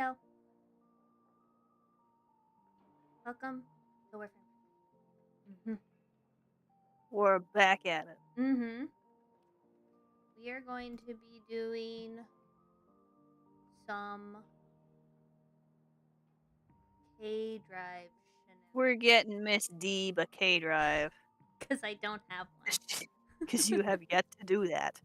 Kel. Welcome to Warframe. We're back at it. We are going to be doing some K-Drive shenanigans. We're getting Miss D a K-Drive. Because I don't have one. Because you have yet to do that.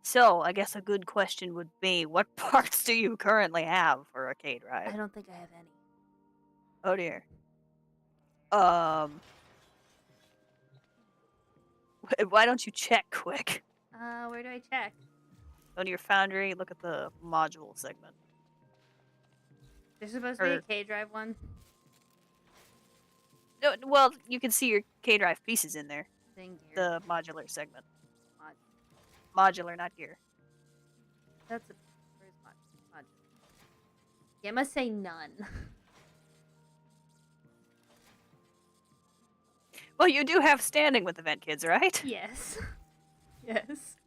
So, I guess a good question would be, what parts do you currently have for a K-Drive? I don't think I have any. Oh dear. Why don't you check quick? Where do I check? Go to your foundry, look at the module segment. There's supposed to be a K-Drive one? No, well, you can see your K-Drive pieces in there. Gear. The modular segment. Modular, not gear. That's a... Where's modular? Yeah, it must say none. Well, you do have standing with Event Kids, right? Yes. Yes.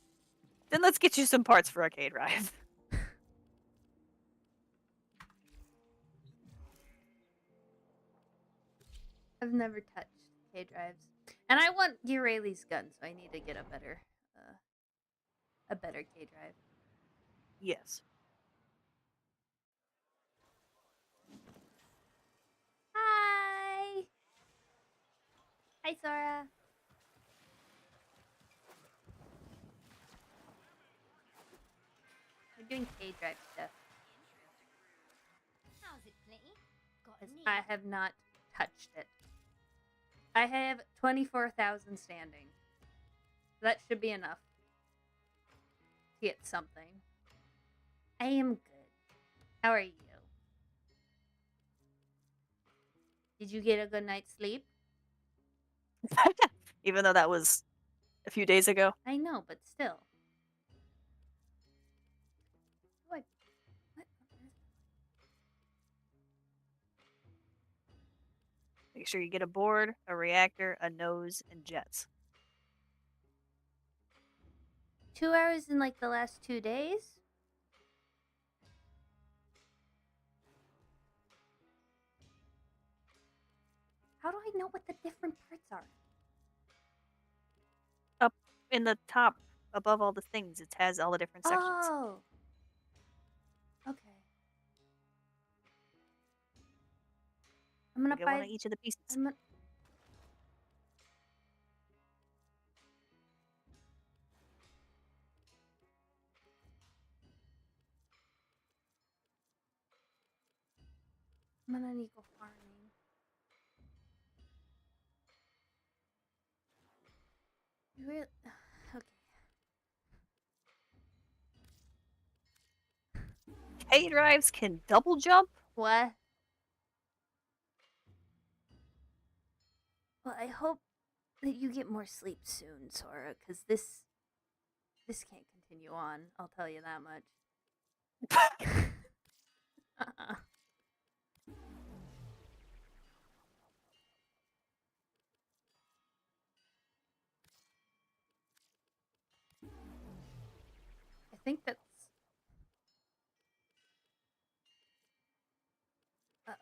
Then let's get you some parts for a K-Drive. I've never touched K-Drives. And I want Rayleigh's gun, so I need to get a better K-Drive. Yes. Hi! Hi, Sora. We're doing K-Drive stuff. How's it, Glinty? I have not touched it. I have 24,000 standing. That should be enough to get something. I am good. How are you? Did you get a good night's sleep? Even though that was a few days ago. I know, but still. What? Make sure you get a board, a reactor, a nose, and jets. 2 hours in like the last 2 days? How do I know what the different parts are? Up in the top, above all the things, it has all the different sections. Oh. Okay. I'm gonna buy one of each of the pieces. I'm gonna need to go farming. You really... Okay. K-Drives can double jump? What? Well, I hope that you get more sleep soon, Sora, because this can't continue on. I'll tell you that much. I think that's... Uh-oh.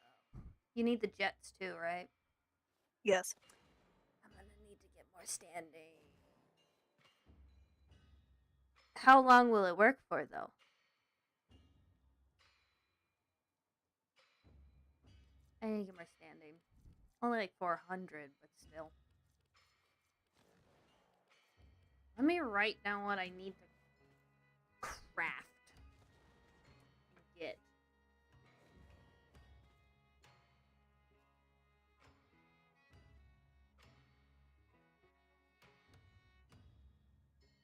You need the jets too, right? Yes. I'm gonna need to get more standing. How long will it work for, though? I need to get more standing. Only like 400, but still. Let me write down what I need to craft and get.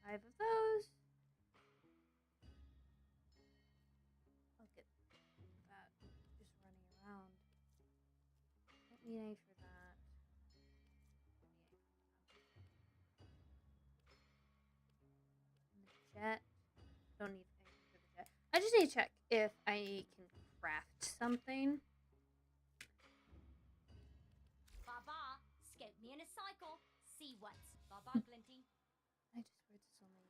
Five of those. I'll get that just running around. Don't need any for that. And the jet. Don't need anything for the jet. I just need to check if I can craft something. Baba, scout me in a cycle. See what's Baba Glinty. I just heard so many.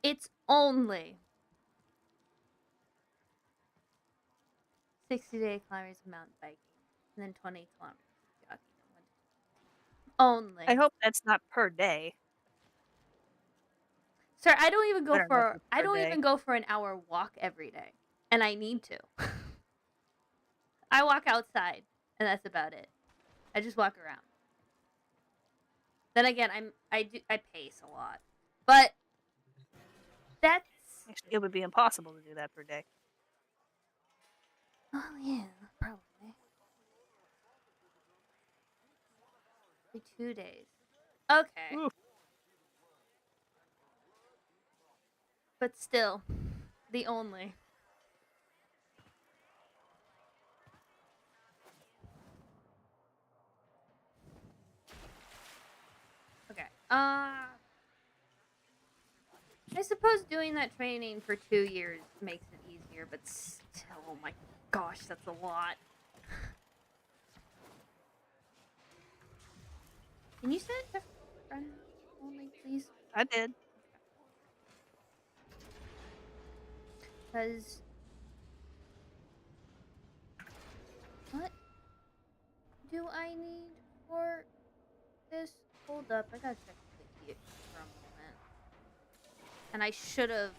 It's only 60-day kilometers of mountain biking, and then 20 kilometers of jogging in winter. Only. I hope that's not per day. Sir, I don't even go Better not for be per day. an hour walk every day, and I need to. I walk outside, and that's about it. I just walk around. Then again, I pace a lot, but that's Actually, it would be impossible to do that per day. oh yeah, probably. For 2 days. Okay. Oof. But still, the only. Okay. I suppose doing that training for 2 years makes it easier, but still, oh my gosh, that's a lot. Can you set it to friend only, please? I did. Because what do I need for this? Hold up, I gotta check the for a moment. And I should have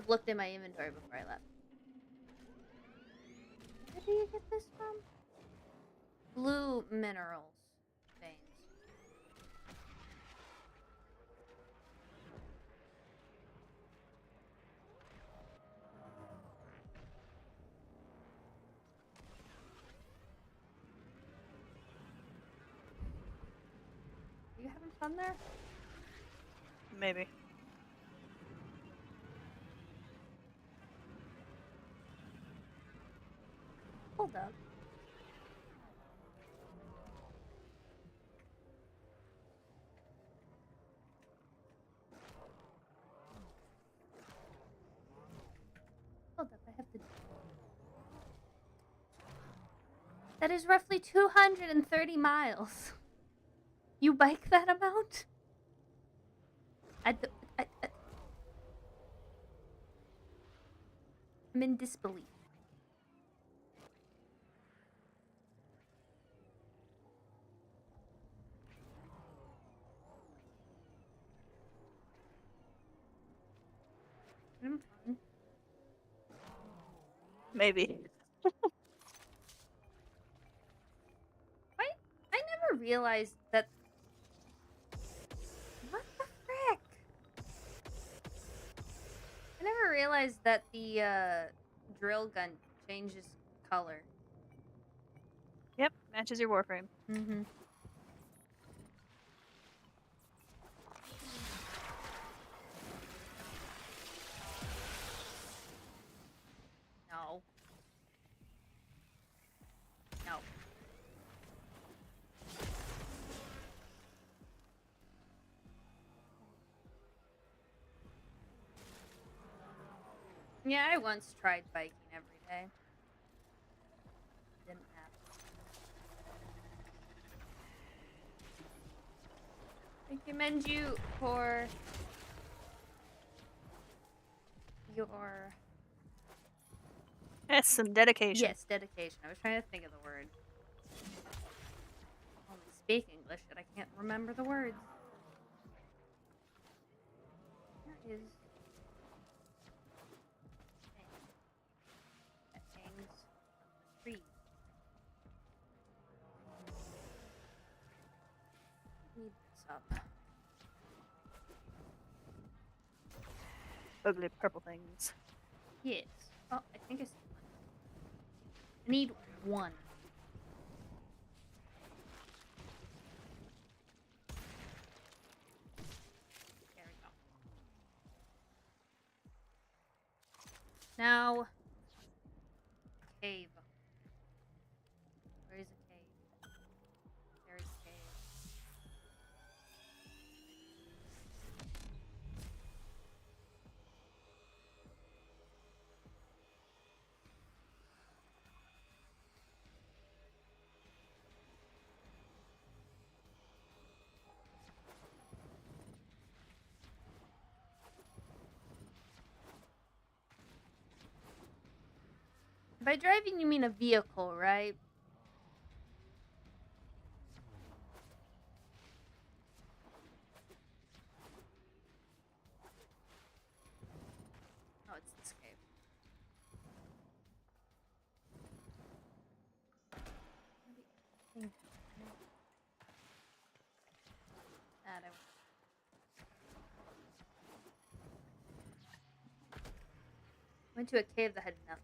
looked in my inventory before I left. Where do you get this from? Blue minerals veins. Are you having fun there? Maybe. Hold up. Hold up, I have to. That is roughly 230 miles. You bike that amount? I'm in disbelief. I'm fine. Maybe. I never realized that. What the frick? I never realized that the drill gun changes color. Yep, matches your Warframe. Mm-hmm. No. No. Yeah, I once tried biking every day. Didn't happen. I commend you for your That's some dedication. yes, dedication. I was trying to think of the word. I only speak English, and I can't remember the words. Where is that hangs from the tree? Need this up. Ugly purple things. Yes. Oh, I think I see one. I need one. There we go. Now, cave. Where is a cave? There is a cave. By driving, you mean a vehicle, right? Oh, it's this cave. Ah, there we go. Went to a cave that had nothing.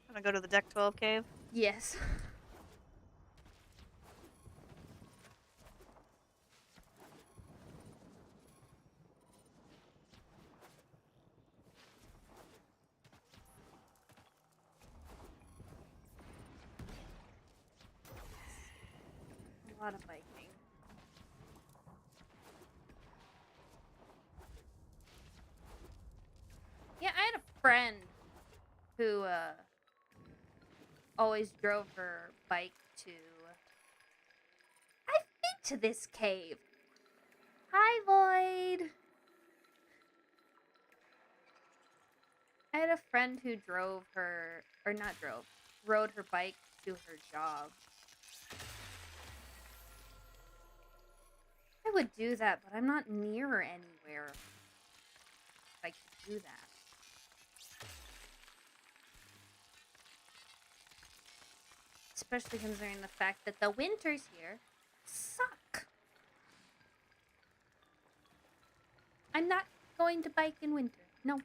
Gonna go to the Deck 12 cave. Yes. A lot of biking. Yeah, I had a friend who always drove her bike to. I've been to this cave. Hi, Lloyd. I had a friend who drove her, or not drove, rode her bike to her job. I would do that, but I'm not near anywhere if I could do that. Especially considering the fact that the winters here suck. I'm not going to bike in winter. No.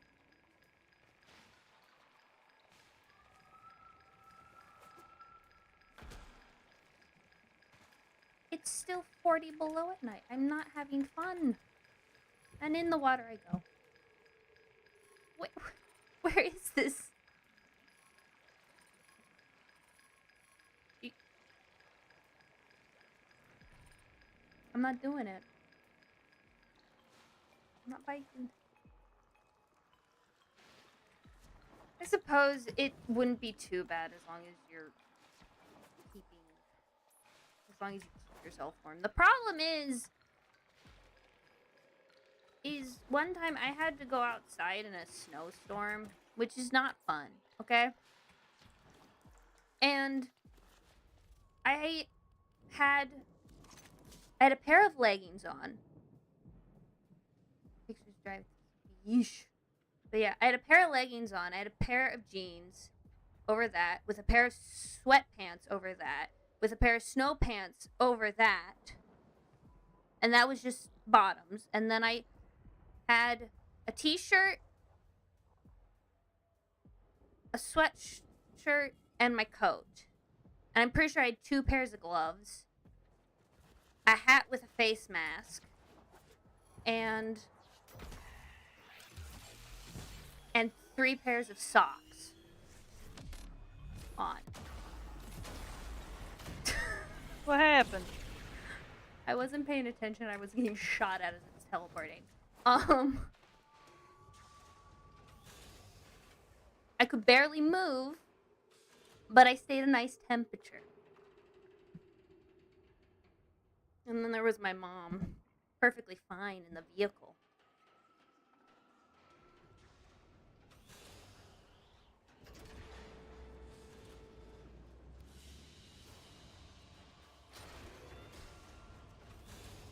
It's still 40 below at night. I'm not having fun. And in the water I go. Wait, where is this? I'm not doing it. I'm not biking. I suppose it wouldn't be too bad as long as you're keeping, as long as you keep yourself warm. The problem is one time I had to go outside in a snowstorm, which is not fun, okay? And I had a pair of leggings on. Pictures drive. Yeesh. But yeah, I had a pair of leggings on. I had a pair of jeans over that, with a pair of sweatpants over that, with a pair of snow pants over that. And that was just bottoms. And then I had a t-shirt, a sweatshirt, and my coat. And I'm pretty sure I had 2 pairs of gloves, a hat with a face mask, and 3 pairs of socks on. What happened? I wasn't paying attention. I was getting shot at as it's teleporting. I could barely move, but I stayed a nice temperature. And then there was my mom, perfectly fine in the vehicle.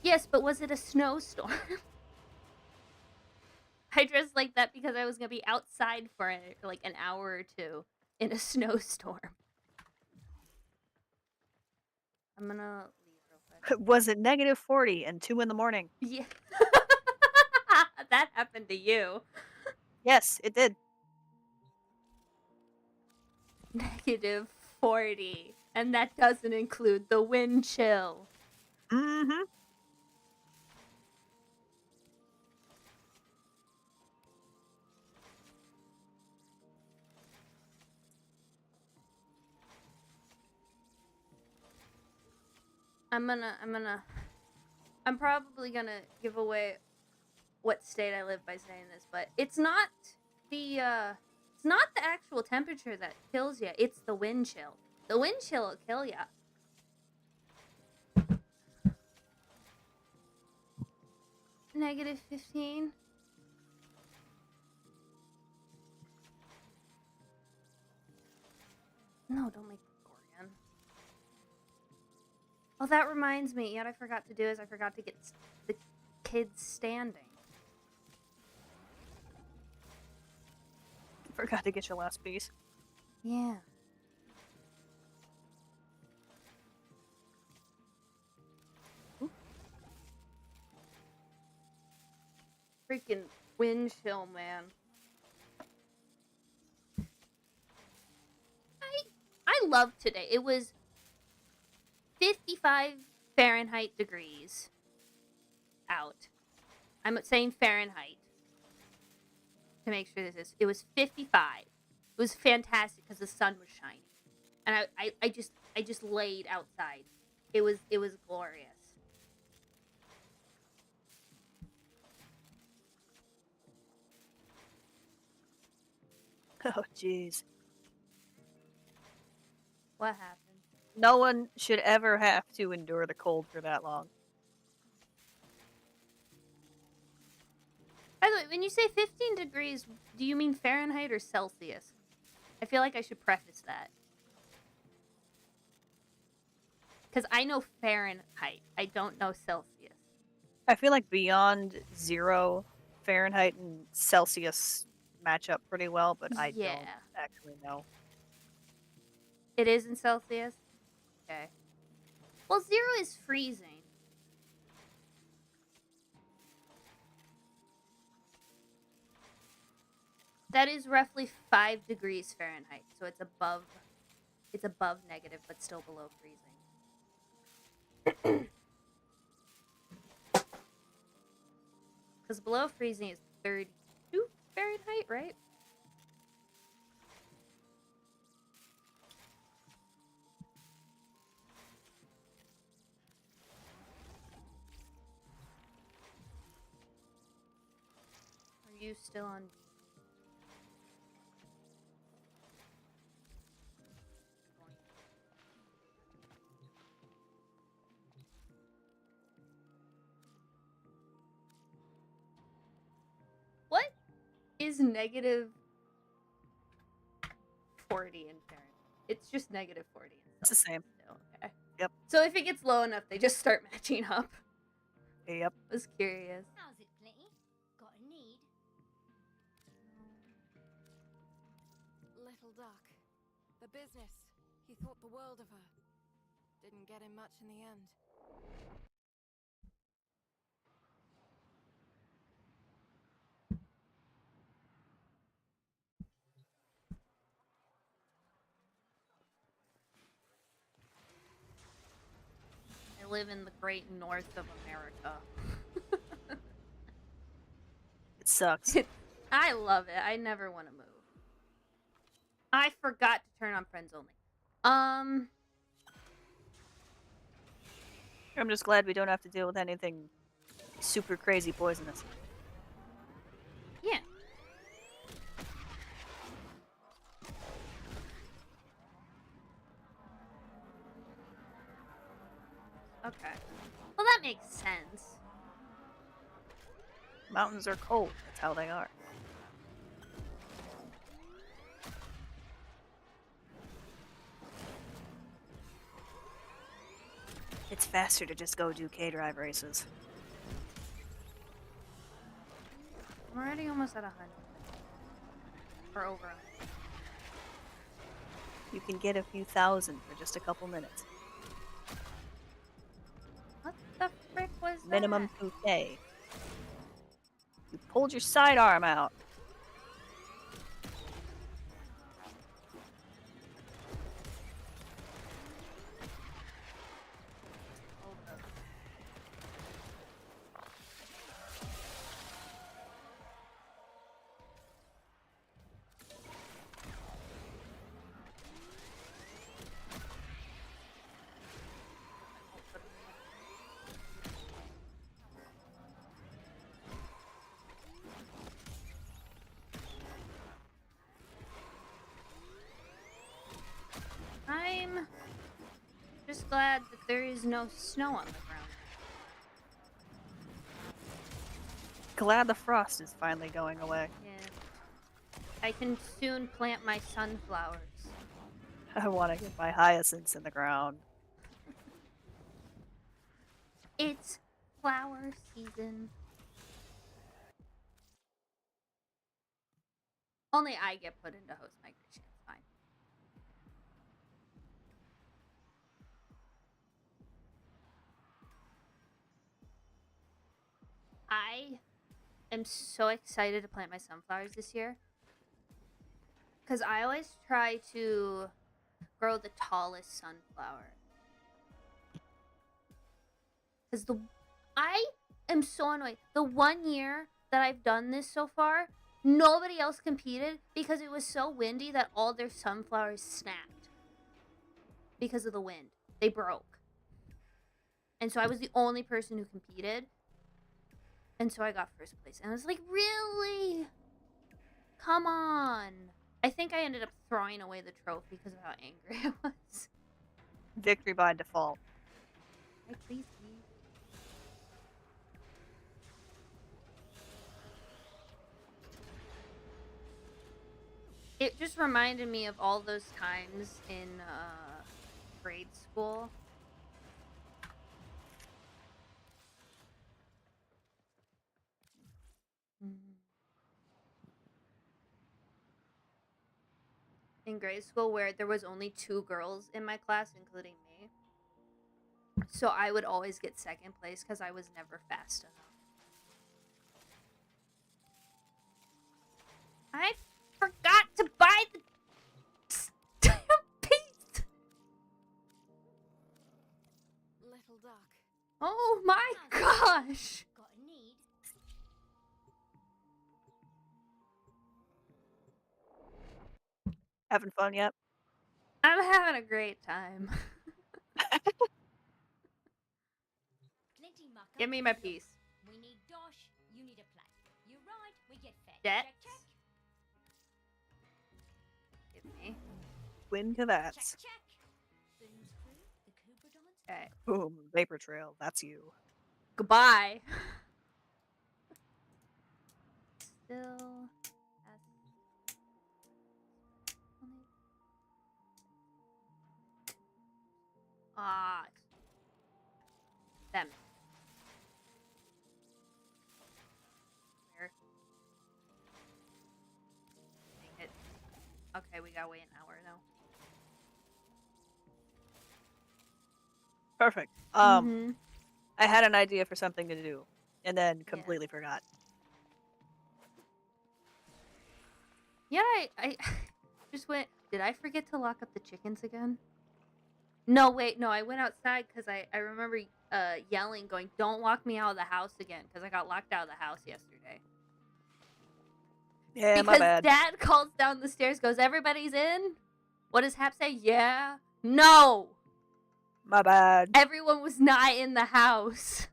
Yes, but was it a snowstorm? I dressed like that because I was going to be outside for like an hour or 2 in a snowstorm. I'm going to leave real quick. Was it negative 40 and 2 in the morning? Yeah. That happened to you. Yes, it did. Negative 40. And that doesn't include the wind chill. Mm-hmm. I'm probably gonna give away what state I live by saying this, but it's not the actual temperature that kills you, it's the wind chill. The wind chill will kill you. negative 15. No, don't make Gregorian. Oh, that reminds me. What I forgot to do is I forgot to get the kids standing. Forgot to get your last piece. Yeah. Ooh. Freaking wind chill, man. I love today. It was 55 Fahrenheit degrees out. I'm saying Fahrenheit to make sure this is. It was 55. It was fantastic because the sun was shining, and I just laid outside. It was glorious. Oh, jeez. What happened? No one should ever have to endure the cold for that long. By the way, when you say 15 degrees, do you mean Fahrenheit or Celsius? I feel like I should preface that. Because I know Fahrenheit. I don't know Celsius. I feel like beyond 0 Fahrenheit and Celsius match up pretty well, but I Yeah. don't actually know. It is in Celsius? Okay. Well, 0 is freezing. That is roughly 5 degrees Fahrenheit, so it's above negative, but still below freezing. Because below freezing is 32 Fahrenheit, right? Are you still on? What is negative 40 in Fahrenheit? It's just negative 40 in It's the same. still, okay. Yep. So if it gets low enough, they just start matching up. Yep. I was curious. How's it, Glinty? Got a need? Little duck. The business. He thought the world of her. Didn't get him much in the end. I live in the great north of America. It sucks. I love it. I never want to move. I forgot to turn on friends only. I'm just glad we don't have to deal with anything super crazy poisonous. Yeah. Okay. Well, that makes sense. Mountains are cold. That's how they are. It's faster to just go do K-Drive races. I'm already almost at 100. Or over 100. You can get a few thousand for just a couple minutes. What the frick was that? Minimum 2K. You pulled your sidearm out. I'm just glad that there is no snow on the ground. Glad the frost is finally going away. Yeah. I can soon plant my sunflowers. I want to get my hyacinths in the ground. It's flower season. Only I get put into host migration. It's fine. I am so excited to plant my sunflowers this year. Because I always try to grow the tallest sunflower. Because I am so annoyed. The 1 year that I've done this so far, nobody else competed because it was so windy that all their sunflowers snapped. Because of the wind. They broke. And so I was the only person who competed. And so I got first place. And I was like, really? Come on. I think I ended up throwing away the trophy because of how angry I was. Victory by default. Like, please, please. It just reminded me of all those times in grade school. In grade school where there was only 2 girls in my class, including me. So I would always get second place because I was never fast enough. I forgot to buy the stamp piece! Little duck. Oh my gosh! Got a need. Having fun yet? I'm having a great time. Glinty mucker. Give me my piece. We need dosh. You need a plan. You ride. We get fed. Debts. Check, check. Give me. Win to that. Check, check. Booms crew. The Cooper dance. Okay. Boom. Vapor trail. That's you. Goodbye. Still has them. Where? Make it. Okay, we gotta wait an hour now. Perfect. Mhm. I had an idea for something to do, and then completely forgot. Yeah, I just went. Did I forget to lock up the chickens again? No, wait, no. I went outside because I remember yelling, going, "Don't lock me out of the house again," because I got locked out of the house yesterday. Yeah, because my bad. Dad calls down the stairs, goes, "Everybody's in?" What does Hap say? Yeah. No. My bad. Everyone was not in the house.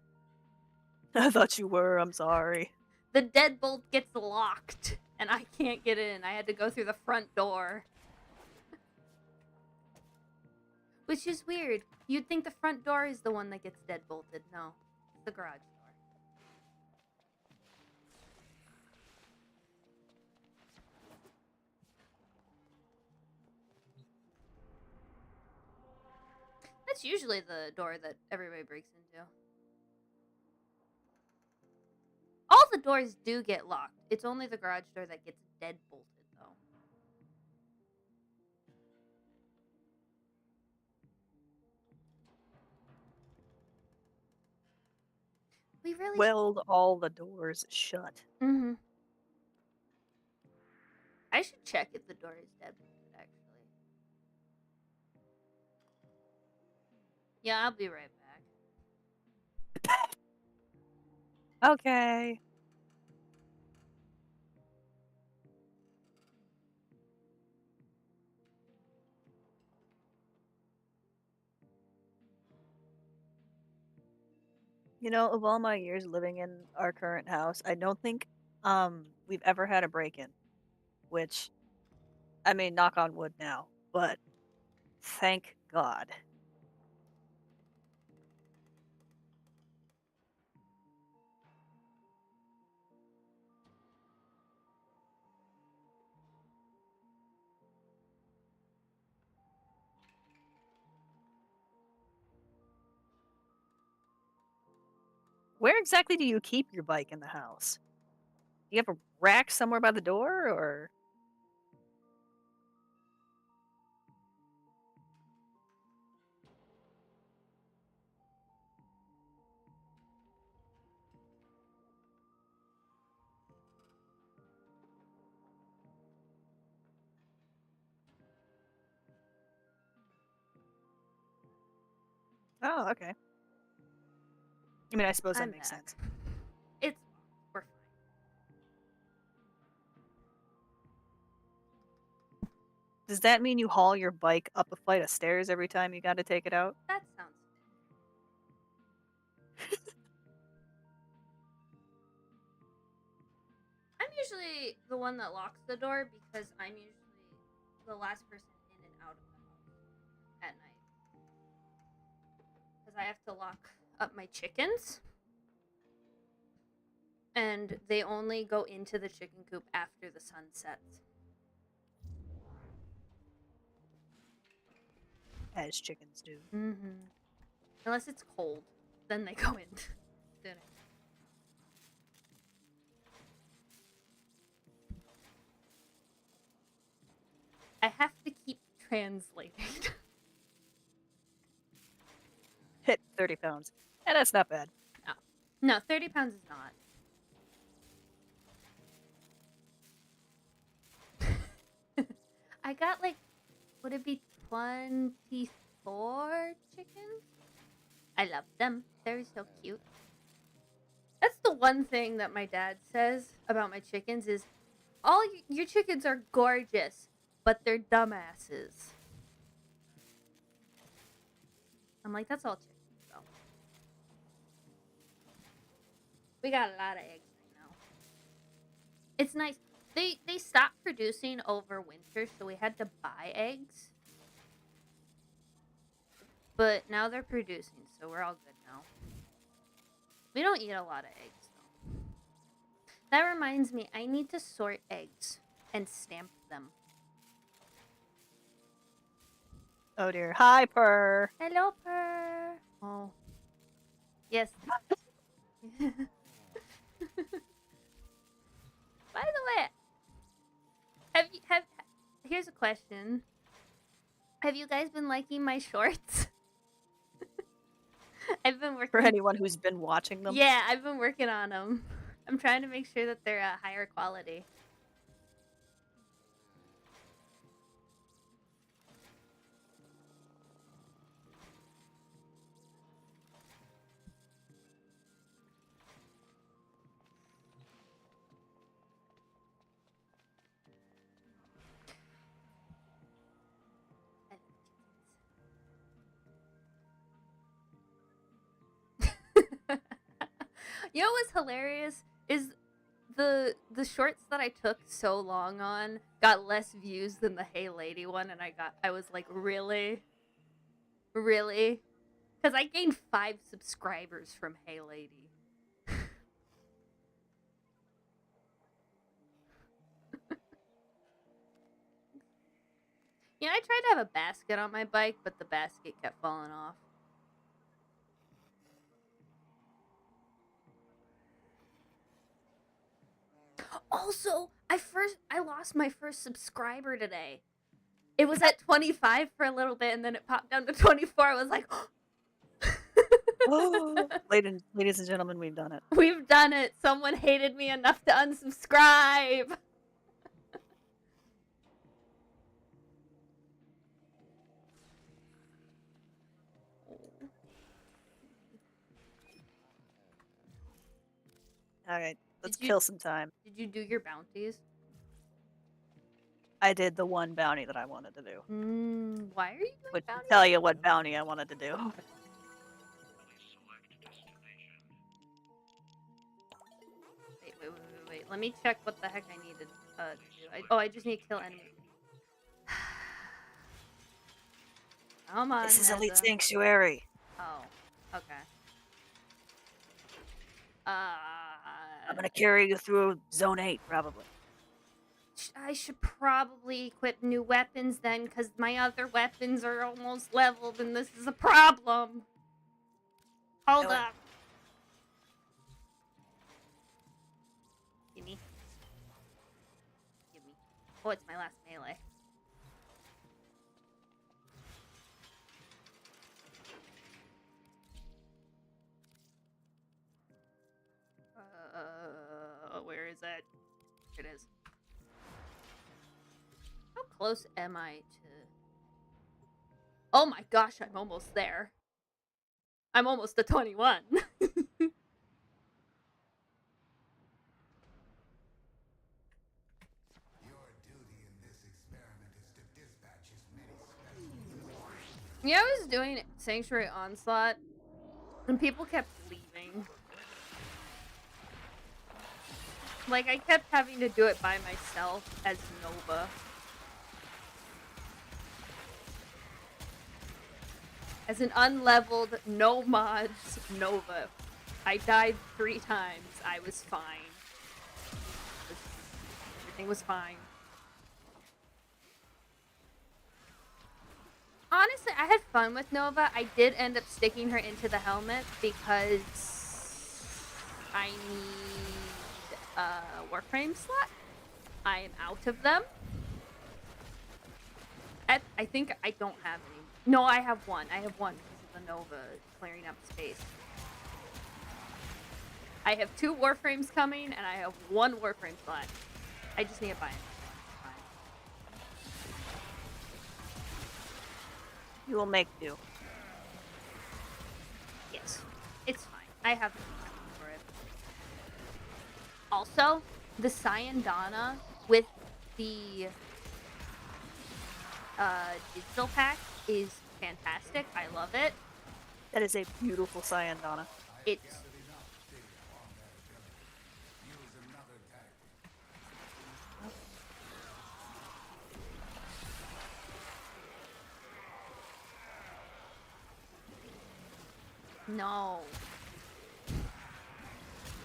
I thought you were. I'm sorry. The deadbolt gets locked, and I can't get in. I had to go through the front door. Which is weird. You'd think the front door is the one that gets deadbolted. No, it's the garage door. That's usually the door that everybody breaks into. All the doors do get locked. It's only the garage door that gets deadbolted, though. We really Weld all the doors shut. Mm-hmm. I should check if the door is deadbolted, actually. Yeah, I'll be right back. Okay. You know, of all my years living in our current house, I don't think we've ever had a break-in. Which, I mean, knock on wood now, but thank God. Where exactly do you keep your bike in the house? Do you have a rack somewhere by the door, or? Oh, okay. I mean, I suppose that I'm makes back. sense. It's we're fine. Does that mean you haul your bike up a flight of stairs every time you got to take it out? That sounds. I'm usually the one that locks the door because I'm usually the last person in and out of the house at night. Because I have to lock up my chickens. And they only go into the chicken coop after the sun sets. As chickens do. Mm-hmm. Unless it's cold, then they go in. Then I have to keep translating. Hit 30 pounds. Yeah, that's not bad. No, 30 pounds is not. I got like, would it be 24 chickens? I love them. They're so cute. That's the one thing that my dad says about my chickens is, your chickens are gorgeous, but they're dumbasses. I'm like, that's all chickens, though. We got a lot of eggs right now. It's nice. They stopped producing over winter, so we had to buy eggs. But now they're producing, so we're all good now. We don't eat a lot of eggs, though. That reminds me, I need to sort eggs and stamp them. Oh dear. Hi, Purr. Hello, Purr. Oh. Yes. By the way, here's a question. Have you guys been liking my shorts? I've been working. For anyone who's been watching them. Yeah, I've been working on them. I'm trying to make sure that they're higher quality. You know what's hilarious is the shorts that I took so long on got less views than the Hey Lady one, and I was like, really, because I gained 5 subscribers from Hey Lady. Yeah, I tried to have a basket on my bike, but the basket kept falling off. Also, I lost my first subscriber today. It was at 25 for a little bit, and then it popped down to 24. I was like, Oh, ladies and gentlemen, we've done it. we've done it. Someone hated me enough to unsubscribe. All right, let's Did you- kill some time. Did you do your bounties? I did the one bounty that I wanted to do. Why are you doing Which will bounties? tell you what bounty I wanted to do. Wait. Let me check what the heck I needed to do. I just need to kill enemies. Come on, This is Elite Neza. Sanctuary. Oh, okay. I'm gonna carry you through Zone 8, probably. I should probably equip new weapons then, because my other weapons are almost leveled, and this is a problem. Hold Do it. up. Oh, it's my last melee. Where is it? It is. How close am I to... Oh my gosh, I'm almost there. I'm almost to 21. Your duty in this experiment is to dispatch as many specimens. Yeah, I was doing Sanctuary Onslaught, and people kept leaving. Like, I kept having to do it by myself as Nova. As an unleveled, no mods Nova. I died 3 times. I was fine. Everything was fine. Honestly, I had fun with Nova. I did end up sticking her into the helmet because I need a Warframe slot. I am out of them. I think I don't have any. No, I have one. I have one because of the Nova clearing up space. I have 2 Warframes coming, and I have 1 Warframe slot. I just need to buy it. You will make do. Yes, it's fine. I have the money for it. Also, the Syandana with the digital pack is fantastic. I love it. That is a beautiful Syandana. It's Use another tactic. no.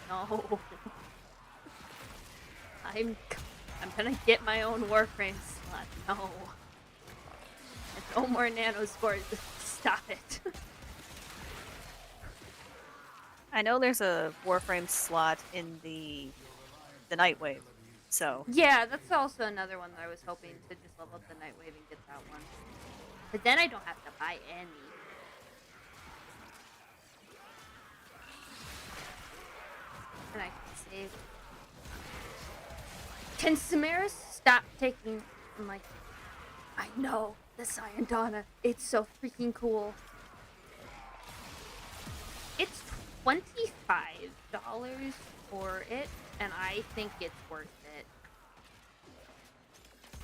No. I'm gonna get my own Warframe slot. No. And no more nano scores. Stop it. I know there's a Warframe slot in the Nightwave, so Yeah, that's also another one that I was hoping to just level up the Nightwave and get that one. But then I don't have to buy any. And I can save. Can Samaris stop taking... I'm like, I know, the Syandana. It's so freaking cool. It's $25 for it, and I think it's worth it.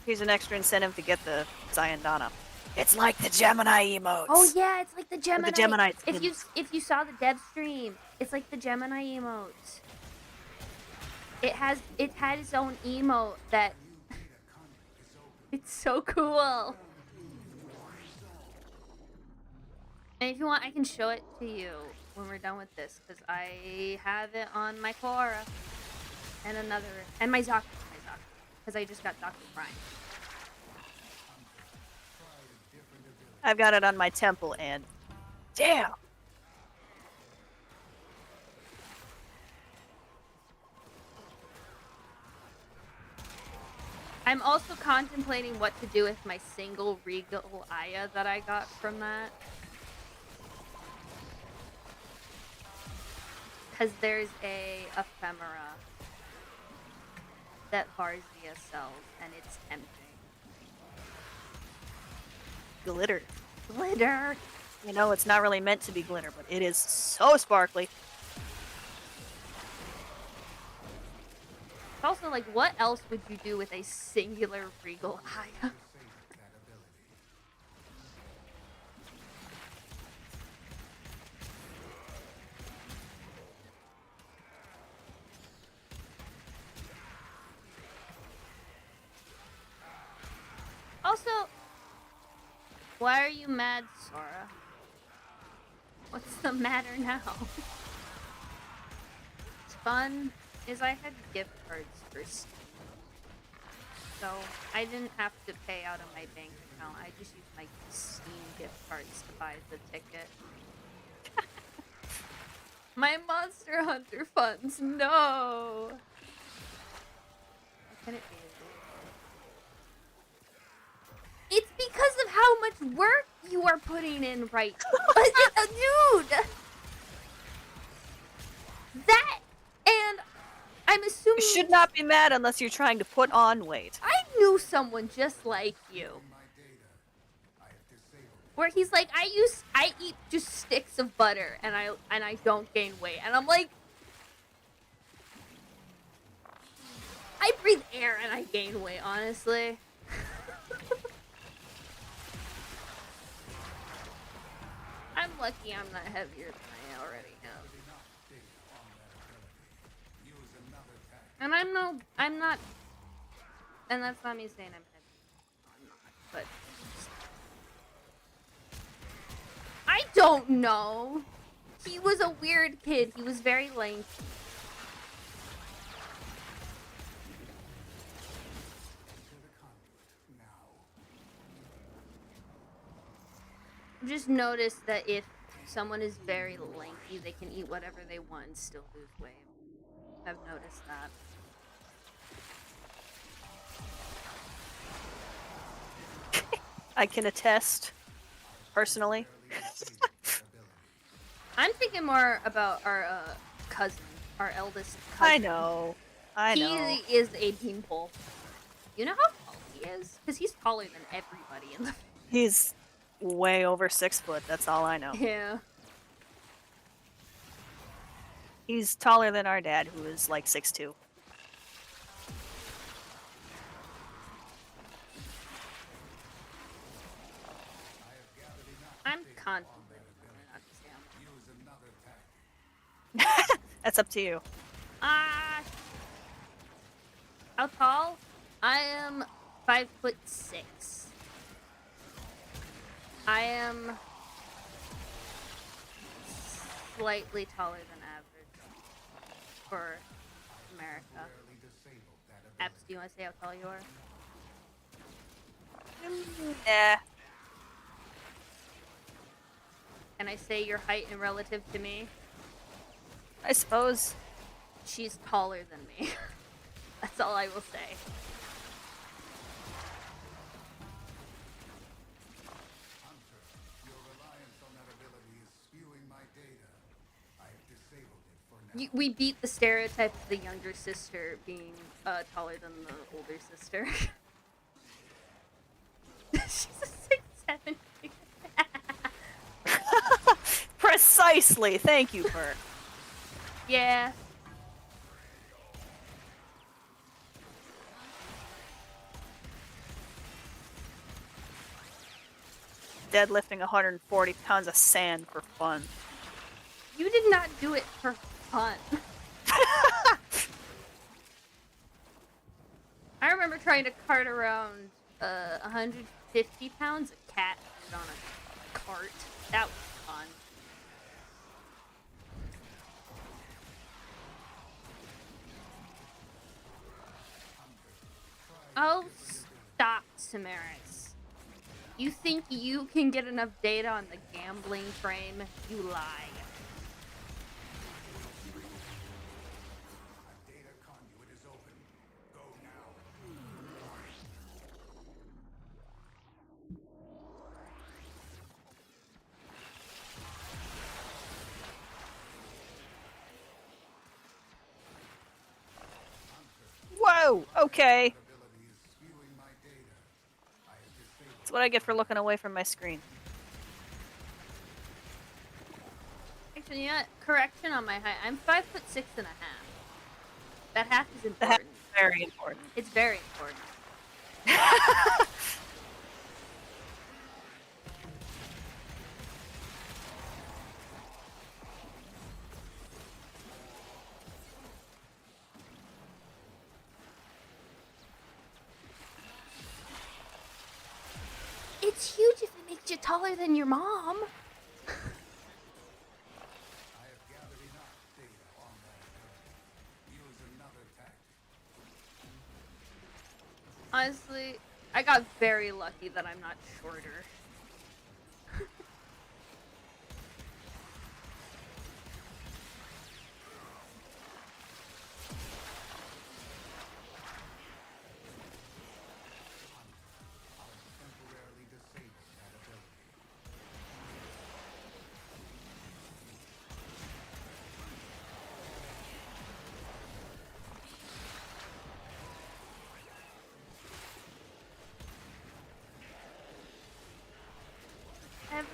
here's an extra incentive to get the Syandana. It's like the Gemini emotes. Oh yeah, it's like the Gemini. Gemini If you saw the dev stream, it's like the Gemini emotes. It had its own emote that it's so cool. And if you want, I can show it to you when we're done with this, because I have it on my Quora and my Zoc, because I just got Dr. Prime. I've got it on my temple, and damn. I'm also contemplating what to do with my single Regal Aya that I got from that. Because there's a ephemera that Varzia sells, and it's tempting. Glitter. Glitter! You know, it's not really meant to be glitter, but it is so sparkly. It's also like, what else would you do with a singular Regal Aya? Also, why are you mad, Sora? What's the matter now? What's fun is I had gift cards for Steam. So I didn't have to pay out of my bank account. I just used my Steam gift cards to buy the ticket. My Monster Hunter funds, no! How can it be? how much work you are putting in right dude! That, and I'm assuming You should not be mad unless you're trying to put on weight. I knew someone just like you. My data. I have disabled it. Where he's like, I eat just sticks of butter and I don't gain weight. And I'm like, I breathe air and I gain weight, honestly. I'm lucky I'm not heavier than I already am. Use another tactic. And I'm not, and that's not me saying I'm heavy. I'm not, but I don't know. He was a weird kid. He was very lengthy. To the conduit now. Just notice that if someone is very lengthy, they can eat whatever they want and still lose weight. I've noticed that. I can attest, personally. I'm thinking more about our cousin, our eldest cousin. I know. I know. He is a beanpole. You know how tall he is? Because he's taller than everybody in the. He's way over 6 foot, that's all I know. Yeah. He's taller than our dad, who is like 6'2". I'm contemplating whether or not to stay on. Use another tactic. That's up to you. How tall? I am 5'6". I am slightly taller than average for America. Barely disabled that ability. Apps, do you want to say how tall you are? Yeah. Can I say your height in relative to me? I suppose. She's taller than me. That's all I will say. Hunter, your reliance on that ability is spewing my data. I have disabled it for now. We beat the stereotype of the younger sister being taller than the older sister. She's a 6'7". Precisely. Thank you, Bert. Yeah. Deadlifting 140 pounds of sand for fun. You did not do it for fun. I remember trying to cart around 150 pounds of cat food on a cart. That was fun. Oh, stop, Samaris. You think you can get enough data on the gambling frame? You lie. A data conduit is open. Go now. Whoa, okay. Ability is spewing my data. I have disabled. That's what I get for looking away from my screen. Actually, yeah, correction on my height. I'm 5'6.5". That half is The hat important. is very important. It's very important. It's huge if it makes you taller than your mom. I have gathered enough data on that ability. Use another tactic. Honestly, I got very lucky that I'm not shorter. Temporarily disabled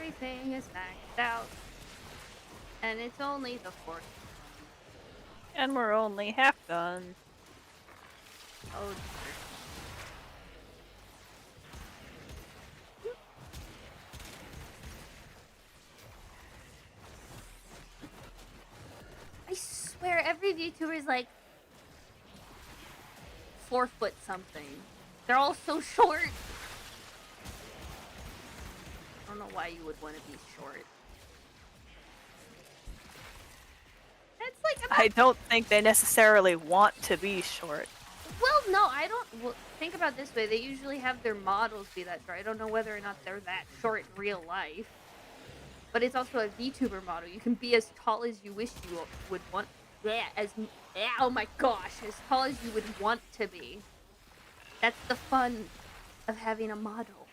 Everything is maxed out. And it's only the 4th. And we're only half done. Oh, dear. I swear every VTuber is like 4 foot something. They're all so short. I don't know why you would want to be short. It's like about... I don't think they necessarily want to be short. Well, no, I don't. Well, think about it this way. They usually have their models be that short. I don't know whether or not they're that short in real life. But it's also a VTuber model. You can be as tall as you wish you would want. Yeah, oh my gosh, as tall as you would want to be. That's the fun of having a model.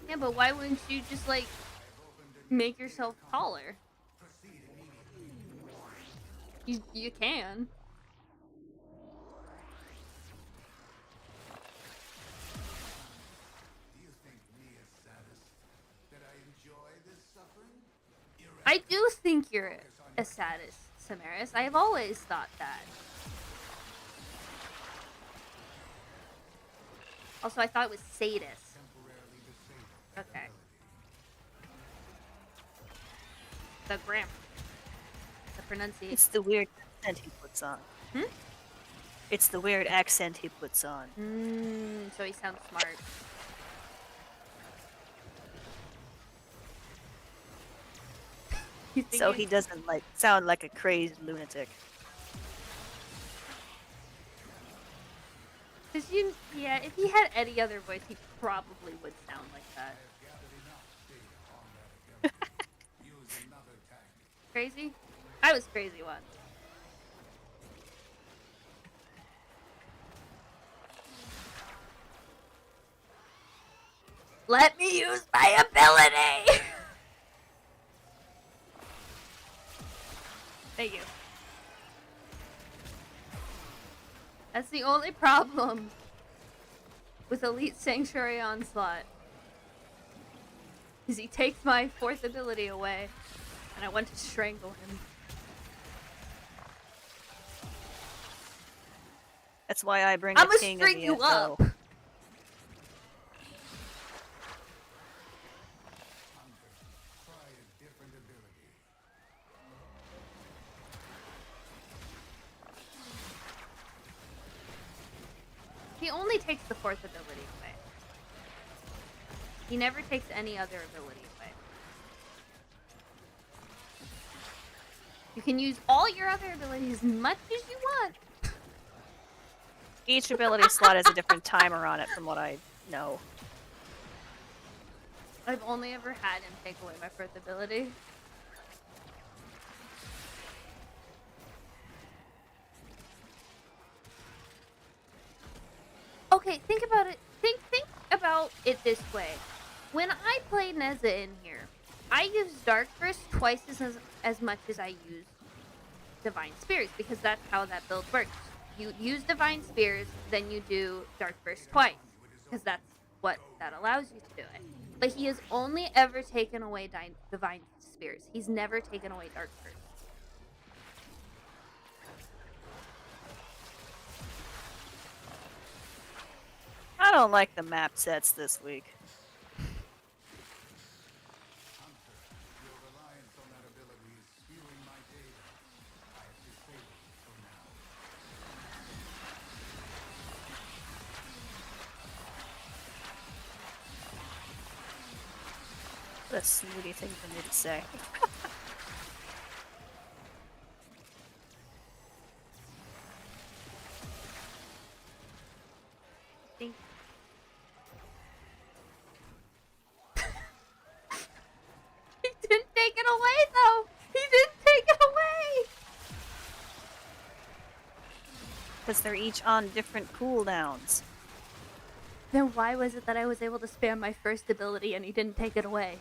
Yeah, but why wouldn't you just, like, make yourself taller? You can. Do you think me a sadist? That I enjoy this suffering? I do think you're a sadist, Samaris. I've always thought that. Also, I thought it was sadist. Temporarily disabled. Okay. The grammar. The pronunciation. It's the weird accent he puts on. Hmm? It's the weird accent he puts on. So he sounds smart. You think So he doesn't like sound like a crazed lunatic. Cause yeah, if he had any other voice, he probably would sound like that. Use another tactic. Crazy? I was crazy once. Let me use my ability! Thank you. That's the only problem with Elite Sanctuary Onslaught. Is he takes my 4th ability away, and I want to strangle him. That's why I bring I'ma the king string of you the up! SO. Try a different ability. He only takes the 4th ability away. He never takes any other ability away. You can use all your other abilities as much as you want. Each ability slot has a different timer on it, from what I know. I've only ever had him take away my 4th ability. Okay, think about it. Think about it this way. When I play Neza in here, I use Dark Burst twice as much as I use Divine Spears, because that's how that build works. You use Divine Spears, then you do Dark Burst twice, because that's what that allows you to do it. But he has only ever taken away Divine Spears. He's never taken away Dark Burst. I don't like the map sets this week. Hunter, your reliance on that ability is skewing my data. I have disabled it for now. What a snooty thing for me to say. Think. He didn't take it away, though. He didn't take it away. Because they're each on different cooldowns. Then why was it that I was able to spam my 1st ability and he didn't take it away?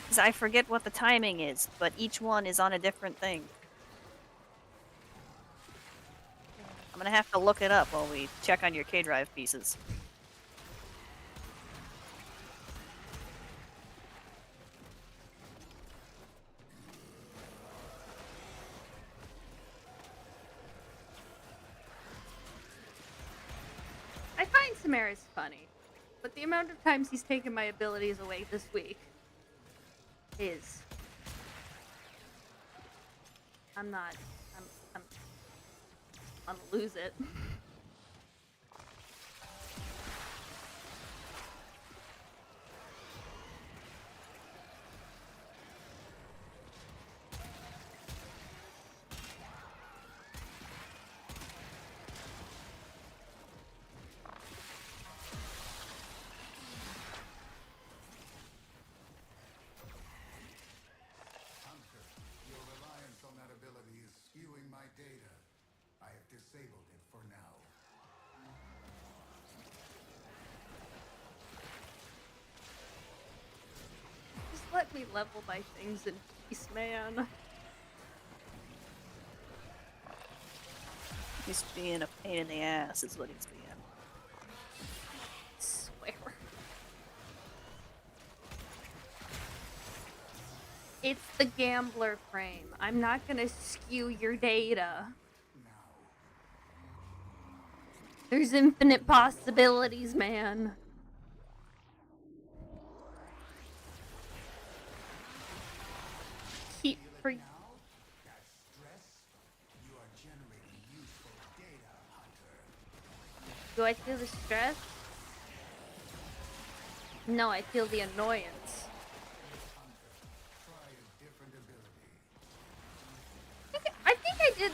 Because I forget what the timing is, but each one is on a different thing. I'm gonna have to look it up while we check on your K-Drive pieces. I find Samara's funny, but the amount of times he's taken my abilities away this week is... I'm gonna lose it. Hunter, your reliance on that ability is skewing my data. I have disabled it for now. Just let me level my things in peace, man. He's being a pain in the ass, is what he's being. Swear. It's the gambler frame. I'm not gonna skew your data. There's infinite possibilities, man. Keep for That stress? You are generating useful data, Hunter. Do I feel the stress? No, I feel the annoyance. Try a different ability. I think I did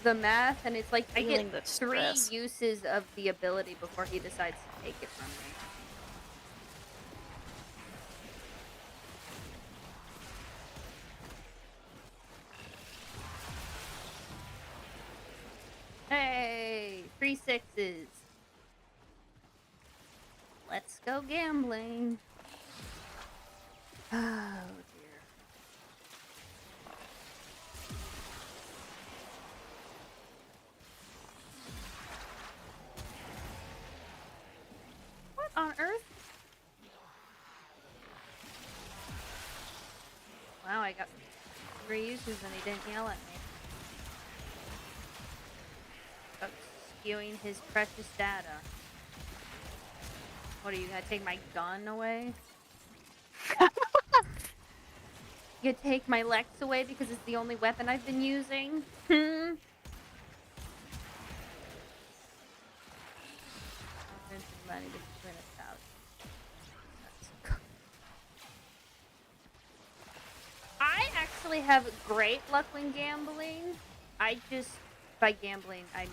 the math, and it's like I Feeling get the 3 stress. uses of the ability before he decides to take it from me. Hey, 3 6s. Let's go gambling. Oh dear. What on earth? Wow, I got 3 uses and he didn't yell at me. About skewing his precious data. What, are you gonna take my gun away? You take my Lex away because it's the only weapon I've been using? Hmm? Money between $1,000. I actually have great luck when gambling. I just, by gambling, I mean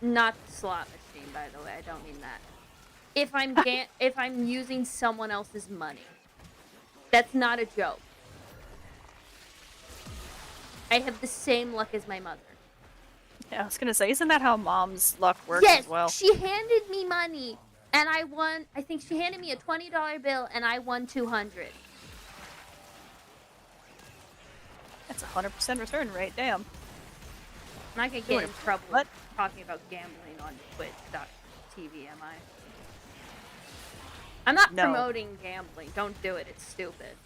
not the slot machine, by the way. I don't mean that. If I'm using someone else's money, that's not a joke. I have the same luck as my mother. Yeah, I was gonna say, isn't that how mom's luck works Yes, as well? she handed me money, and I won. I think she handed me a $20 bill, and I won 200. That's 100% return rate, damn. I'm not gonna get in trouble What? talking about gambling on Twitch.tv, am I? I'm not No. promoting gambling. Don't do it. It's stupid.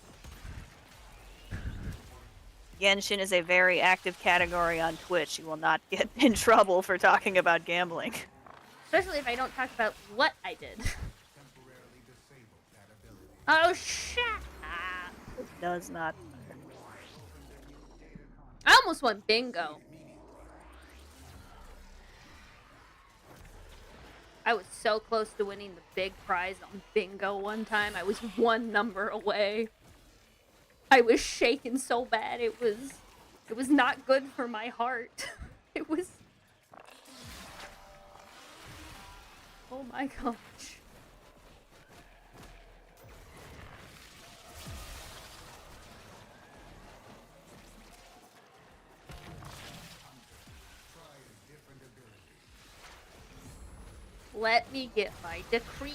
Genshin is a very active category on Twitch. You will not get in trouble for talking about gambling. Especially if I don't talk about what I did. Temporarily disabled that ability. Oh, shit! It does not. I almost won bingo. I was so close to winning the big prize on bingo one time. I was 1 number away. I was shaking so bad. It was not good for my heart. It was... Oh my gosh. Try a different ability. Let me get my decree.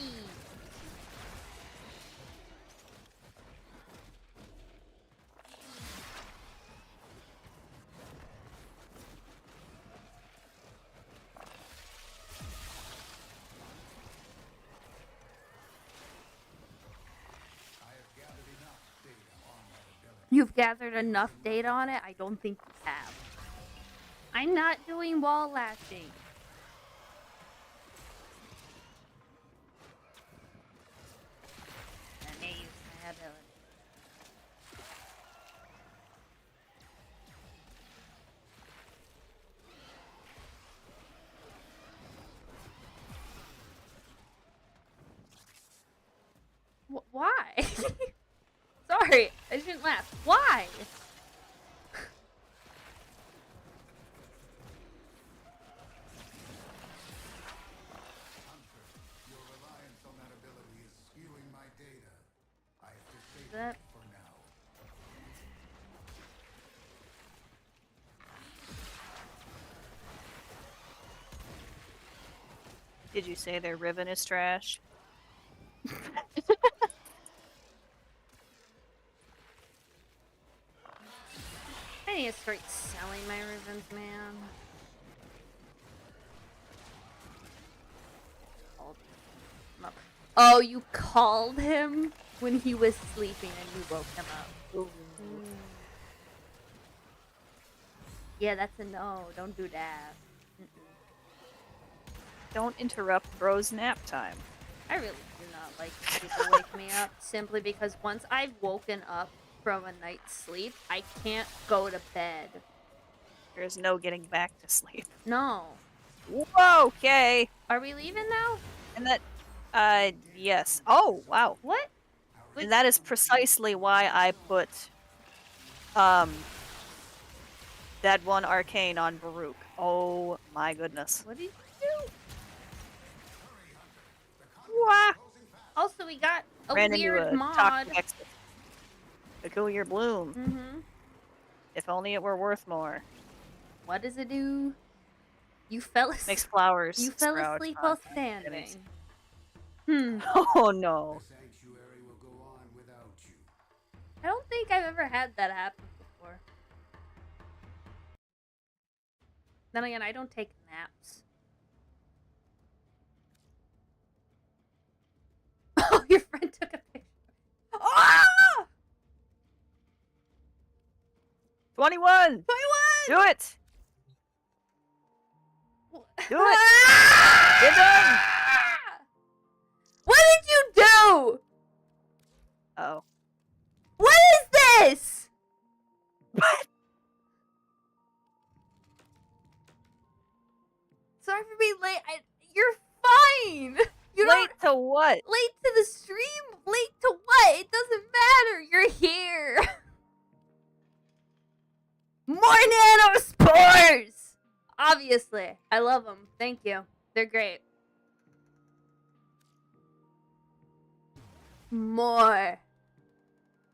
you've gathered enough data on it. I don't think you have. I'm not doing wall lashing. I may use my ability. Why? Sorry, I shouldn't laugh. Why? Hunter, your reliance on that ability is skewing my data. I have disabled That- it for now. Did you say their ribbon is trash? I need to start selling my ribbons, man. Called him up. Oh, you called him when he was sleeping and you woke him up. Yeah, that's a no. Don't do that. Don't interrupt bro's nap time. I really do not like when people wake me up simply because once I've woken up from a night's sleep, I can't go to bed. There's no getting back to sleep. No. Whoa, okay. Are we leaving now? And that, yes. Oh, wow. What? And that is precisely why I put, that one arcane on Baruch. Oh my goodness. What did you do? Wah! Also, we got a Ran into weird a mod. toxic exit. Peculiar bloom. Mm-hmm. If only it were worth more. What does it do? You fell asleep. Makes flowers. You fell sprout asleep on while enemies. standing. Hmm. Oh no. The sanctuary will go on without you. I don't think I've ever had that happen before. Then again, I don't take naps. Oh, your friend took a picture. Ah! 21! 21! Do it! Do it! Get done! What did you do? Oh. What is this? What? Sorry for being late. You're fine. You Late to what? late to the stream. Late to what? It doesn't matter. You're here. More nano spores. Obviously, I love them. Thank you. They're great. More.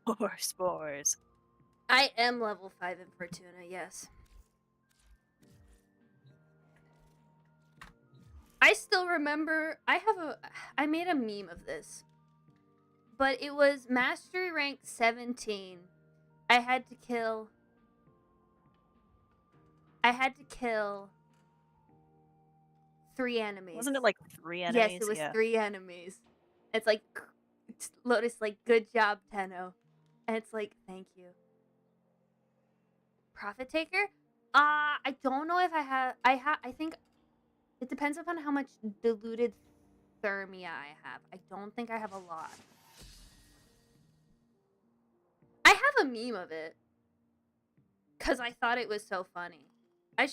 More spores. I am level 5 in Fortuna, yes. I still remember, I made a meme of this. But it was Mastery Rank 17. I had to kill 3 enemies. Wasn't it like 3 enemies? Yes, it was yeah. 3 enemies. It's like, Lotus, like, good job, Tenno. And it's like, thank you. Profit Taker? I don't know if I think it depends upon how much diluted thermia I have. I don't think I have a lot. I have a meme of it. Because I thought it was so funny. I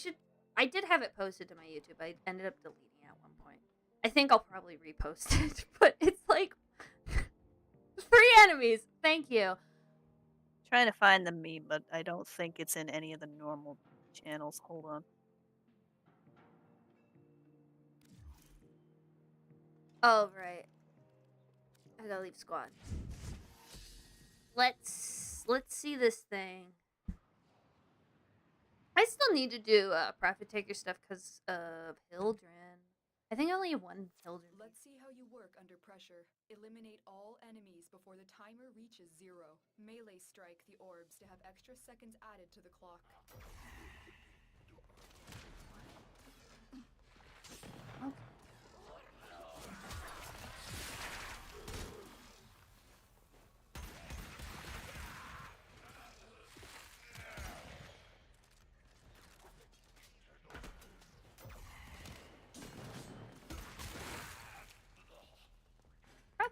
did have it posted to my YouTube. I ended up deleting it at one point. I think I'll probably repost it. But it's like 3 enemies. Thank you. Trying to find the meme, but I don't think it's in any of the normal channels. Hold on. Oh, right. I gotta leave squad. Let's see this thing. I still need to do Profit Taker stuff because of Hildren. I think I only have 1 Hildren. Let's see how you work under pressure. Eliminate all enemies before the timer reaches 0. Melee strike the orbs to have extra seconds added to the clock. Okay.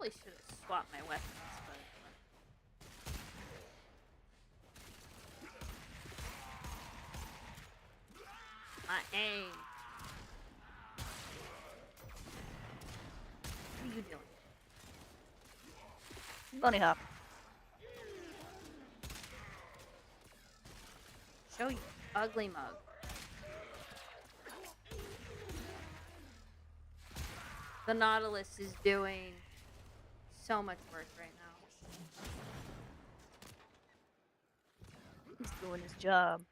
Probably should have swapped my weapons, but. My aim. What are you doing? Bunny hop. Show you ugly mug. The Nautilus is doing so much work right now. He's doing his job.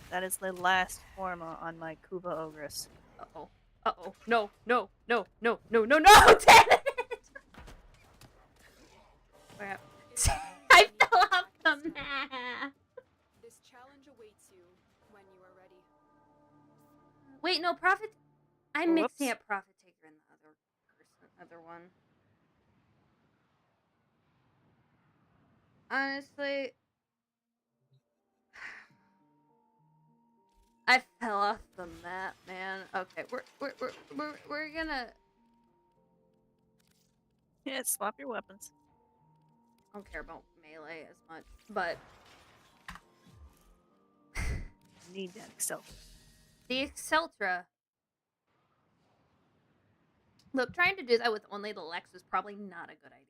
That is the last forma on my Kuba Ogress. Uh-oh. Uh-oh. No, no, no, no, no, no, no! Damn it! Where? I fell off the map! This challenge awaits you when you are ready. Wait, no, Prophet... I'm mixing Whoops. up Prophet Taker and the other one. Honestly... I fell off the map, man. Okay, we're gonna... Yeah, swap your weapons. I don't care about melee as much, but... Need that Excel. The Exceltra. Look, trying to do that with only the Lex was probably not a good idea.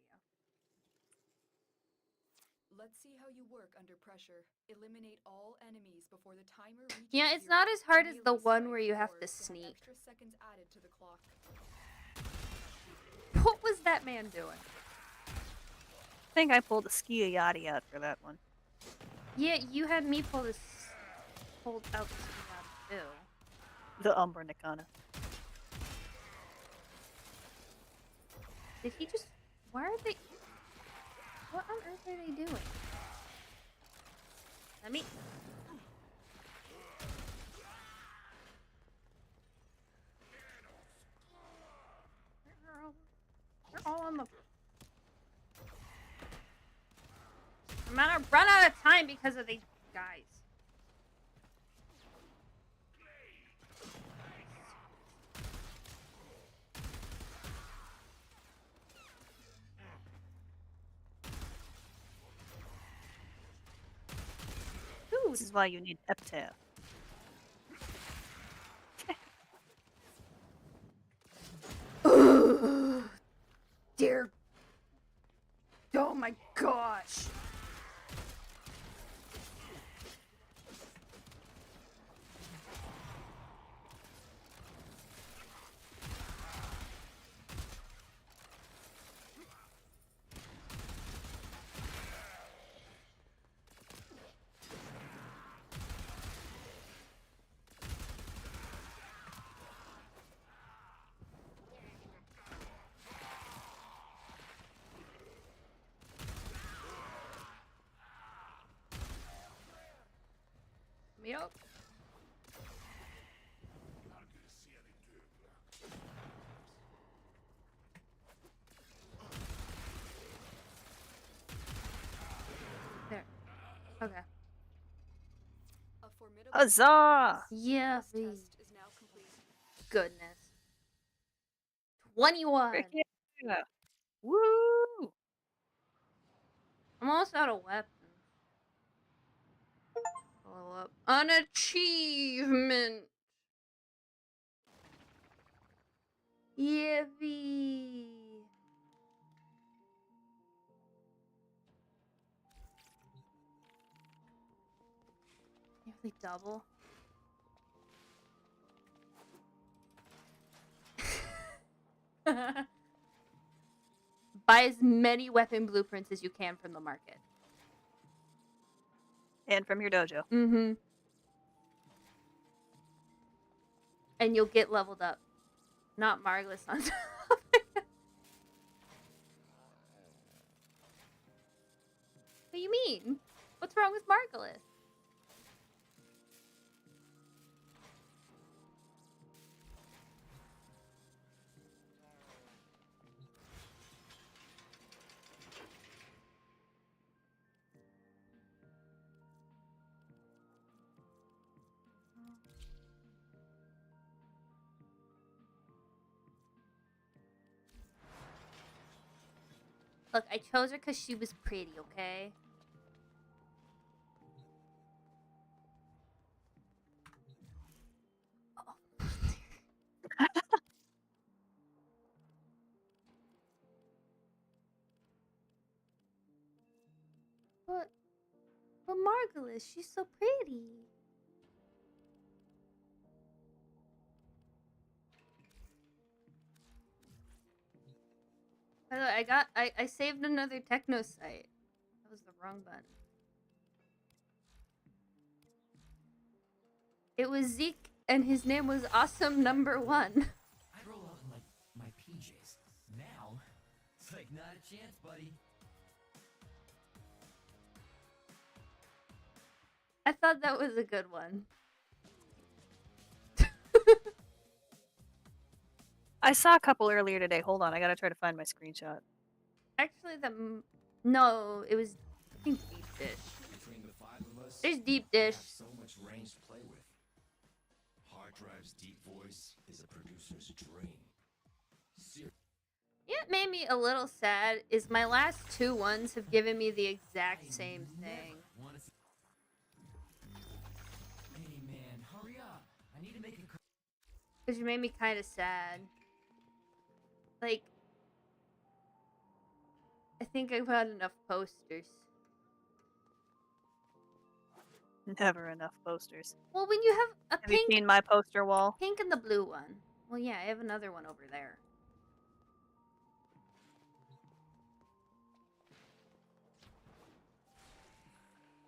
Let's see how you work under pressure. Eliminate all enemies before the timer reaches Yeah, it's 0. not as hard as the Melee one strike where you the have to orbs sneak. extra seconds added to the clock. What was that man doing? I think I pulled a Skia Yachty out for that one. Yeah, you had me pull out this out too. The Umbra Nikana. Did he just... Why are they... What on earth are they doing? Let me... They're all on the... I'm gonna run out of time because of these guys. Ooh, This is why you need Epitaph. dear. Oh my gosh. Yep. There. Okay. A formidable Huzzah! Yeah, This please. test is now complete. Goodness. 21. Frick yeah. Woo! I'm almost out of weapons. Follow up. An achievement. Yippee. Nearly double. Buy as many weapon blueprints as you can from the market. And from your dojo. Mm-hmm. And you'll get leveled up. Not Margulis on top. What do you mean? What's wrong with Margulis? Look, I chose her because she was pretty, okay? Oh. But Margulis, she's so pretty. By the way, I saved another techno site. That was the wrong button. It was Zeke, and his name was Awesome Number 1. I'd roll out in like my PJs. Now, it's like not a chance, buddy. I thought that was a good one. I saw a couple earlier today. Hold on, I gotta try to find my screenshot. Actually, no, it was I think Deep Dish. Between the 5 of us, There's Deep we Dish. have so much range to play with. Hard drive's deep voice is a producer's dream. It made me a little sad is my last 2 ones have given me the exact same thing. Hey man, hurry up! I need to make a. Which made me kind of sad. Like, I think I've had enough posters. Never enough posters. Well, when you have a Have you pink, seen my poster wall? pink and the blue one. Well, yeah, I have another one over there.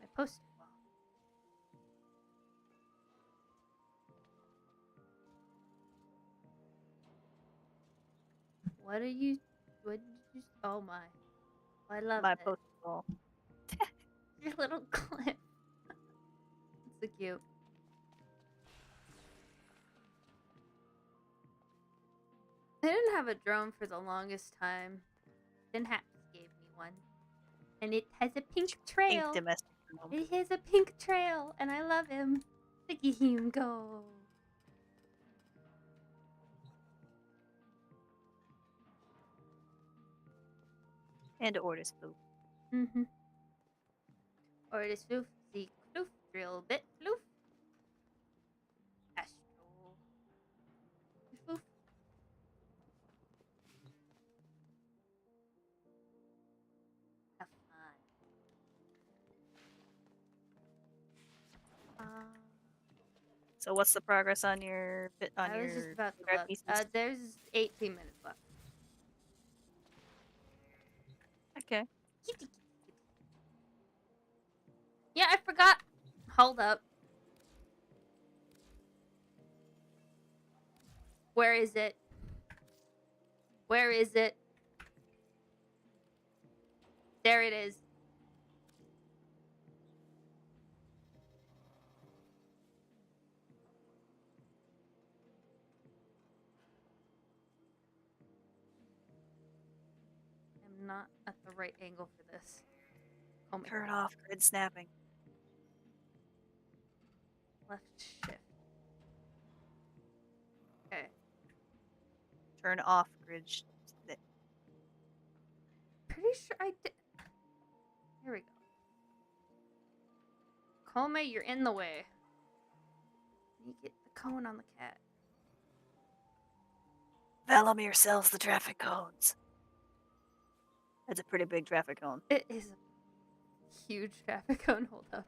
My poster wall. What are you? What did you? Oh my! I love My it. poster wall. Your little clip. It's so cute. I didn't have a drone for the longest time. Then Haps gave me one. And it has a pink trail. Pink domestic drone. It has a pink trail, and I love him. Look at him go. And orders food. Mm-hmm. Or it is floof, the floof, drill bit, floof. Astro. Floof. Have fun. So what's the progress on your I was just about to red look. pieces? There's 18 minutes left. Okay. Yeah, I forgot. Hold up. Where is it? Where is it? There it is. I'm not at the right angle for this. Oh my Turn God. off grid snapping. Left shift. Okay. Turn off grid. Pretty sure I did. Here we go. Kome, you're in the way. You get the cone on the cat. Velamir sells the traffic cones. That's a pretty big traffic cone. It is a huge traffic cone. Hold up.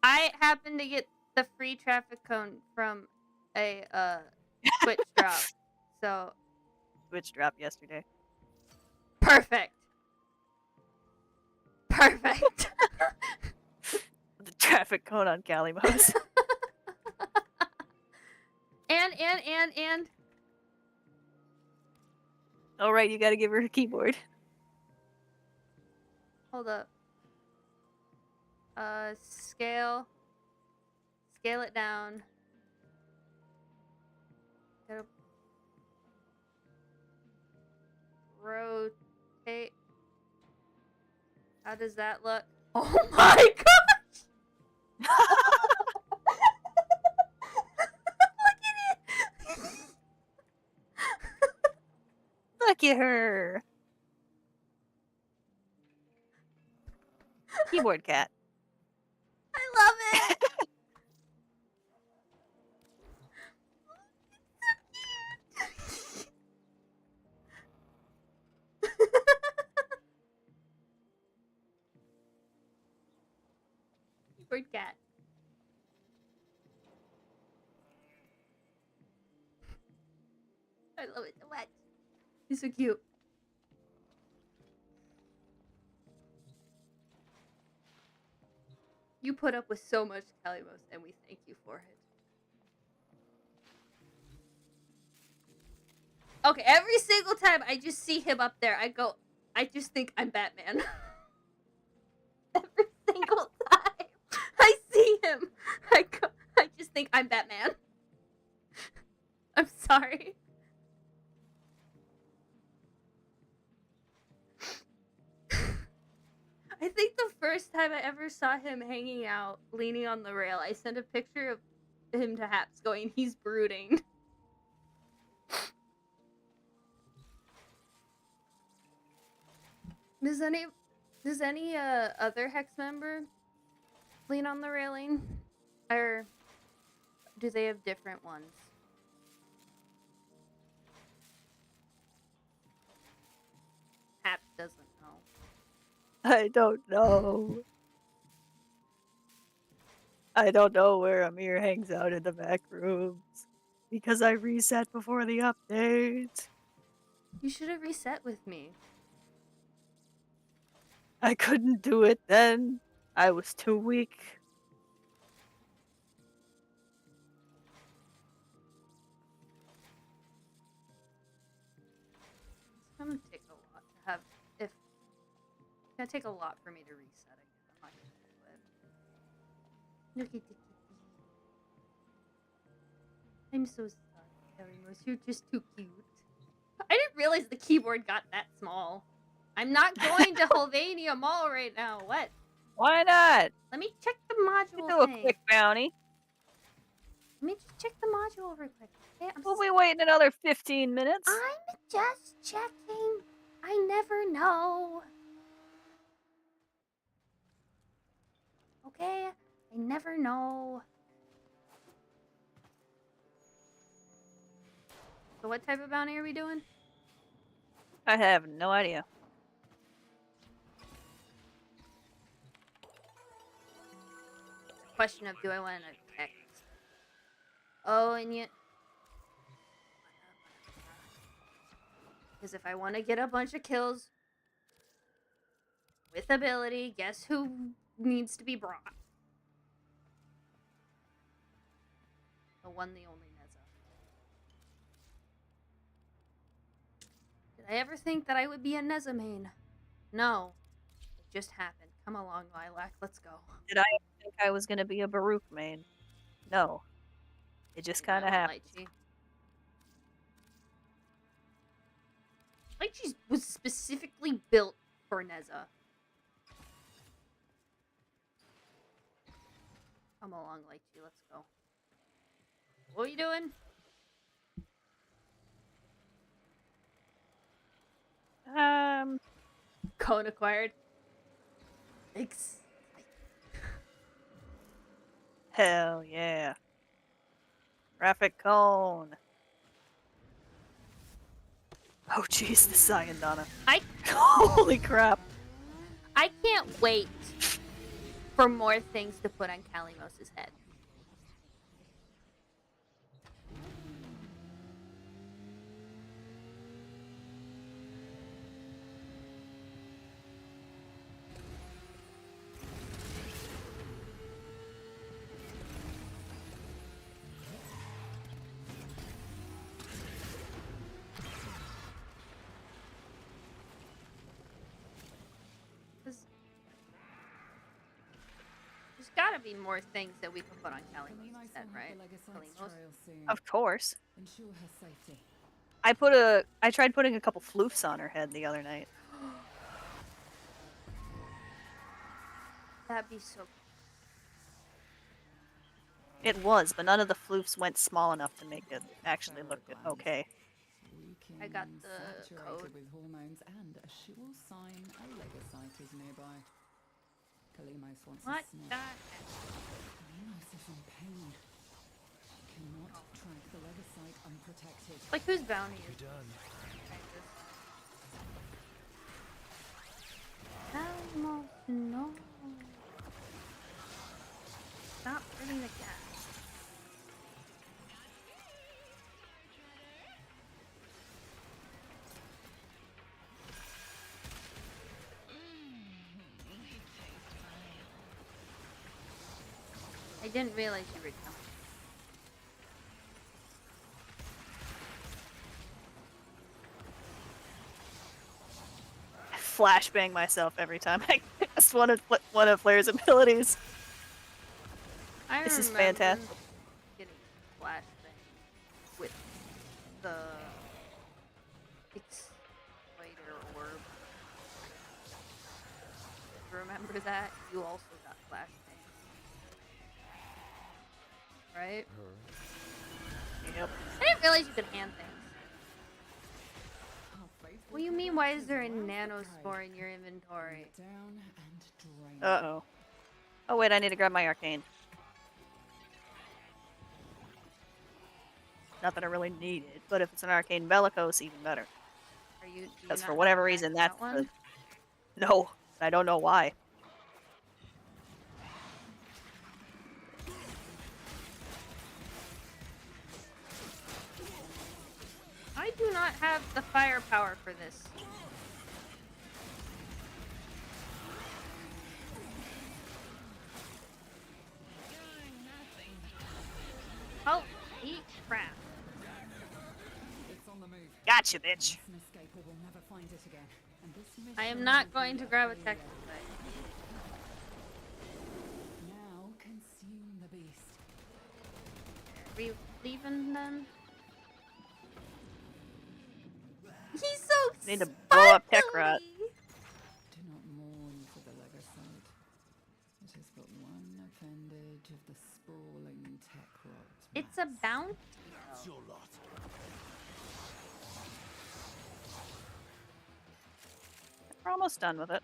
I happened to get the free traffic cone from a Twitch drop. So Twitch dropped yesterday. perfect. Perfect. The traffic cone on Calimos. and All right, you got to give her a keyboard. hold up. Scale it down. Gotta rotate. How does that look? Oh my gosh! Look at it! Look at her. Keyboard cat. I love it. Keyboard cat. I love it so much. He's so cute. You put up with so much, Kalimos, and we thank you for it. Okay, every single time I just see him up there, I just think I'm Batman. Every single time I see him, I just think I'm Batman. I'm sorry. I think the first time I ever saw him hanging out, leaning on the rail, I sent a picture of him to Haps going, he's brooding. Does any other Hex member lean on the railing? Or do they have different ones? Haps doesn't know. I don't know. I don't know where Amir hangs out in the back rooms. Because I reset before the update. You should have reset with me. I couldn't do it then. I was too weak. It's gonna take a lot to have. It's gonna take a lot for me to reset again. I'm not gonna do it. Look at the kitty. I'm so sorry, Kalimos. You're just too cute. I didn't realize the keyboard got that small. I'm not going to Helvania Mall right now. What? Why not? Let me check the module Do a thing. quick bounty. Let me just check the module real quick. Okay, We'll be waiting another 15 minutes. I'm just checking. I never know. Okay? I never know. So what type of bounty are we doing? I have no idea. Question of do I want to text? Oh, and yet. Because if I want to get a bunch of kills with ability, guess who needs to be brought? The one, the only Neza. Did I ever think that I would be a Neza main? No. It just happened. Come along, Lilac. Let's go. Did I ever think I was gonna be a Baruch main? No. It just kind of happened. Lychee was specifically built for Neza. Come along, Lychee. Let's go. What are you doing? Cone acquired. Thanks. Hell yeah. Traffic cone. Oh jeez, the Sayandana. Holy crap. I can't wait for more things to put on Kalimos' head. There's gotta be more things that we can put on Kalimos' head, right? Kalimos? Of course. Ensure her safety. I tried putting a couple floofs on her head the other night. That'd be so cool. It was, but none of the floofs went small enough to make it actually look okay. I got King, the saturated code. with hormones, and a sure sign a legocyte is nearby. Kalimos wants What a sniff. the heck? Kalimos is in pain. She cannot track the legocyte unprotected. Like, whose bounty is You're done. Almost no. Stop hurting the cat. I didn't realize you were coming. I flashbang myself every time I cast one of Flair's abilities. I This is remember fantastic. getting flashbang with the Exploiter orb. Remember that? You also got flashbang. Right? Yep. I didn't realize you could hand things. Our faithful What do you mean, why is Kalimos there a roused the nanospore prey. in your Bring inventory? it down and drain it. Uh-oh. Oh wait, I need to grab my arcane. Not that I really need it, but if it's an arcane bellicose, even better. Are you? Do you Because not for have whatever a reason, maxed that's out one? no. I don't know why. I do not have the firepower for this. Oh, eat crap. It's on the move. Gotcha, bitch. An escape or we'll never find it again. And this I am mission not will going be to grab a failure. Chekchek site. Now consume the beast. Are we leaving then? He's so Need to blow up Tekrot. sparkly! Do not mourn for the legocyte. It is but one appendage of the sprawling Tekrot. It's a bounty. It's your lot. We're almost done with it.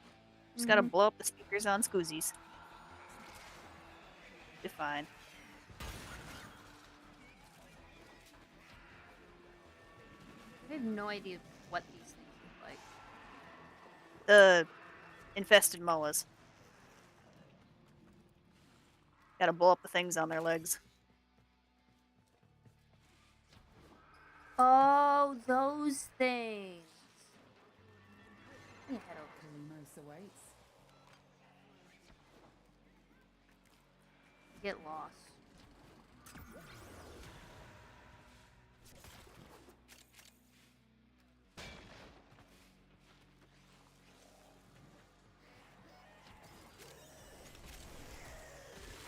Just gotta blow up the speakers on Scoozies. Be fine. I have no idea what these things look like. The infested mullas. Gotta blow up the things on their legs. Oh, those things. Let me head over. Kalimos awaits. Get lost.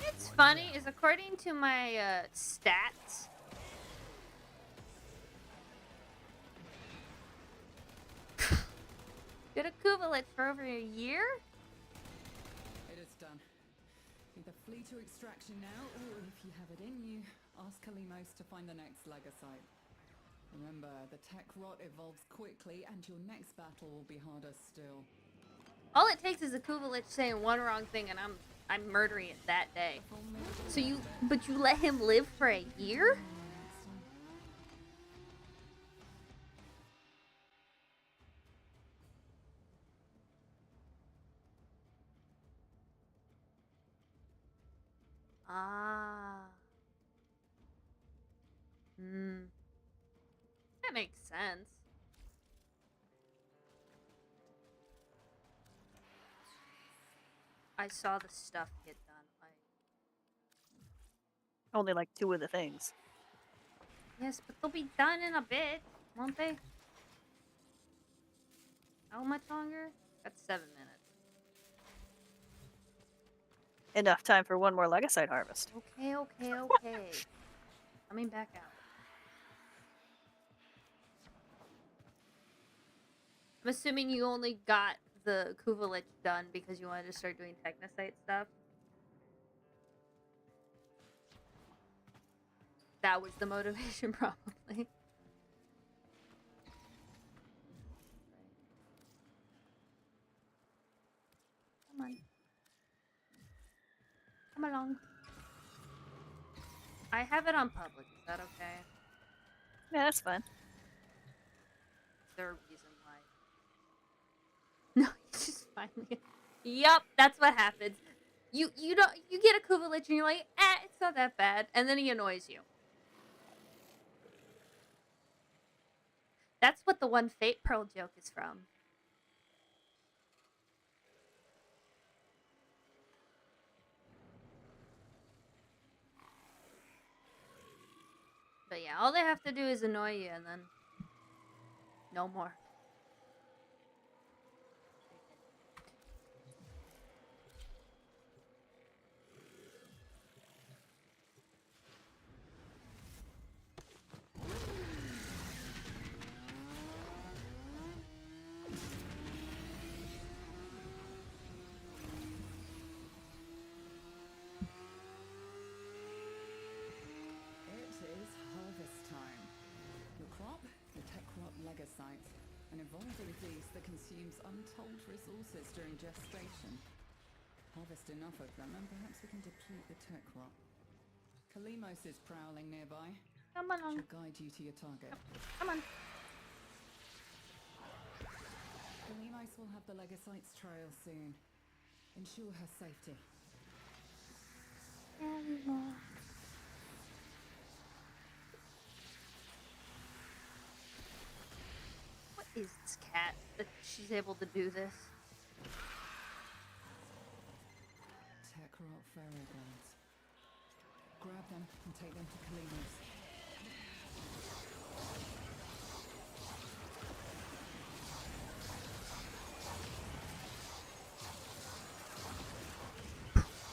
It's funny is according to my stats. Get a Kubelit for over a year? It is done. Either flee to extraction now, or if you have it in you, ask Kalimos to find the next legocyte. Remember, the tech rot evolves quickly, and your next battle will be harder still. All it takes is a Kubelit saying one wrong thing, and I'm murdering it that day. So you let him live for a year? Ah. That makes sense. I saw the stuff get done. Only like 2 of the things. Yes, but they'll be done in a bit, won't they? How much longer? That's 7 minutes. Enough time for one more legocyte harvest. Okay. Coming back out. I'm assuming you only got the Kuvelich done because you wanted to start doing Technosite stuff. That was the motivation, probably. I have it on public. Is that okay? Yeah, that's fine. Is there a reason why? No, you just finally. Yup, that's what happens. You don't you get a Kuvalich and you're like, it's not that bad, and then he annoys you. That's what the one Fate Pearl joke is from. But yeah, all they have to do is annoy you, and then no more. It is harvest time. Your crop, the tech crop legosite, an evolved beast that consumes untold resources during gestation. Harvest enough of them, and perhaps we can deplete the tech crop. Kalimos is prowling nearby. Come on. She'll guide you to your target. Come on. Kalimos will have the legosite's trail soon. Ensure her safety. What is this cat that she's able to do this? Tech crop ferroglades. Grab them and take them to Kalimos.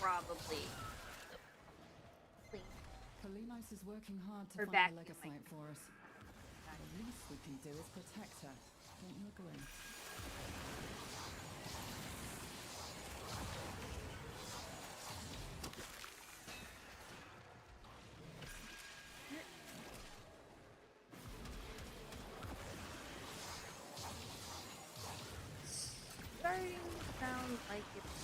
Probably. Clean. Kalimos is working hard to Her find back, the oh my legosite for us. The least we can do is protect her. Don't you agree? Starting to sound like it's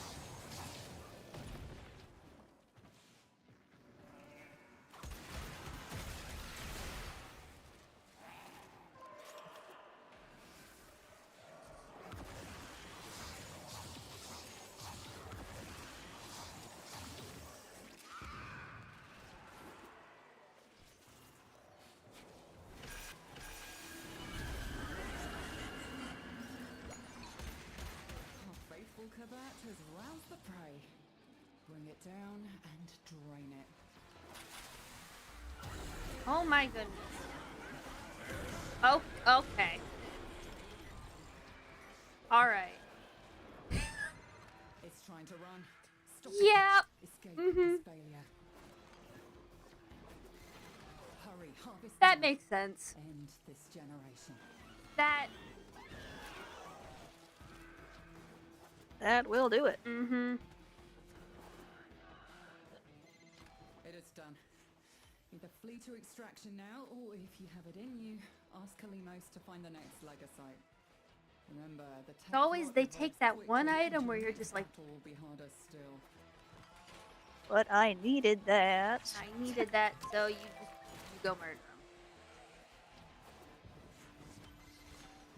Our faithful Kabat has roused the prey. Bring it down and drain it. Oh my goodness. Oh, okay. Alright. It's trying to run. Stop Yep. it. Escape Mhm. is failure. Hurry, harvest That them. makes sense. End this generation. That. That will do it. Mm-hmm. It is done. Either flee to extraction now, or if you have it in you, ask Kalimos to find the next legosite. Remember, the tech always rot they evolves take that one quickly, item and where your you're next just like- battle will be harder still. But I needed that. I needed that, so you go murder him.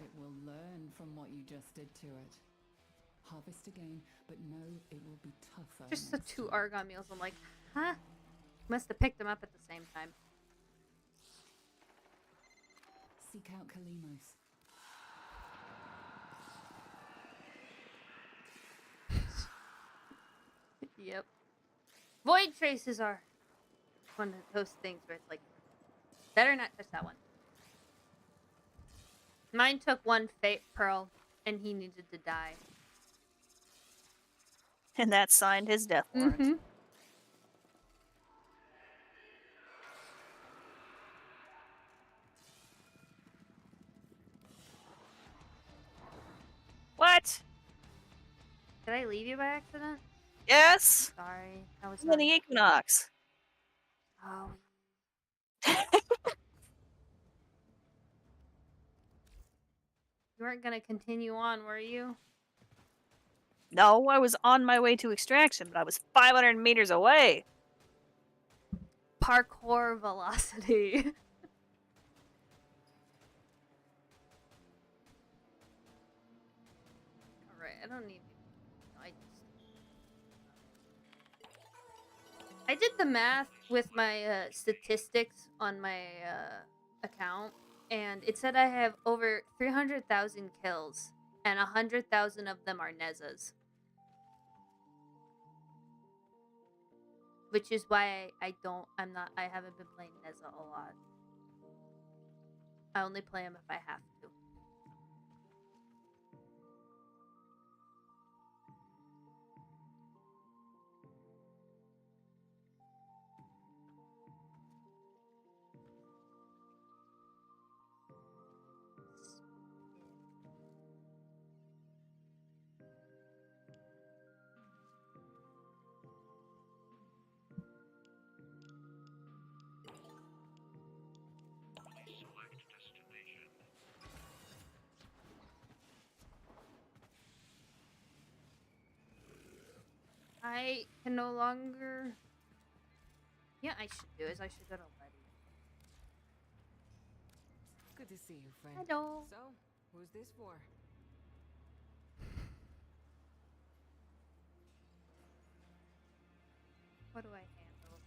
It will learn from what you just did to it. Harvest again, but know it will be tougher. Just the next two time. Argon meals. I'm like, huh? Must have picked them up at the same time. Seek out Kalimos. Yep. Void traces are one of those things where it's like, better not touch that one. Mine took one Fate Pearl, and he needed to die. And that signed his death warrant. Mm-hmm. What? Did I leave you by accident? Yes? Sorry, I was In not. the Equinox. Oh. You weren't gonna continue on, were you? No, I was on my way to extraction, but I was 500 meters away. parkour velocity. Alright, I don't need... I did the math with my statistics on my account, and it said I have over 300,000 kills, and 100,000 of them are Nezas. Which is why I haven't been playing Neza a lot. I only play him if I have to. I can no longer... Yeah, I should do is I should go to Letty. Good to see you, friend. Hello. So, who's this for? What do I hand over?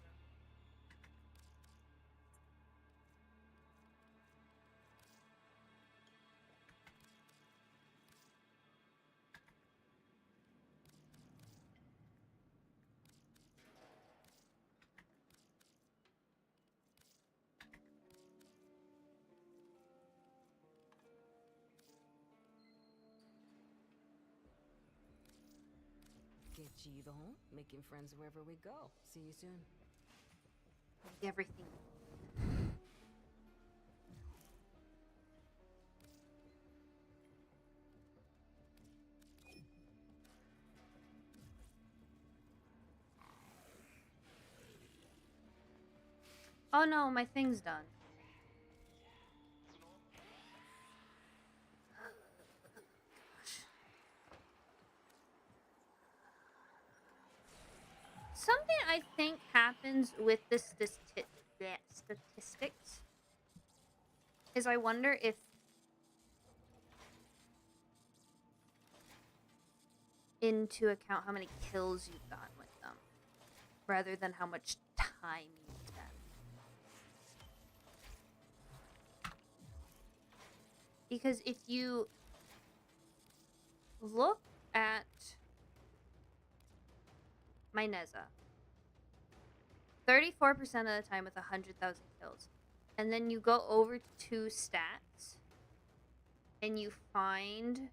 Get chido, making friends wherever we go. See you soon. Everything. Oh no, my thing's done. Something I think happens with the statistics is I wonder if into account how many kills you've gotten with them rather than how much time you spend. Because if you look at my Neza, 34% of the time with 100,000 kills. And then you go over to stats and you find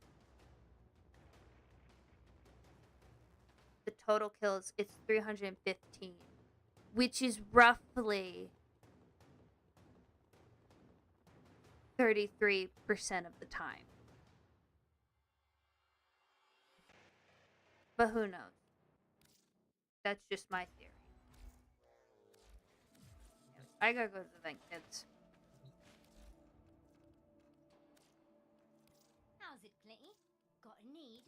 the total kills, it's 315, which is roughly 33% of the time. But who knows? That's just my theory. I gotta go to the vent, kids. How's it, Glinty? Got a need?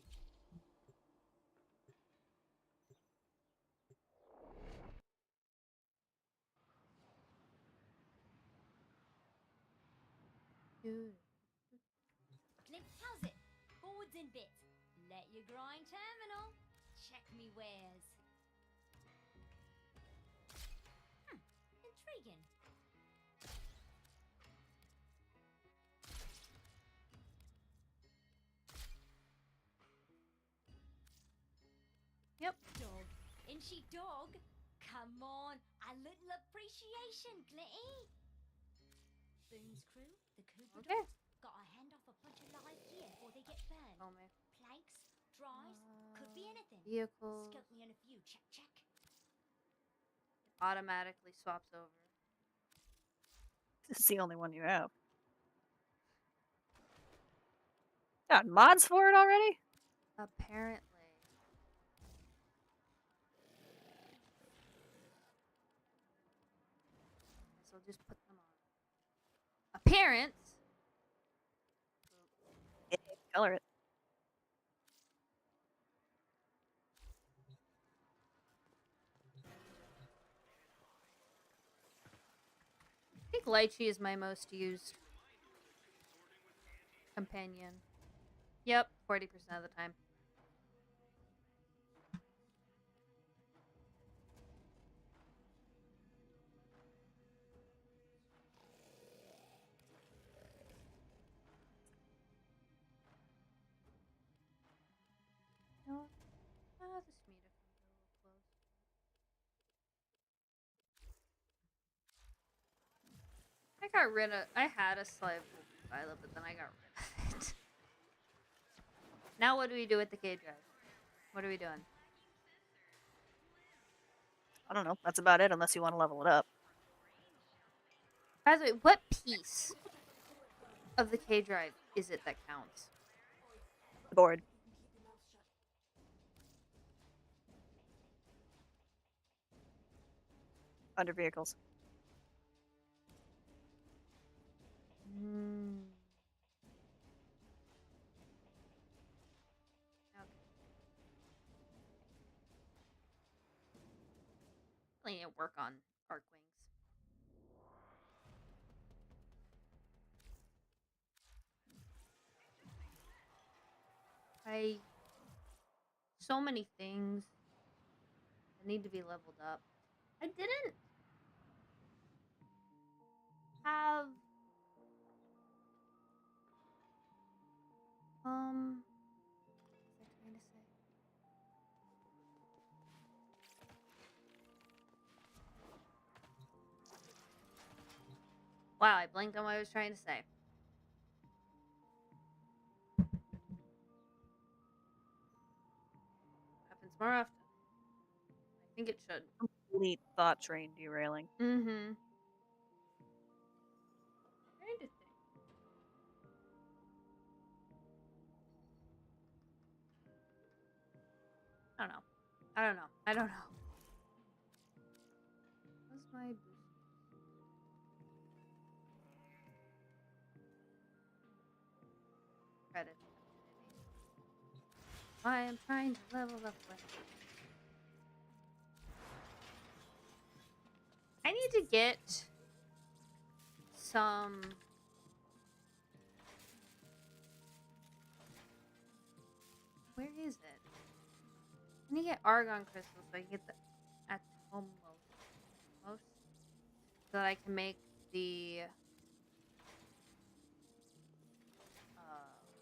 Glint, how's it? Boards and bits. Let your grind terminal. Check me wares. Intriguing. Yep. Dog. Isn't she dog? Come on, a little appreciation, Glinty. Boone's crew, the Cooper Okay. dogs, got a hand off a bunch of live gear before they get burned. Oh my. Planks, dries, could be anything. Vehicles. Scope me on a few, check. Automatically swaps over. This is the only one you have. Got mods for it already? Apparently. So I'll just put them on. Appearance. Yeah, color it. Lychee is my most used companion. Yep, 40% of the time. No, this Miikutea comes a little close. I got rid of. I had a slave Violet, but then I got rid of it. Now what do we do with the K drive? What are we doing? I don't know. That's about it, unless you want to level it up. By the way, what piece of the K drive is it that counts? The board. Under vehicles. Hmm. Okay. I need to work on arc wings. So many things that need to be leveled up. I didn't have what was I trying to say? Wow, I blinked on what I was trying to say. Happens more often. I think it should. Complete thought train derailing. Mm-hmm. Trying to think. I don't know. I don't know. What's my boost? Credit. I am trying to level up with. I need to get some. Where is it? I need to get argon crystals so I can get the atomos so that I can make the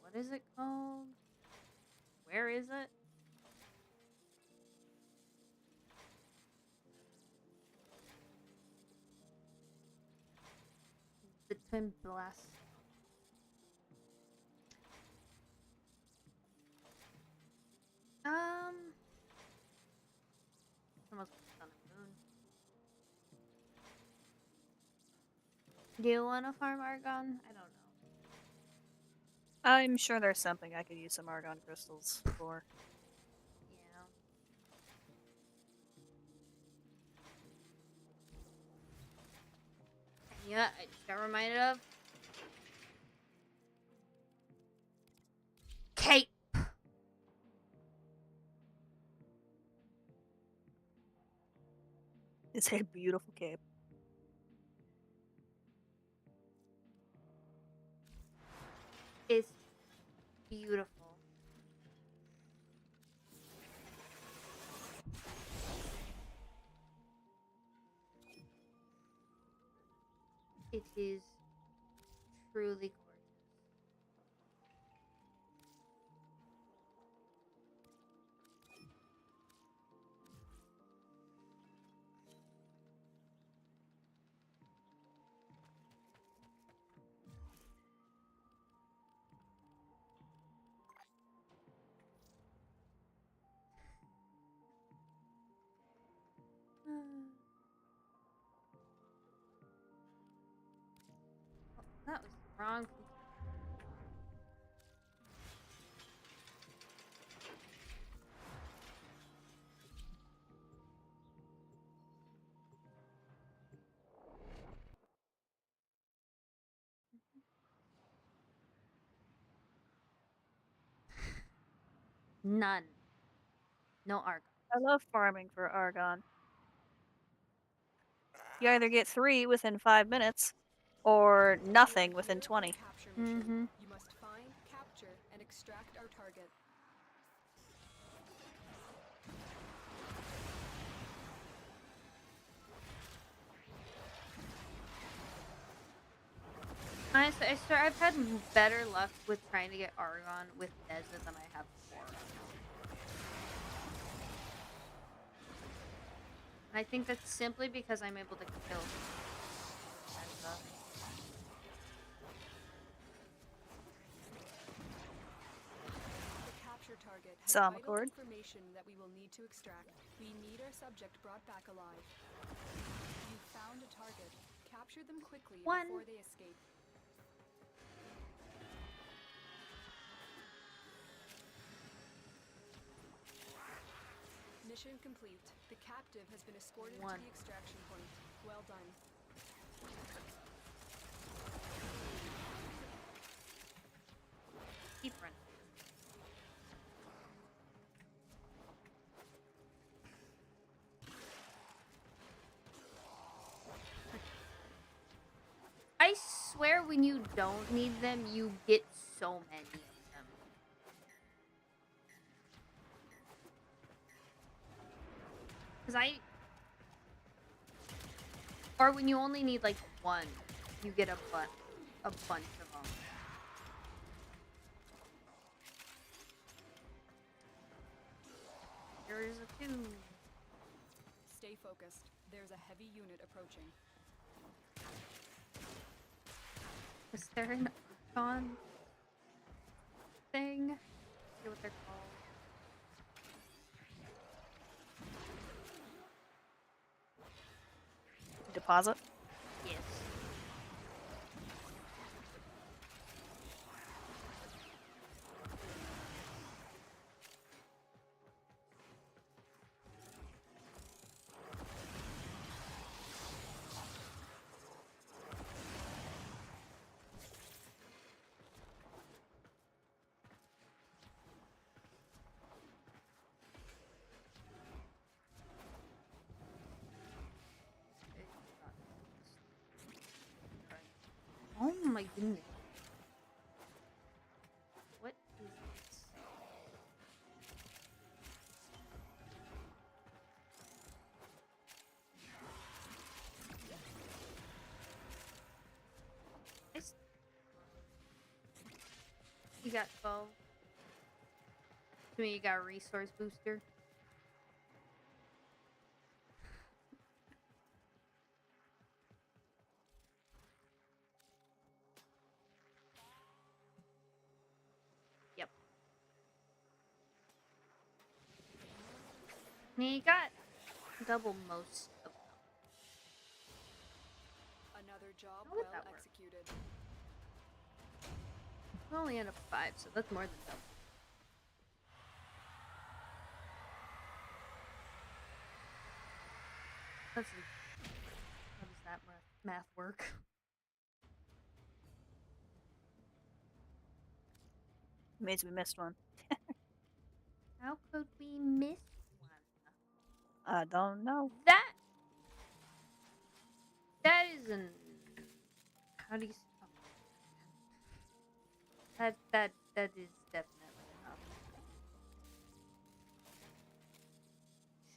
what is it called? Where is it? The twin blast. Almost on a moon. Do you want to farm argon? I don't know. I'm sure there's something I could use some argon crystals for. Yeah. Yeah, I just got reminded of cape. It's a beautiful cape. It's beautiful. It is truly gorgeous. That was the wrong. None. No argon. I love farming for argon. You either get 3 within 5 minutes, or nothing within 20. Capture mission. Mm-hmm. You must find, capture, and extract our target. Honestly, I swear I've had better luck with trying to get Argon with Deza than I have before. And I think that's simply because I'm able to kill Deza. The capture target has Some vital accord. information that we will need to extract. We need our subject brought back alive. You found a target. Capture them quickly One. before they escape. Mission complete. The captive has been escorted One. to the extraction point. Well done. Keep running. I swear when you don't need them, you get so many of them. Or when you only need like one, you get a bunch of them. There's a two. Stay focused. There's a heavy unit approaching. Is there an Archon thing? I forget what they're called. Deposit. Yes. Oh my goodness. What is this? You got 12. To me, you got a resource booster. Yep. You got double most of them. Another job How would well that work? executed. We only end up 5, so that's more than double. Let's see. How does that math work? Means we missed one. How could we miss one? I don't know. That is an. How do you? That is definitely enough.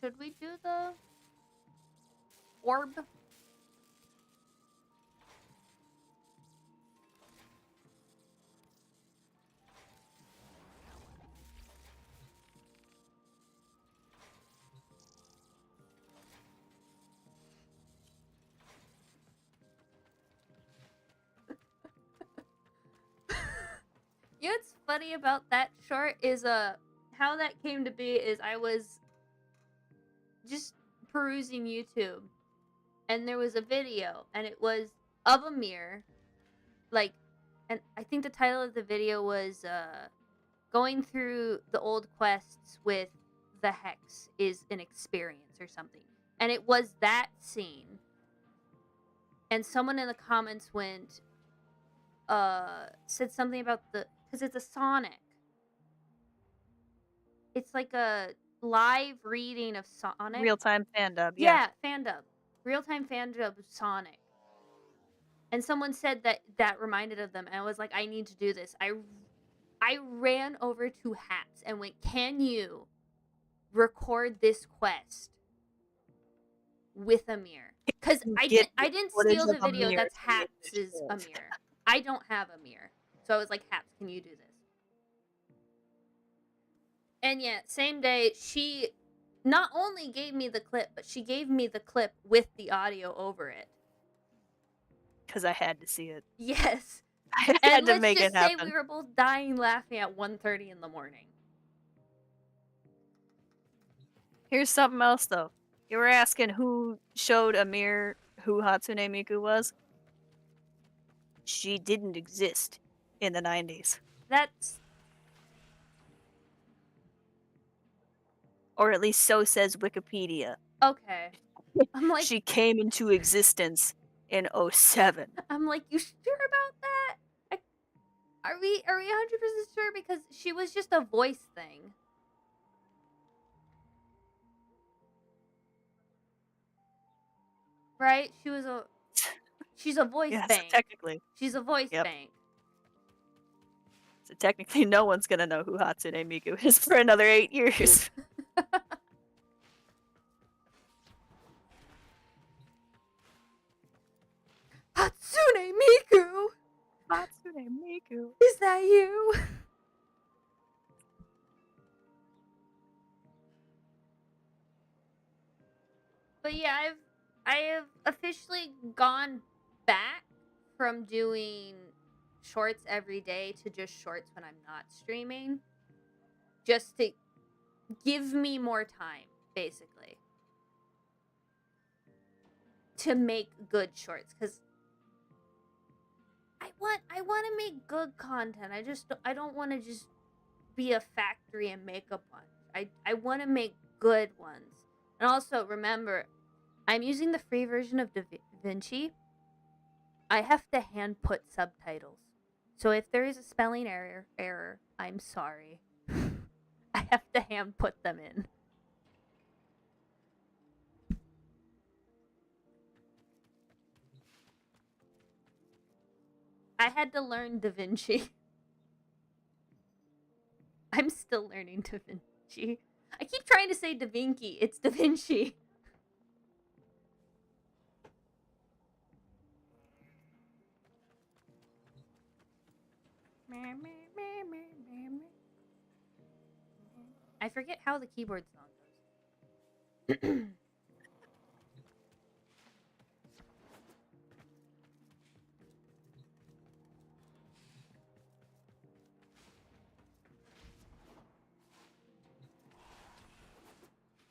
Should we do the orb? You know what's funny about that short is how that came to be is I was just perusing YouTube and there was a video and it was of a mirror, like, and I think the title of the video was going through the old quests with the Hex is an experience or something, and it was that scene, and someone in the comments went said something about because it's a Sonic. It's like a live reading of Sonic. Real time fan dub. Yeah, fan dub. Real time fan dub of Sonic. And someone said that reminded of them, and I was like, I need to do this. I ran over to Haps and went, can you record this quest with Amir? Because I didn't footage steal the of video. Amir That's to make Haps' this shit. Amir. I don't have Amir. So I was like, Haps, can you do this? And yeah, same day, she not only gave me the clip, but she gave me the clip with the audio over it. Because I had to see it. Yes. I had And to let's make just it say happen. we were both dying laughing at 1:30 in the morning. Here's something else, though. You were asking who showed Amir who Hatsune Miku was? She didn't exist in the 90s. That's Or at least so says Wikipedia. okay. I'm like, She came into existence in 07. I'm like, you sure about that? Are we 100% sure? Because she was just a voice thing. Right? She's a voice Yeah, so bank. technically. She's a voice Yep. bank. So technically no one's gonna know who Hatsune Miku is for another 8 years. Hatsune Miku! Hatsune Miku. Is that you? But yeah, I have officially gone back from doing shorts every day to just shorts when I'm not streaming. Just to give me more time, basically. To make good shorts, because I want to make good content. I don't want to just be a factory and make a bunch. I want to make good ones. And also remember, I'm using the free version of DaVinci. I have to hand put subtitles. So if there is a spelling error, I'm sorry. I have to hand put them in. I had to learn DaVinci. I'm still learning DaVinci. I keep trying to say DaVinci. It's DaVinci. I forget how the keyboard song goes.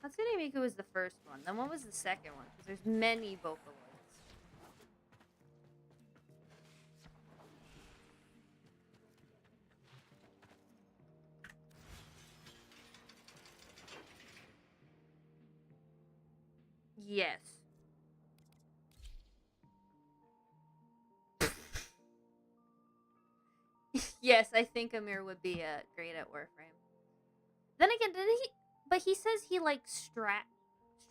Hatsune Miku was the first one. Then what was the second one? Because there's many Vocaloids. Yes. Yes, I think Amir would be great at Warframe. Then again, but he says he likes strategy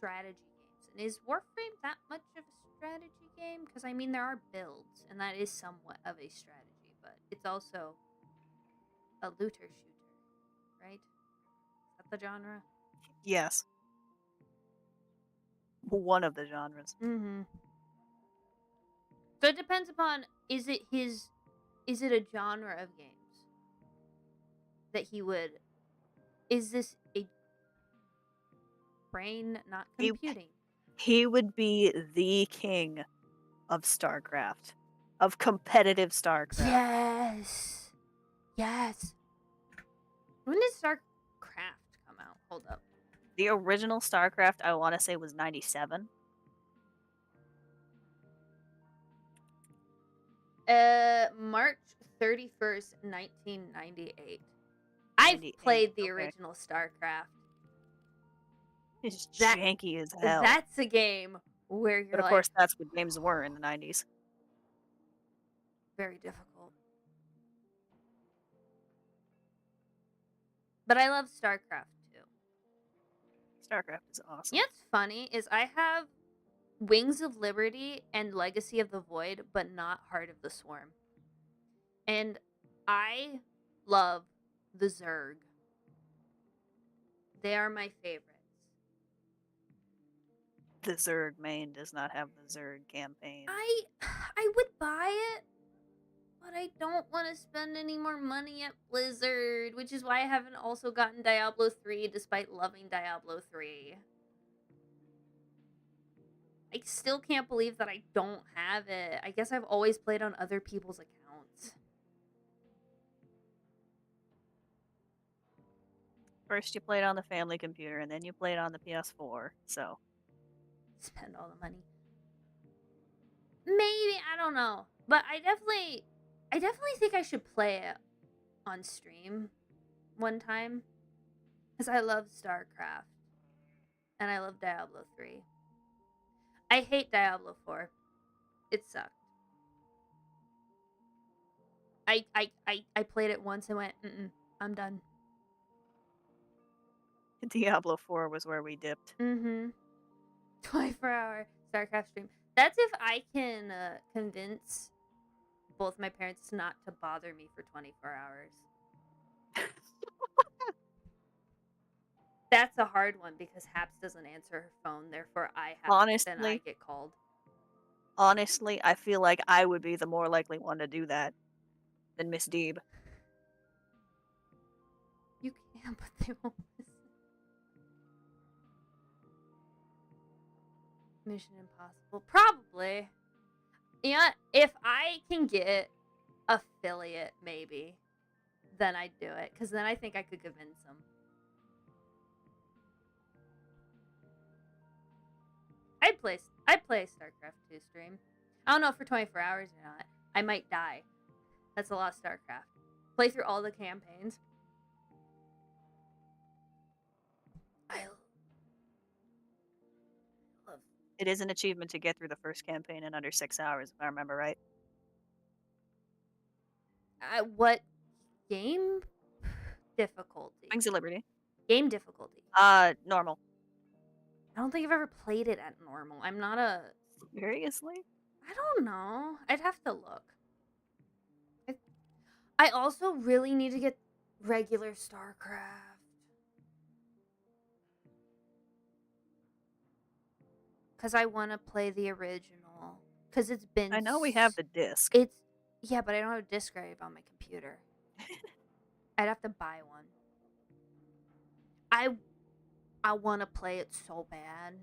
games. And is Warframe that much of a strategy game? Because, I mean, there are builds, and that is somewhat of a strategy. But it's also a looter shooter, right? Is that the genre? Yes. One of the genres. Mm-hmm. So it depends upon, is it a genre of games that he would, is this a brain not computing? He would be the king of StarCraft. Of competitive StarCraft. Yes. Yes. When did StarCraft come out? Hold up. The original StarCraft, I want to say, was 97. March 31st, 1998. I've 98, played the okay. original StarCraft. It's janky as hell. That's a game where you're But of like, course, that's what games were in the 90s. very difficult. But I love StarCraft too. StarCraft is awesome. You know what's funny is I have Wings of Liberty and Legacy of the Void, but not Heart of the Swarm. And I love the Zerg. They are my favorites. The Zerg main does not have the Zerg campaign. I would buy it, but I don't want to spend any more money at Blizzard, which is why I haven't also gotten Diablo 3 despite loving Diablo 3. I still can't believe that I don't have it. I guess I've always played on other people's accounts. First you played on the family computer, and then you played on the PS4, so... Spend all the money. Maybe, I don't know. But I definitely think I should play it on stream one time. Because I love StarCraft. And I love Diablo 3. I hate Diablo 4. It sucked. I played it once and went, I'm done. Diablo 4 was where we dipped. 24-hour StarCraft stream. That's if I can convince both my parents not to bother me for 24 hours. That's a hard one because Haps doesn't answer her phone, therefore I have then I get called. Honestly, I feel like I would be the more likely one to do that than Miss Deeb. You can, but they won't listen. Mission Impossible. Probably. Yeah, if I can get affiliate, maybe, then I'd do it. Because then I think I could convince them. I'd play StarCraft 2 stream. I don't know if for 24 hours or not. I might die. That's a lot of StarCraft. Play through all the campaigns. I love... It is an achievement to get through the first campaign in under 6 hours, if I remember right. What game difficulty? Wings of Liberty. Game difficulty. Normal. I don't think I've ever played it at normal. I'm not a... Seriously? I don't know. I'd have to look. I also really need to get regular StarCraft. Because I want to play the original. Because it's been... I know we have the disc. Yeah, but I don't have a disc drive on my computer. I'd have to buy one. I want to play it so bad.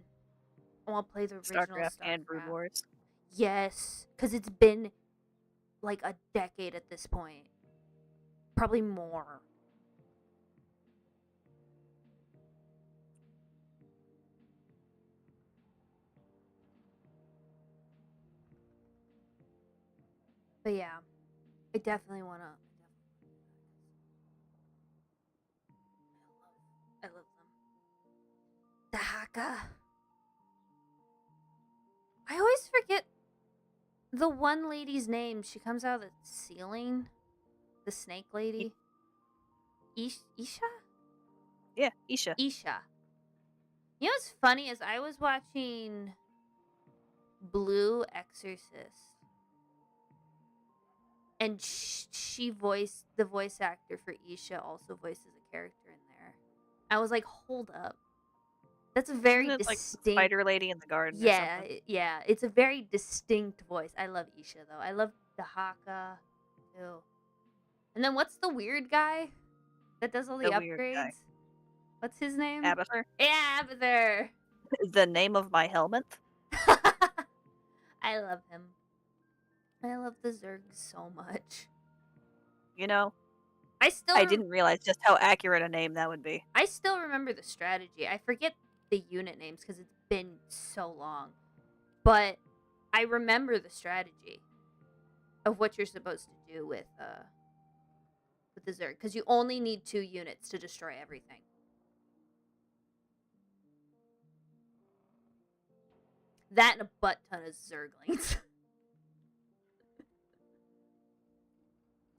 I want to play the original StarCraft. And Brood Wars. Yes, because it's been like a decade at this point. Probably more. But yeah, I definitely want to. I love them. The Haka. I always forget the one lady's name. She comes out of the ceiling. The snake lady. Isha? Yeah, Isha. Isha. You know what's funny is I was watching Blue Exorcist. And she voiced, the voice actor for Isha also voices a character in there. I was like, hold up. That's a very distinct... like the spider lady in the garden or something? Yeah. It's a very distinct voice. I love Isha, though. I love the Haka, too. And then what's the weird guy that does all the upgrades? What's his name? Abathur? Yeah, Abathur. The name of my helmet? I love him. I love the Zergs so much. You know, I didn't realize just how accurate a name that would be. I still remember the strategy. I forget the unit names because it's been so long. But I remember the strategy of what you're supposed to do with the Zerg. Because you only need 2 units to destroy everything. That and a butt ton of Zerglings.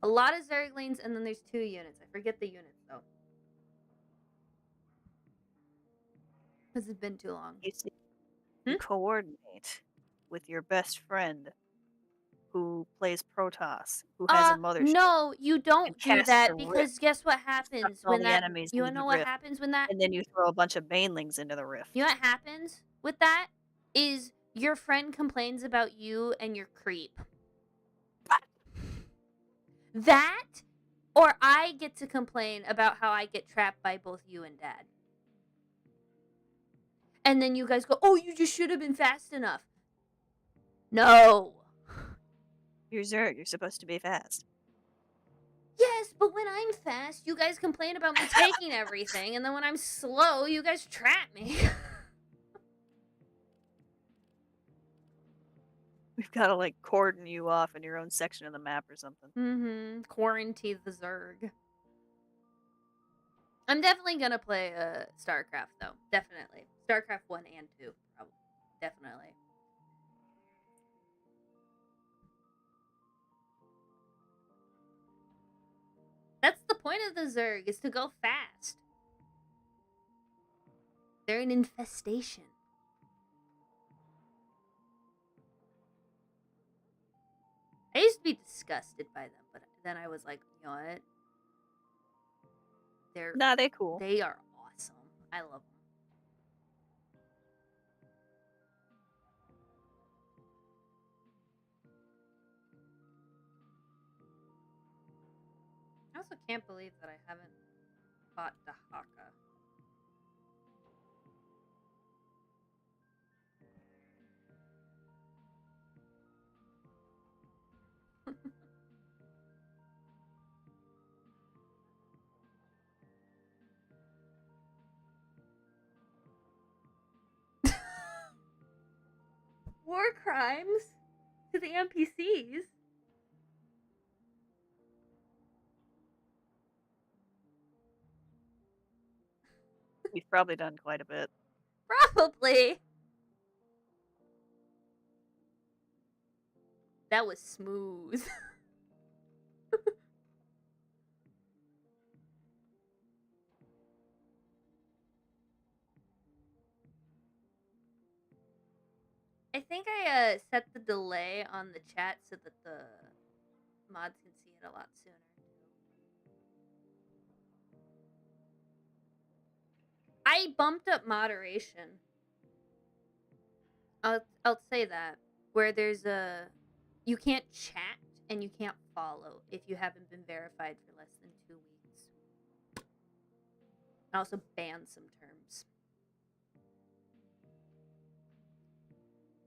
A lot of Zerglings, and then there's 2 units. I forget the units, though. Because it's been too long. You coordinate with your best friend who plays Protoss, who has a mothership. No, you don't do cast that the because rift, guess what happens all when the that enemies you into know the what rift, happens when that and then you throw a bunch of banelings into the rift. you know what happens with that is your friend complains about you and your creep. That or I get to complain about how I get trapped by both you and Dad. And then you guys go, "Oh, you just should have been fast enough." No. You're Zerg. You're supposed to be fast. Yes, but when I'm fast, you guys complain about me taking everything, and then when I'm slow, you guys trap me. We've got to like cordon you off in your own section of the map or something. Quarantine the Zerg. I'm definitely gonna play StarCraft though. Definitely. StarCraft 1 and 2, probably. Definitely. That's the point of the Zerg, is to go fast. They're an infestation. I used to be disgusted by them, but then I was like, you know what? Nah, they cool. They are awesome. I love them. I also can't believe that I haven't fought Dahaka. War crimes to the NPCs. We've probably done quite a bit. Probably. That was smooth. I think I set the delay on the chat so that the mods can see it a lot sooner. I bumped up moderation. I'll say that, where there's you can't chat and you can't follow if you haven't been verified for less than 2 weeks. I also banned some terms.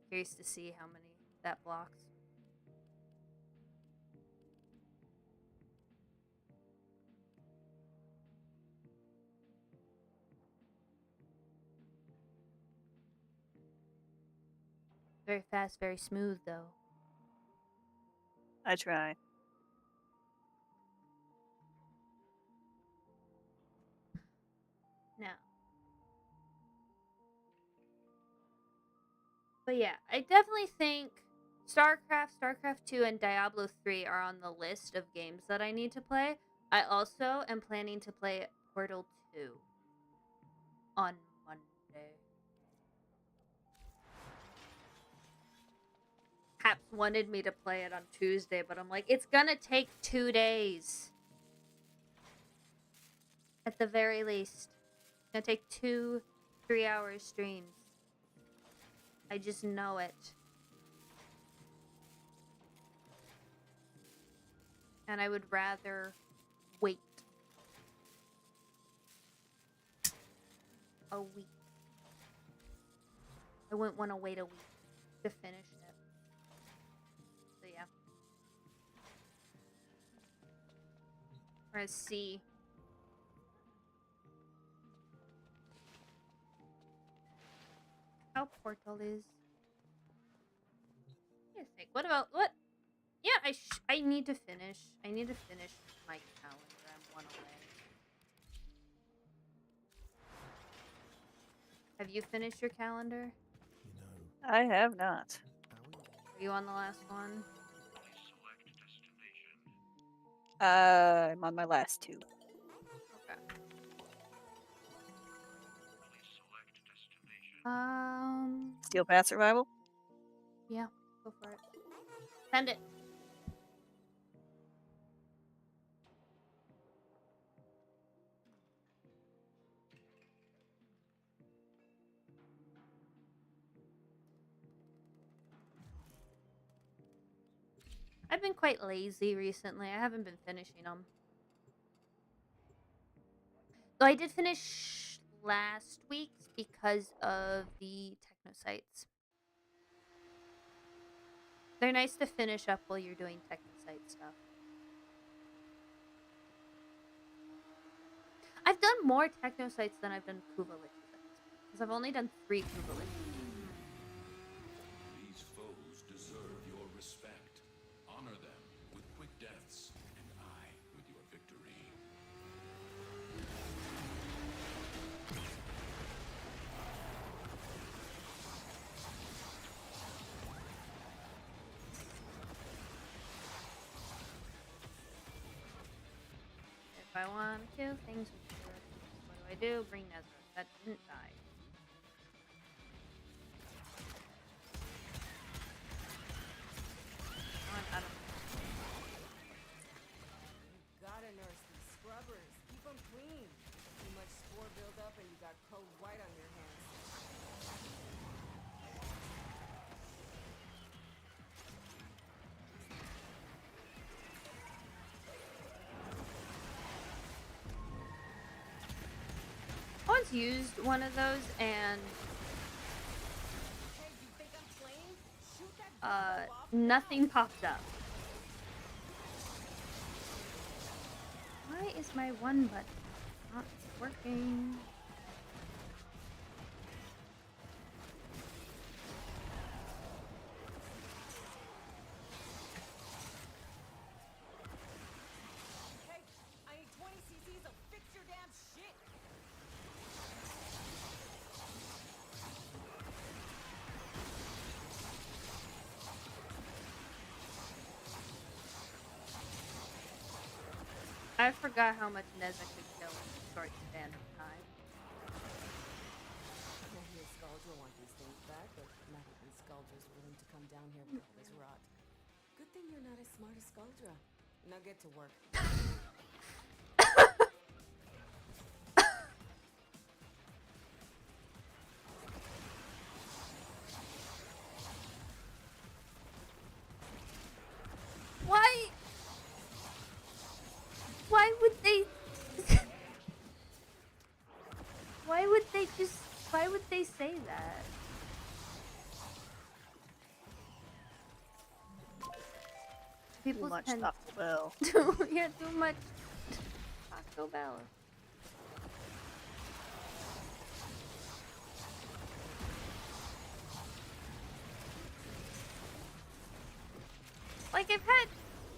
Curious to see how many that blocks. Very fast, very smooth, though. I try. No. But yeah, I definitely think StarCraft, StarCraft 2, and Diablo 3 are on the list of games that I need to play. I also am planning to play Portal 2 on Monday. Haps wanted me to play it on Tuesday, but I'm like, it's gonna take 2 days. At the very least. It's gonna take 2 3-hour streams. I just know it. And I would rather wait a week. I wouldn't want to wait a week to finish it. So yeah. We're gonna see. How Portal is. Wait a sec. What about what? Yeah, I need to finish. I need to finish my calendar. I'm one away. Have you finished your calendar? I have not. Are you on the last one? I'm on my last 2. Okay. Steel Path Survival? Yeah, go for it. Send it. I've been quite lazy recently. I haven't been finishing them. Though I did finish last week's because of the techno sites. They're nice to finish up while you're doing techno site stuff. I've done more techno sites than I've done Kuva Liches at this point, because I've only done 3 Kuva Liches. These foes deserve your respect. Honor them with quick deaths, and I with your victory. If I want to kill things with Kuva, what do? Bring Nezra. That didn't die. I don't You gotta nurse these scrubbers. Keep them clean. Too much spore buildup and you got cold white on your hands. I once used one of those and Hey, you think I'm playing? Shoot that gumbo off nothing popped up. Why is my one button not working? Hey, I need 20 cc's of fix your damn shit. I forgot how much Nezra could kill in a short span of time. I hear Skuldra want these things back, but not even Skuldra's willing to come down here with all this rot. Good thing you're not as smart as Skuldra. Now get to work. Why? Why would they? Why would they just? Why would they say that? Too People much tend Taco Bell. yeah, too much Taco Bell. Like, I've had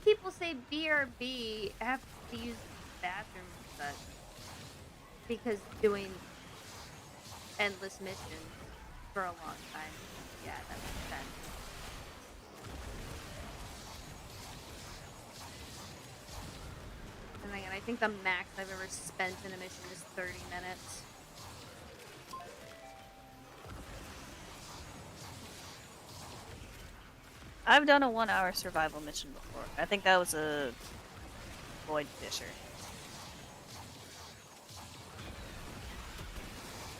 people say BRB have to use the bathroom, but because doing endless missions for a long time. Yeah, that makes sense. And again, I think the max I've ever spent in a mission is 30 minutes. I've done a 1-hour survival mission before. I think that was a Void Fisher.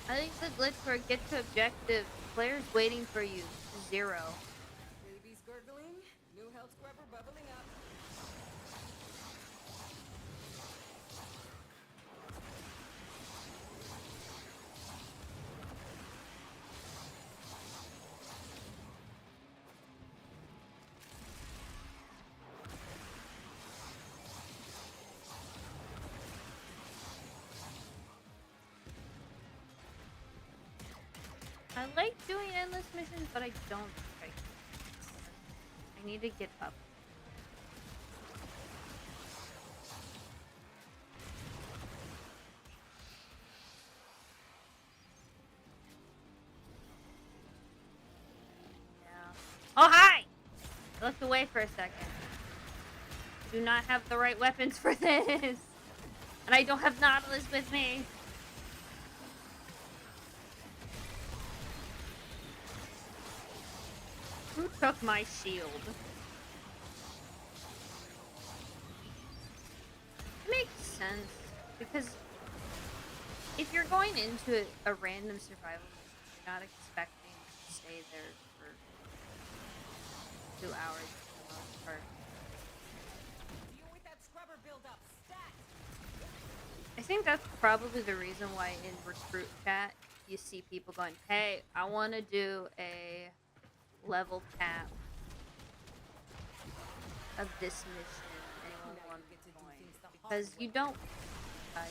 I think the glitch for get to objective, players waiting for you, 0. Baby's gurgling, new health scrubber bubbling up. I like doing endless missions, but I don't like it. I need to get up. Yeah. Oh, hi! I looked away for a second. Do not have the right weapons for this. And I don't have Nautilus with me. Who took my shield? It makes sense, because if you're going into a random survival mission, you're not expecting to stay there for 2 hours for the most part. Deal with that scrubber buildup. Stat! I think that's probably the reason why in recruit chat you see people going, hey, I want to do a level cap of this mission. Anyone Now want you get to to do join? things the hard Because you way. don't. Oh.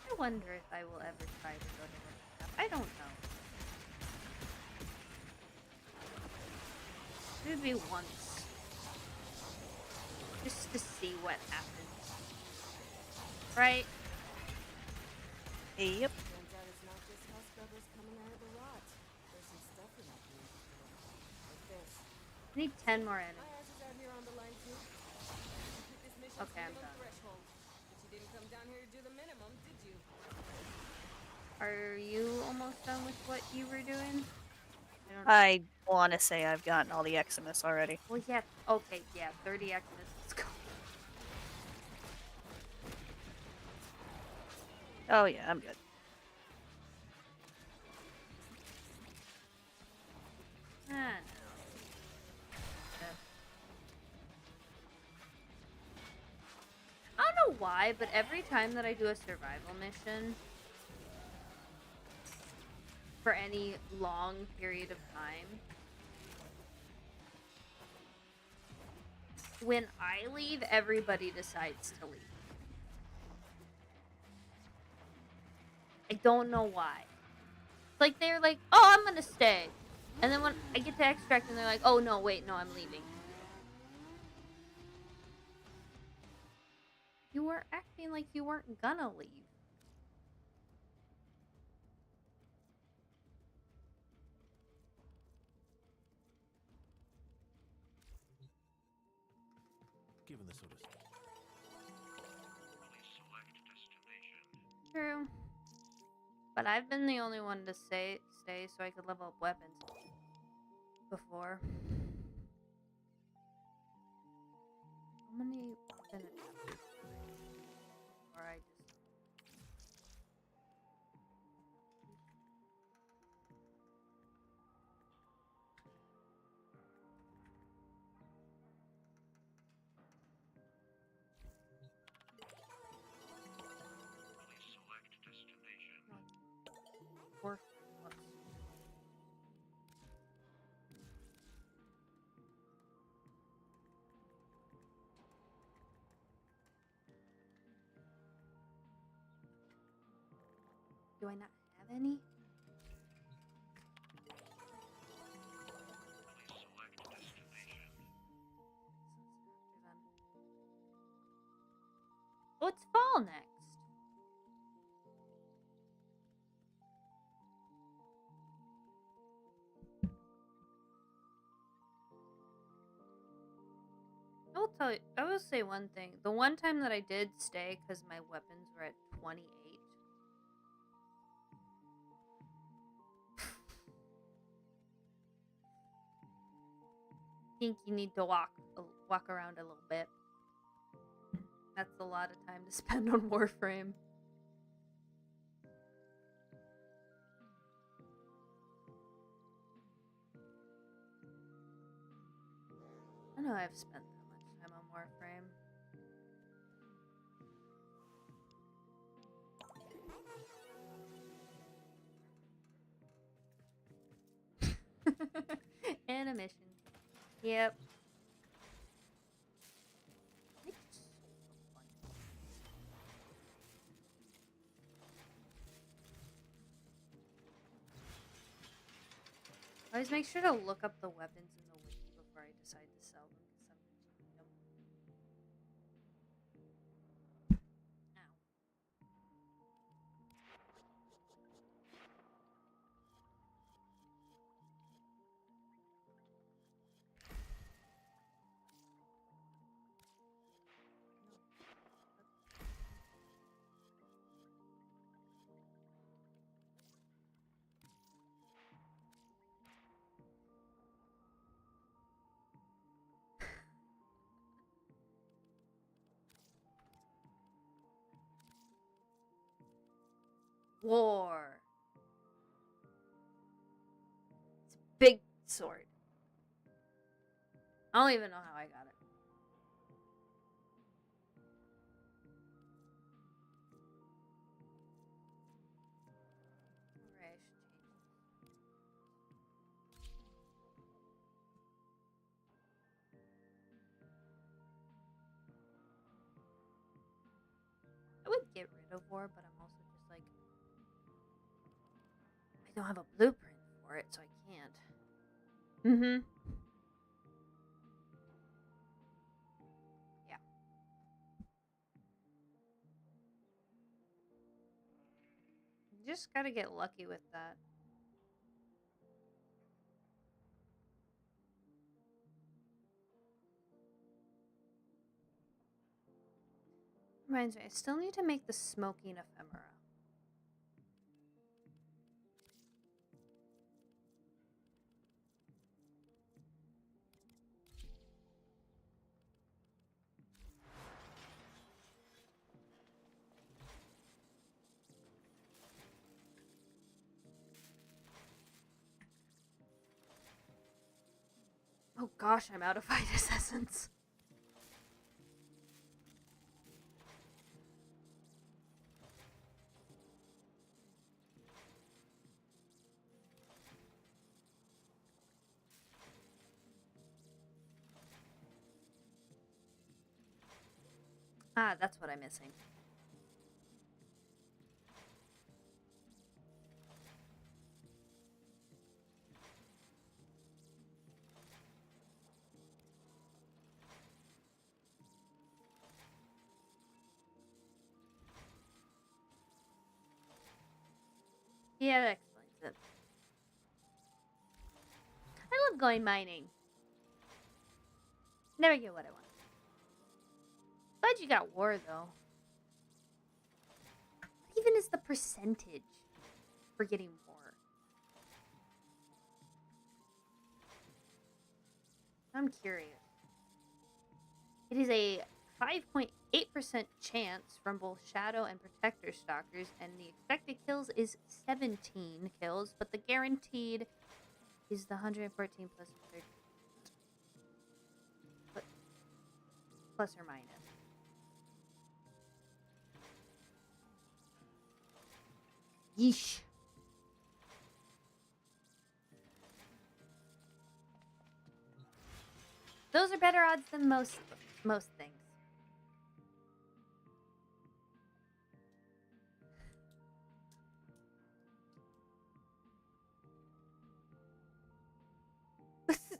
I wonder if I will ever try to go to level cap. I don't know. Maybe once. Just to see what happens. Right? Yep. Turns out it's not just house scrubbers coming out of the rot. There's some stuff in that game. Like this. I need 10 more My enemies. ass is out here on the line too. You hit this mission's Okay, I'm minimum done. threshold. But you didn't come down here to do the minimum, did you? Are you almost done with what you were doing? I don't I want to say I've gotten all the Eximus already. Well, yeah. Okay, yeah. 30 Xmas. Let's go. Oh yeah, I'm good. Ah, no. I don't know why, but every time that I do a survival mission for any long period of time, when I leave, everybody decides to leave. I don't know why. It's like they're like, oh, I'm gonna stay. And then when I get to extract and they're like, oh no, wait, no, I'm leaving. You were acting like you weren't gonna leave. Given the sort of True. But I've been the only one to stay so I could level up weapons before. How many minutes? Or I just... Warframe. Do I not have any? Oh, it's fall next. I will say one thing. The one time that I did stay because my weapons were at 28. I think you need to walk around a little bit. That's a lot of time to spend on Warframe. I know I've spent that much time on Warframe. And a mission. Yep. It's so fun. Always make sure to look up the weapons in the wiki before I decide to sell them. Ow. War. It's a big sword. I don't even know how I got it. Alright, I should change this. I would get rid of war, but I'm also just like, I don't have a blueprint for it, so I can't. Mm-hmm. Yeah. You just gotta get lucky with that. Reminds me, I still need to make the smoking ephemera. Oh gosh, I'm out of Vitus Essence. Ah, that's what I'm missing. Yeah, that explains it. I love going mining. Never get what I want. Glad you got war, though. What even is the percentage for getting war? I'm curious. It is a 5.8% chance from both Shadow and Protector Stalkers, and the expected kills is 17 kills, but the guaranteed is the 114 plus 30. Plus or minus. Yeesh. Those are better odds than most things.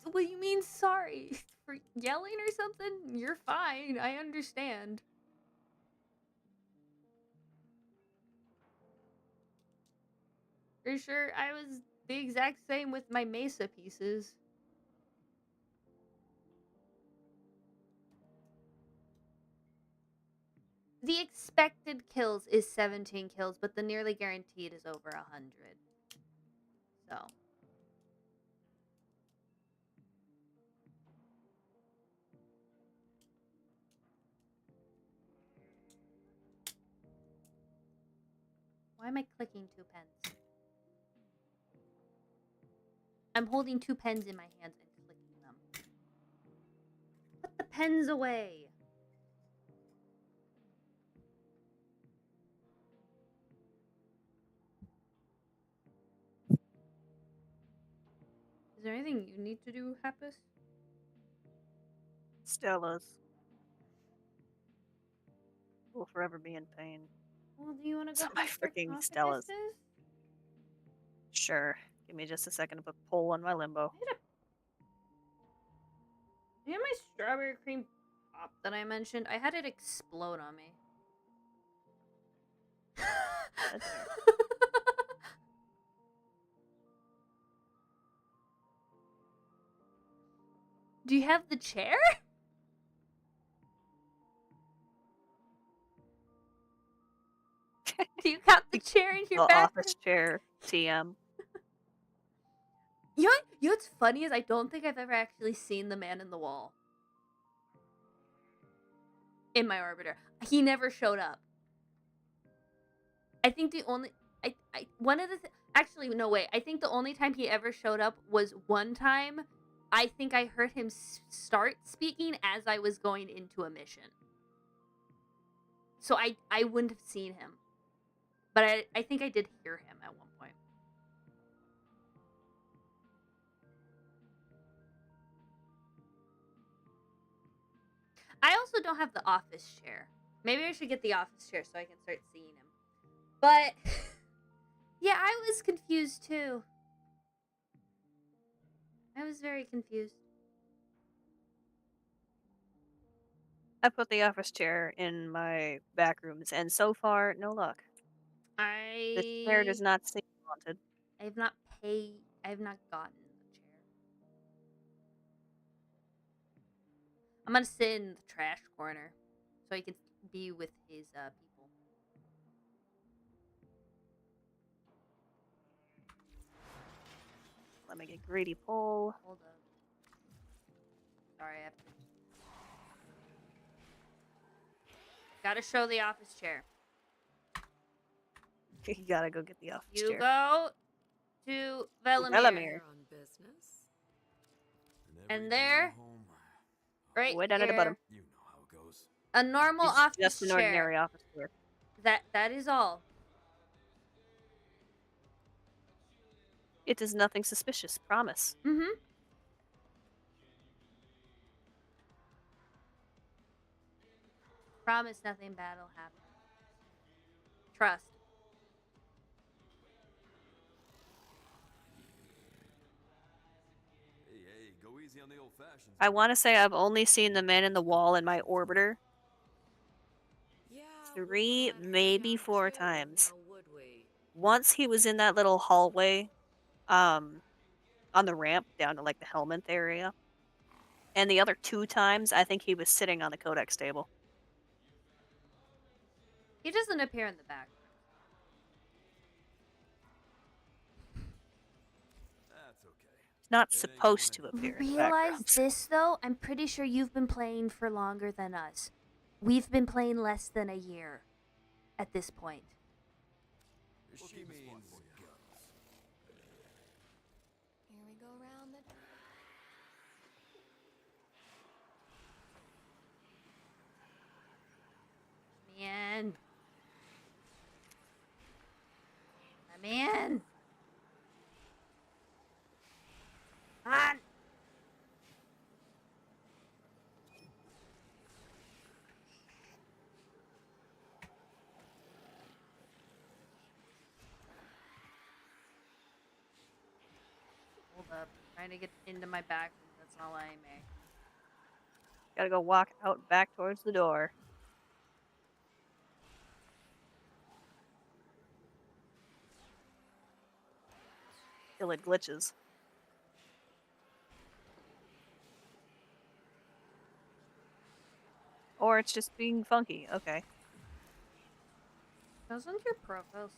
What do you mean sorry? For yelling or something? You're fine. I understand. For sure, I was the exact same with my Mesa pieces. The expected kills is 17 kills, but the nearly guaranteed is over 100. So. Why am I clicking 2 pens? I'm holding 2 pens in my hands and clicking them. Put the pens away. Is there anything you need to do, Happus? Stella's will forever be in pain. Well, do you want to go So my freaking Stella's. Sure. Give me just a second to put pull on my limbo. You know my strawberry cream pop that I mentioned? I had it explode on me. Do you have the chair? Do you got the chair in your back? Office chair, TM. You know what's funny is I don't think I've ever actually seen the man in the wall. In my orbiter. He never showed up. I think one of the actually no way. I think the only time he ever showed up was one time. I think I heard him start speaking as I was going into a mission. So I wouldn't have seen him. But I think I did hear him at one point. I also don't have the office chair. Maybe I should get the office chair so I can start seeing him. But yeah, I was confused too. I was very confused. I put the office chair in my back rooms, and so far, no luck. The chair does not seem haunted. I have not gotten the chair. I'm gonna sit in the trash corner so he can be with his people. Let me get greedy pull. Hold up. Sorry, I have to. Gotta show the office chair. You gotta go get the office You chair. go to Velimir. Velimir. On business. And there, right Way down at the here, bottom. You know how it goes. a normal It's office just an chair. ordinary office chair. That is all. It is nothing suspicious, promise. Mm-hmm. Promise nothing bad will happen. Trust. Hey, go easy on the old fashions. I want to say I've only seen the man in the wall in my orbiter Yeah, 3, we'll maybe down 4 too, times. now would we? Once he was in that little hallway, on the ramp down to like the helmet area. And the other 2 times, I think he was sitting on the codex table. He doesn't appear in the back. That's okay. He's not It ain't supposed to going appear in the Realize background. this though? I'm pretty sure you've been playing for longer than us. We've been playing less than a year at this point. She means guns. Here we go round the. Man. My man. Come on. Hold up. Trying to get into my back. That's not letting me. Gotta go walk out back towards the door. Till it glitches. Or it's just being funky. Okay. Doesn't your profile?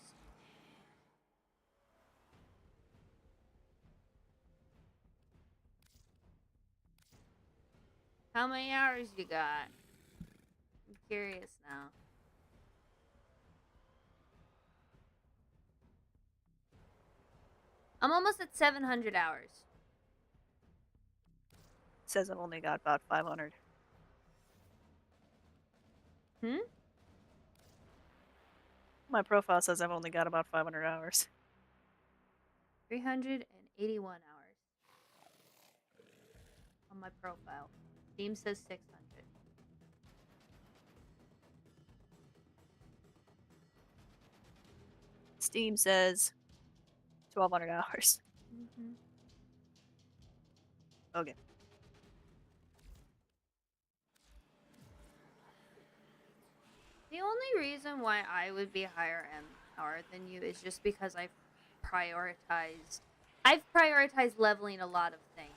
How many hours you got? I'm curious now. I'm almost at 700 hours. It says I've only got about 500. My profile says I've only got about 500 hours. 381 hours. On my profile. Steam says 600. Steam says 1,200 hours. Mm-hmm. Okay. The only reason why I would be higher M power than you is just because I've prioritized leveling a lot of things.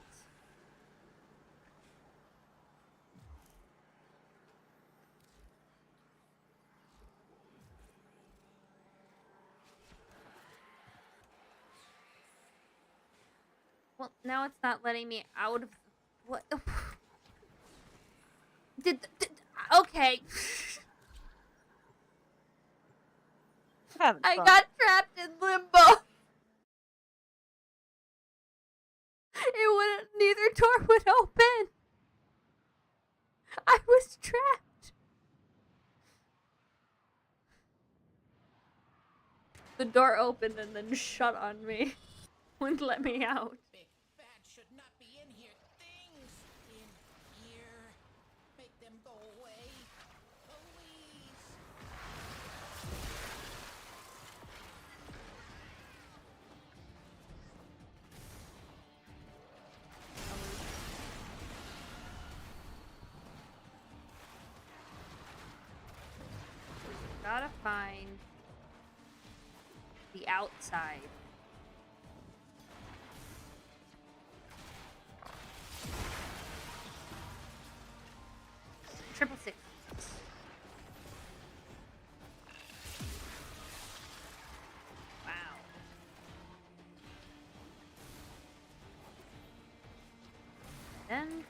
Well, now it's not letting me out of what? Okay. Having I fun. got trapped in The door opened and then shut on me. Wouldn't let me out. Big bad should not be in here. Things in here. Make them go away. Please. Gotta find the outside. Triple six. Wow. Then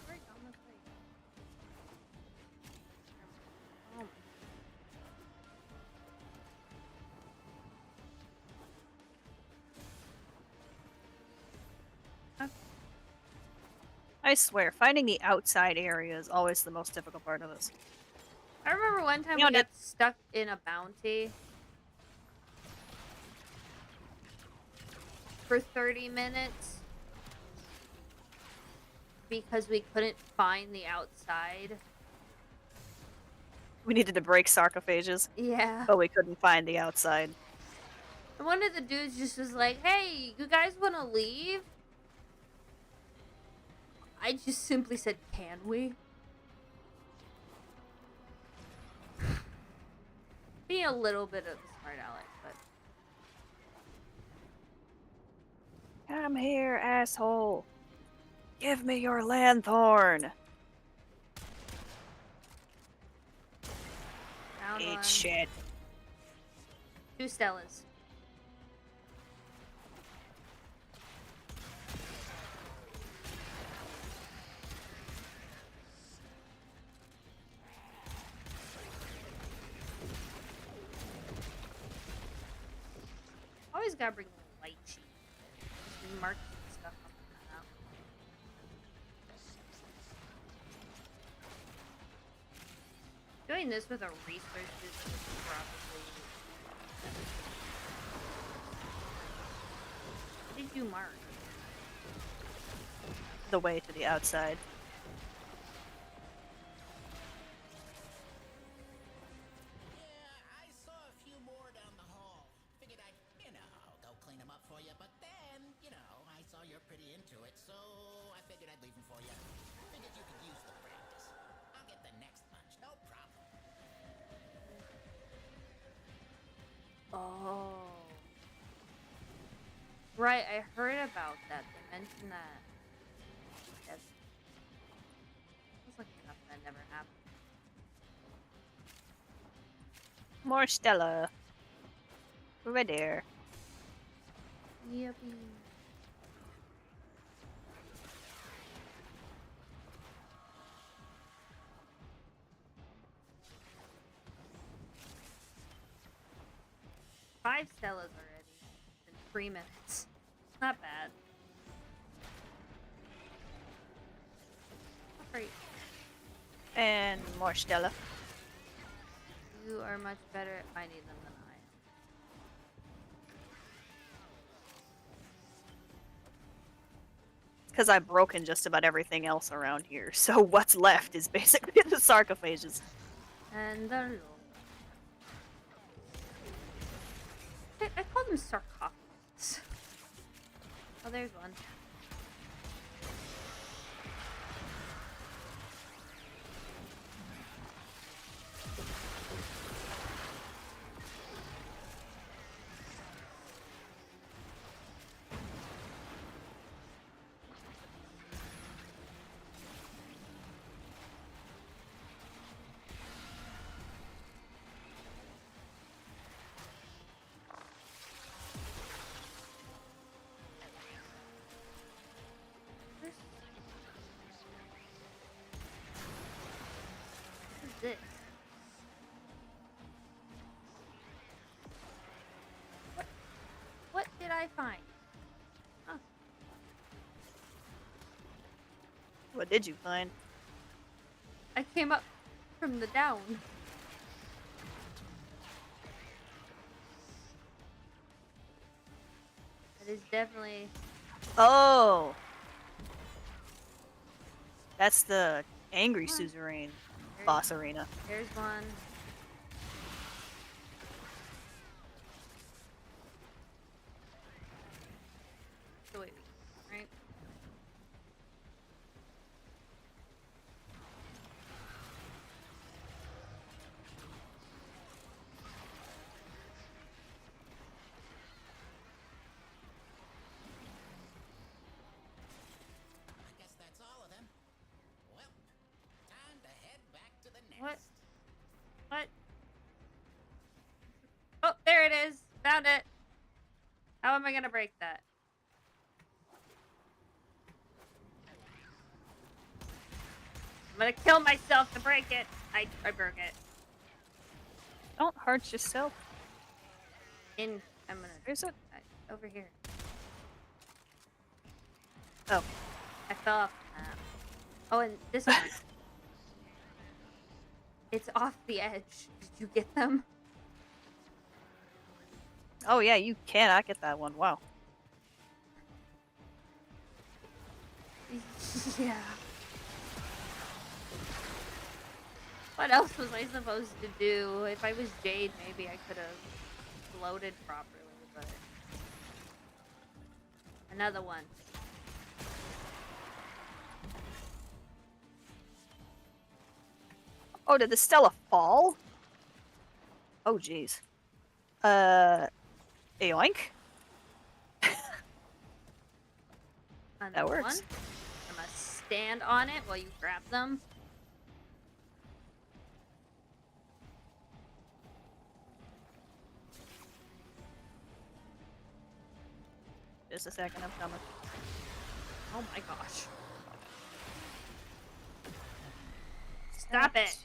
right on this way. Oh. I swear, finding the outside area is always the most difficult part of this. I remember one time You we know, got stuck in a bounty for 30 minutes because we couldn't find the outside. We needed to break sarcophages, Yeah. but we couldn't find the outside. And one of the dudes just was like, hey, you guys want to leave? I just simply said, can we? Being a little bit of a smart aleck, but Come here, asshole. Give me your lanthorn. down Eat one. shit. 2 Stellas. Always gotta bring a light sheet. Just mark stuff up on the map. Doing this with a research is probably. What did you mark? The way to the outside. Yeah, I saw a few more down the hall. Figured I'd, go clean them up for you. But then, I saw you're pretty into it, so I figured I'd leave them for you. Figured you could use the practice. I'll get the next bunch, no problem. Oh. Right, I heard about that. They mentioned that. Yes. I was looking up that never happened. More Stella. Right there. Yippee. Five Stellas already in 3 minutes. Not bad. Not great. And more Stella. You are much better at finding them than I am. Because I've broken just about everything else around here, so what's left is basically the sarcophages. And the low. I call them sarcophagus. Oh, there's one. this? What did I find? Huh. What did you find? I came up from the down. That is definitely... Oh! That's the angry suzerain boss arena. There's one. So wait, right? I guess that's all of them. Well, time to head back to the nest. What? What? Oh, there it is. Found it. How am I gonna break that? I'm gonna kill myself to break it. I broke it. Don't hurt yourself. I'm gonna. Where's it? Over here. Oh. I fell off the map. Oh, and this one. It's off the edge. Did you get them? Oh yeah, you cannot get that one. Wow. Yeah. What else was I supposed to do? If I was Jade, maybe I could have floated properly, but... Another one. Oh, did the Stella fall? Oh, jeez. Yoink. Another works. one. I'm gonna stand on it while you grab them. Just a second, I'm coming. Oh my gosh. Stop it.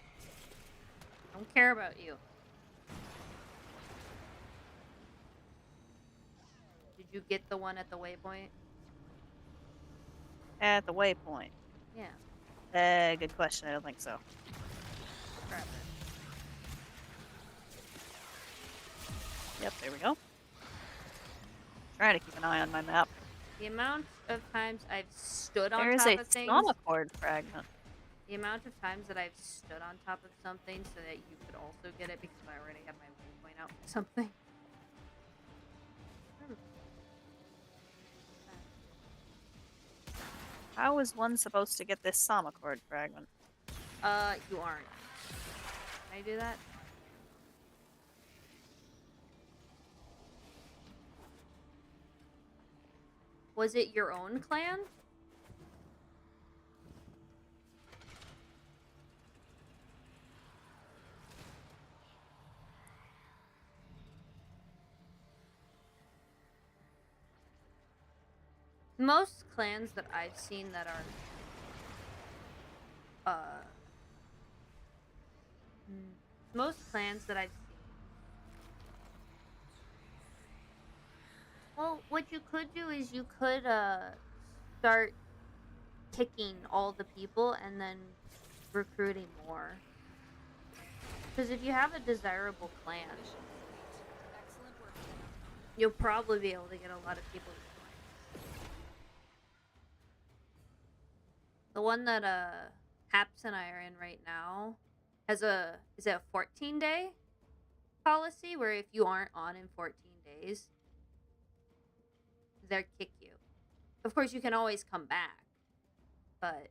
I don't care about you. Did you get the one at the waypoint? At the waypoint. Yeah. Good question. I don't think so. Grab it. Yep, there we go. Trying to keep an eye on my map. The amount of times I've stood on There's top a of things. Thaumacord fragment. The amount of times that I've stood on top of something so that you could also get it because I already have my waypoint out for something. How is one supposed to get this Thaumacord fragment? You aren't. Can I do that? Was it your own clan? Most clans that I've seen that are, most clans that I've seen. Well, what you could do is you could, start kicking all the people and then recruiting more. Because if you have a desirable clan, Excellent work. you'll probably be able to get a lot of people to join. The one that Haps and I are in right now has a 14-day policy where if you aren't on in 14 days, they'll kick you. Of course, you can always come back, but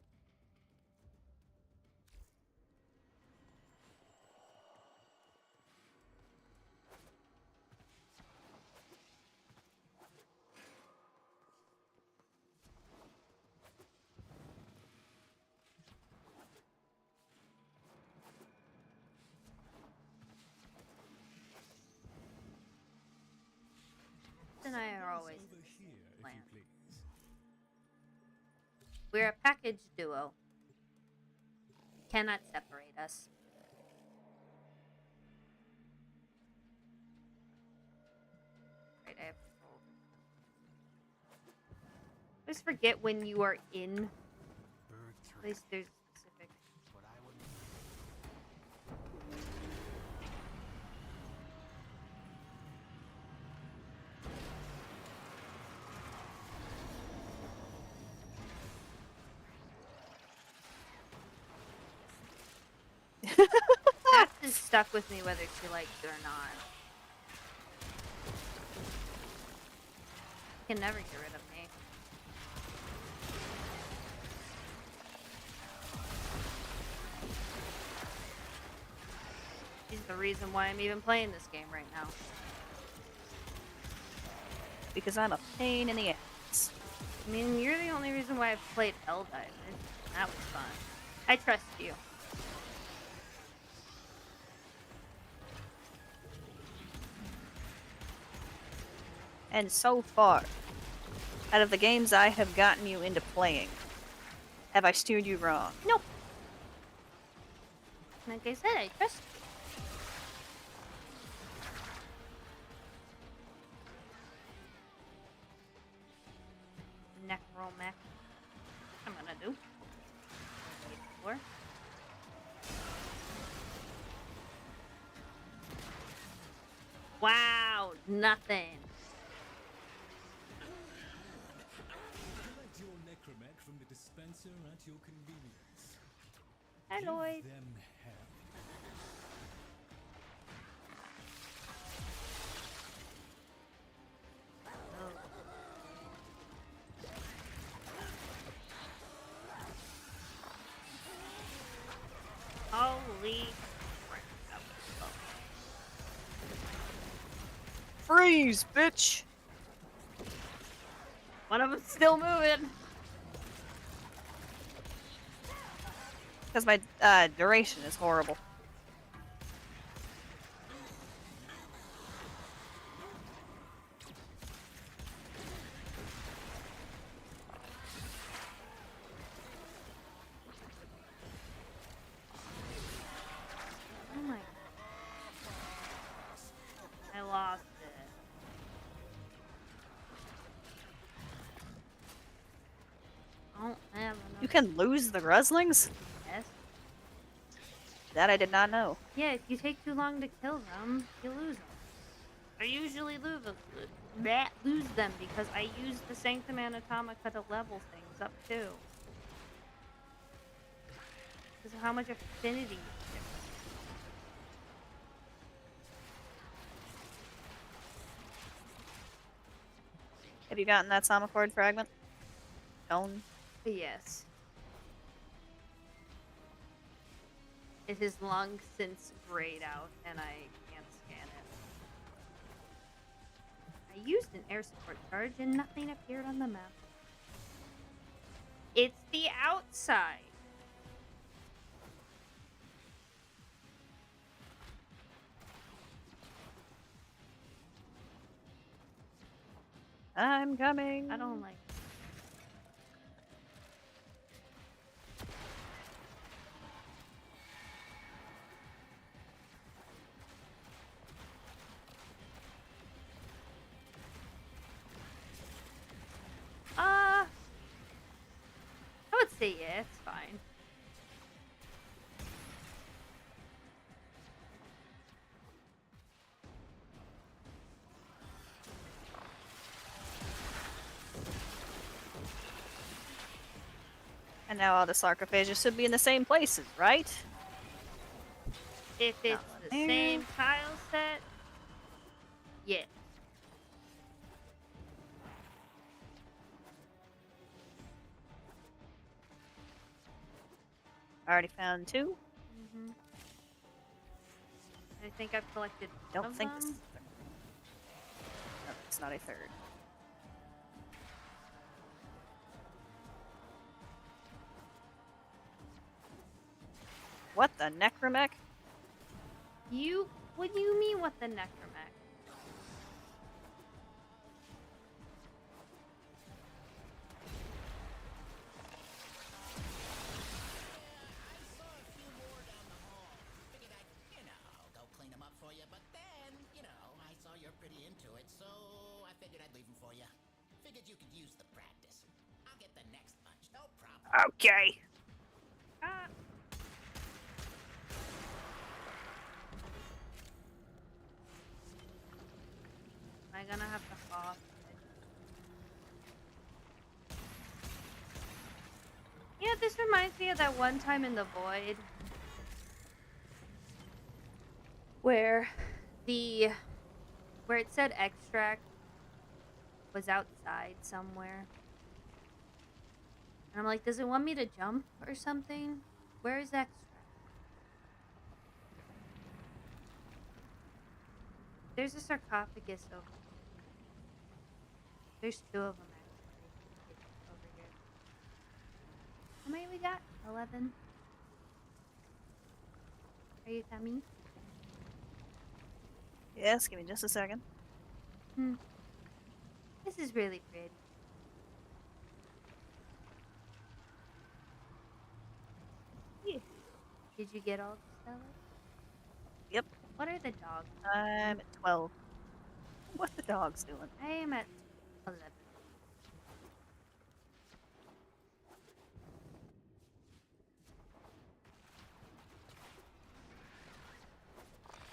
and I are always in the same clan. We're a package duo. Cannot separate us. always forget when you are in. At least there's specific. That is stuck with me whether she likes it or not. Can never get rid of me. She's the reason why I'm even playing this game right now. Because I'm a pain in the ass. I mean, you're the only reason why I've played Helldivers. That was fun. I trust you. And so far, out of the games I have gotten you into playing, have I steered you wrong? Nope. Like I said, I trust you. Necromech. I'm gonna do. Four. Wow, nothing. Collect your necromech from the dispenser at your convenience. Hi, Lloyd. Give them hell. Holy Freeze, bitch! one of them's still moving. Because my duration is horrible. Oh my. I lost it. I don't have enough. You can lose the Gruslings? Yes. That I did not know. Yeah, if you take too long to kill them, you lose them. I usually lose them because I use the Sanctum Anatomica to level things up too. Because of how much affinity you get. Have you gotten that Samacord fragment? Stone? Yes. It has long since grayed out, and I can't scan it. I used an air support charge, and nothing appeared on the map. It's the outside. I'm coming. I don't like it. I would say yeah, it's fine. And now all the sarcophages should be in the same places, right? If it's the there. same tile set, yeah. I already found two. Mm-hmm. I think I've collected one Don't of think them. this is a third. No, it's not a third. What the necromech? What do you mean what the necromech? For you, but then, I saw you're pretty into it, so I figured I'd leave them for you. Figured you could use the practice. the next bunch. No problem. Okay. Ah. Am I gonna have to hop? Yeah, this reminds me of that one time in the void where where it said extract was outside somewhere. And I'm like, does it want me to jump or something? Where is extract? There's a sarcophagus over here. There's two of them actually over here. How many we got? 11. Are you coming? Yes, give me just a second. This is really pretty. Yeah. Did you get all the Stella? Yep. What are the dogs? I'm at 12. What the dog's doing? I am at 11.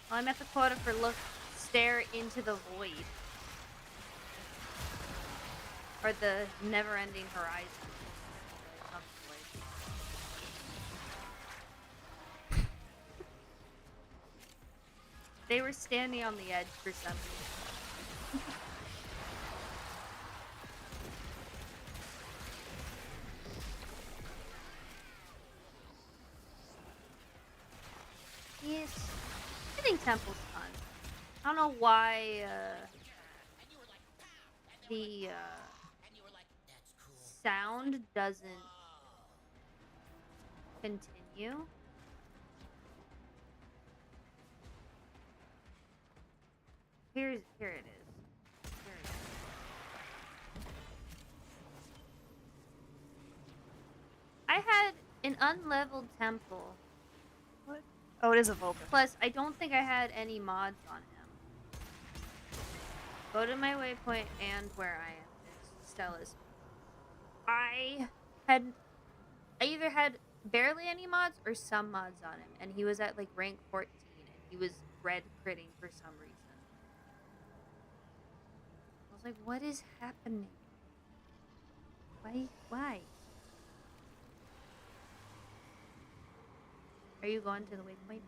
Well, I'm at the quota for stare into the void. Or the never-ending horizon. They were standing on the edge for some reason. Yes. I think Temple's fun. I don't know why the sound doesn't continue. Here it is. Here it is. I had an unleveled temple. What? Oh, it is a Vulcan. Plus, I don't think I had any mods on him. Go to my waypoint and where I am. There's Stella's. I either had barely any mods or some mods on him, and he was at like rank 14, and he was red critting for some reason. I was like, what is happening? Why? Are you going to the waypoint?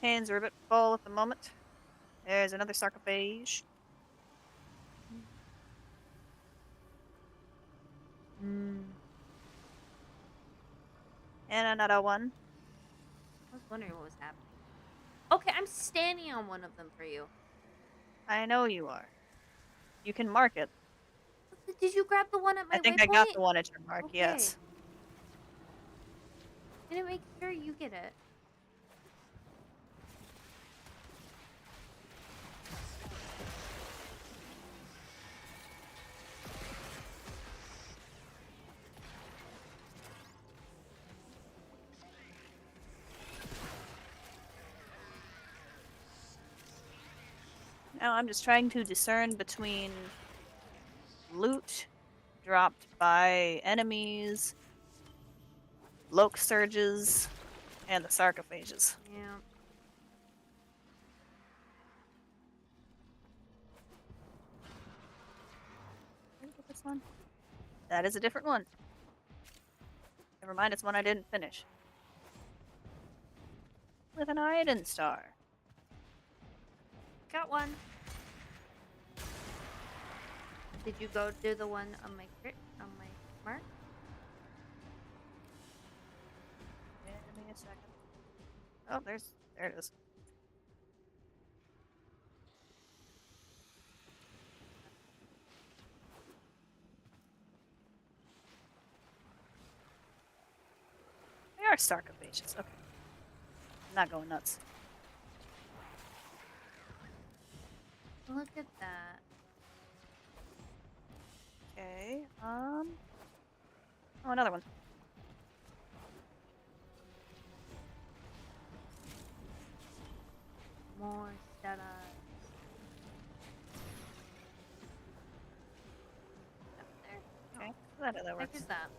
Hands are a bit full at the moment. There's another sarcophage. And another one. I was wondering what was happening. Okay, I'm standing on one of them for you. I know you are. You can mark it. Did you grab the one at my I think waypoint? I got the one at your mark, Okay. yes. Did it make sure you get it? Now I'm just trying to discern between loot dropped by enemies, Loke surges, and the sarcophages. Yeah. Did I get this one? That is a different one. Never mind, it's one I didn't finish. With an iron star. Got one. Did you go do the one on my mark? Give me a second. Oh, there it is. They are sarcophages. Okay. I'm not going nuts. Look at that. Okay. Oh, another one. More Stellas. Not how that What works. is that?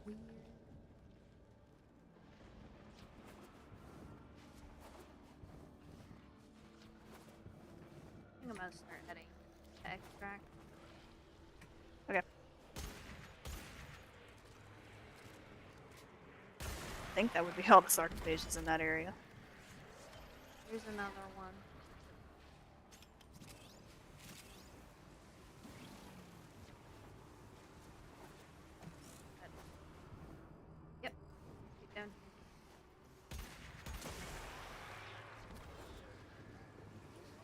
Weird. I think I'm gonna start heading to extract. Okay. I think that would be all the sarcophages in that area. Here's another one. Yep. Keep down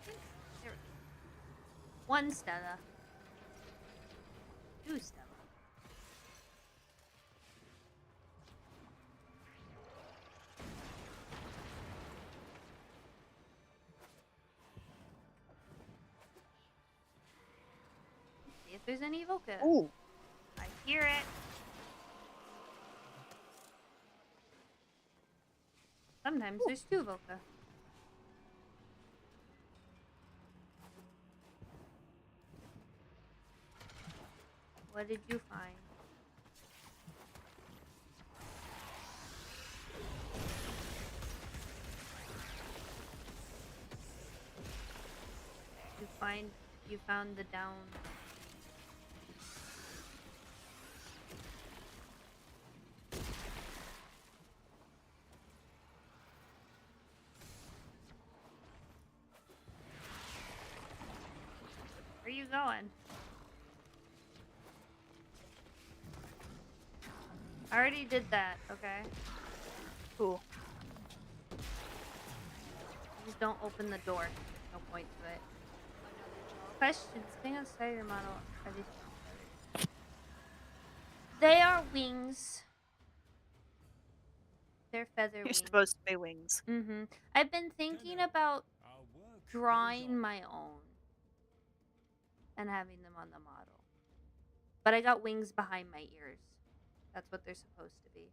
here. There we go. One Stella. Two Stella. See if there's any Evoca. Ooh. I hear it. Sometimes there's two Evoca. What did you find? You found the down. Where are you going? I already did that, okay? Cool. Just don't open the door. No point to it. Questions. Thing outside your model. Are these? They are wings. They're feather You're wings. supposed to be wings. Mm-hmm. I've been thinking about drawing my own and having them on the model. But I got wings behind my ears. That's what they're supposed to be.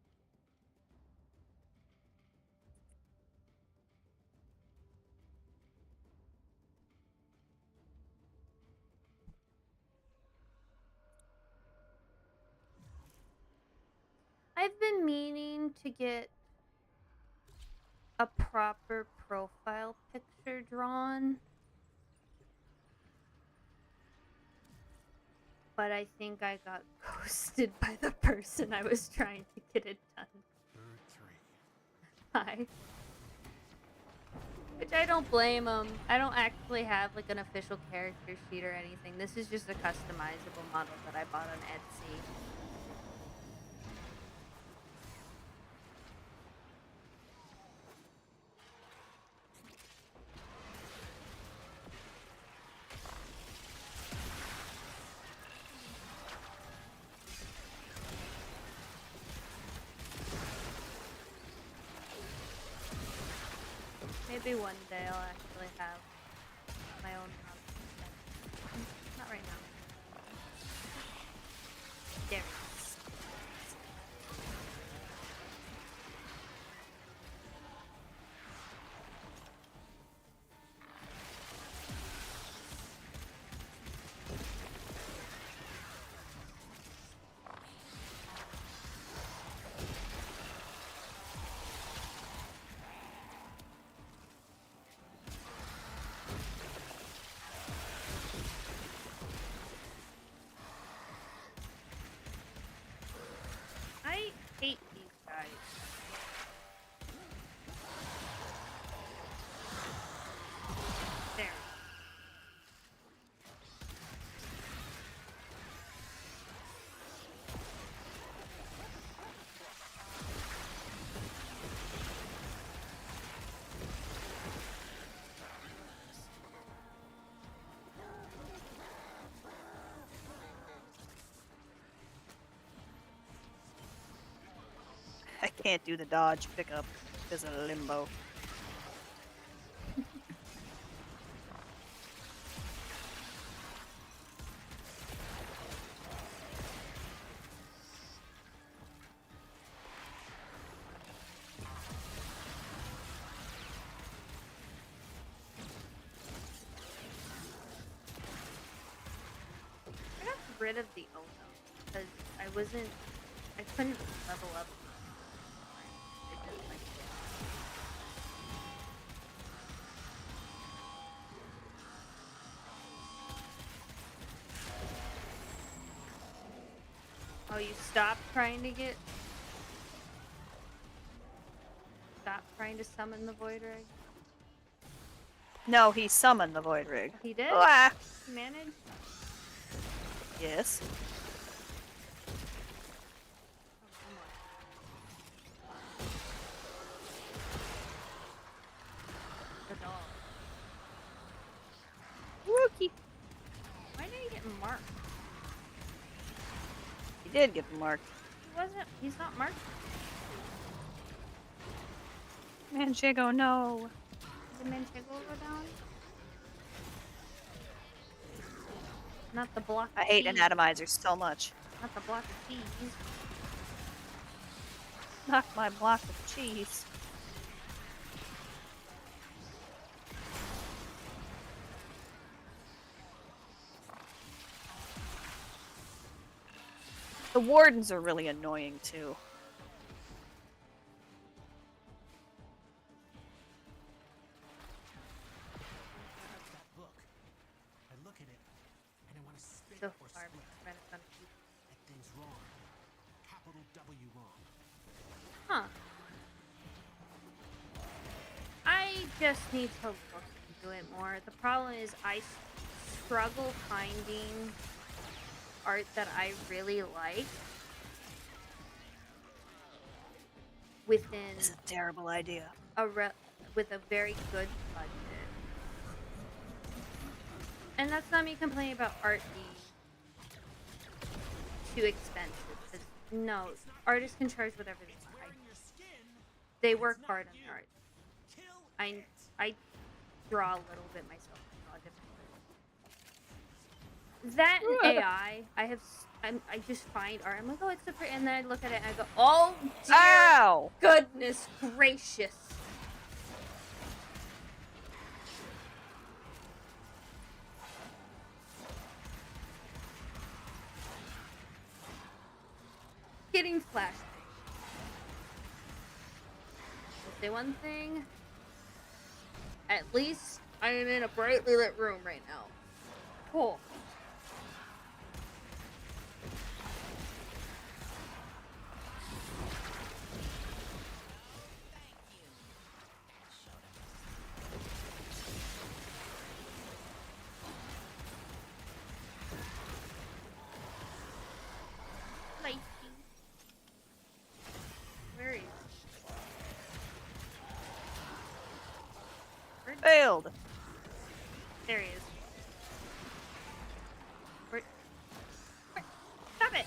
I've been meaning to get a proper profile picture drawn. But I think I got ghosted by the person I was trying to get it done. Hi. Which I don't blame them. I don't actually have like an official character sheet or anything. This is just a customizable model that I bought on Etsy. Maybe one day I'll actually have my own house. Not right now. There it is. I hate these guys. There. I can't do the dodge pickup because of limbo. rid of the Ono because I couldn't level up. I didn't like it. Oh, you stopped trying to summon the Void Rig? No, he summoned the Void Rig. He did? Ah! He managed? Yes. The dog. Rookie! Why did he get marked? He did get marked. He's not marked. Manchego, no. Did Manchego go down? Not the block of I hate cheese. anatomizers so much. Not the block of cheese. Knock my block of cheese. The wardens are really annoying too. Book. I look at it and I want to spit So or far, split. Renaissance people. That thing's wrong. Capital W wrong. Huh. I just need to look into it more. The problem is I struggle finding art that I really like within It's a terrible idea. with a very good budget. And that's not me complaining about art being too expensive. 'Cause no, artists can charge whatever they want. They work hard on their art. I draw a little bit myself. I draw different. That and AI, I just find art. I'm like, oh, it's so pretty, and then I look at it and I go, oh dear Ow! goodness gracious. Getting flashbacks. I'll say one thing. At least I am in a brightly lit room right now. Cool. Lighty. Where is he? Failed. There he is. Where? Stop it!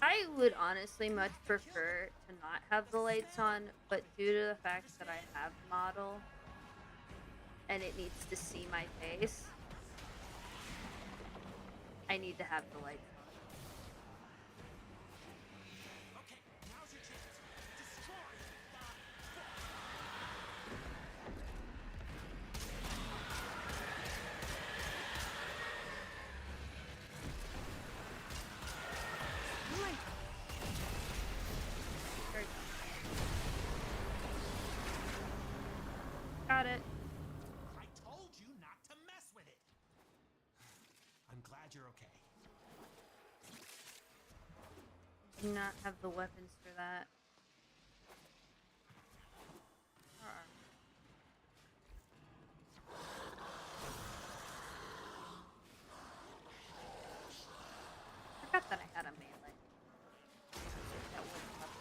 I would honestly much prefer to not have the lights on, but due to the fact that I have model and it needs to see my face, I need to have the lights on. Okay, now's your chance. Destroy Got it. I told you not to mess with it. I'm glad you're okay. Do not have the weapons for that. I forgot that I had a melee. That wouldn't help.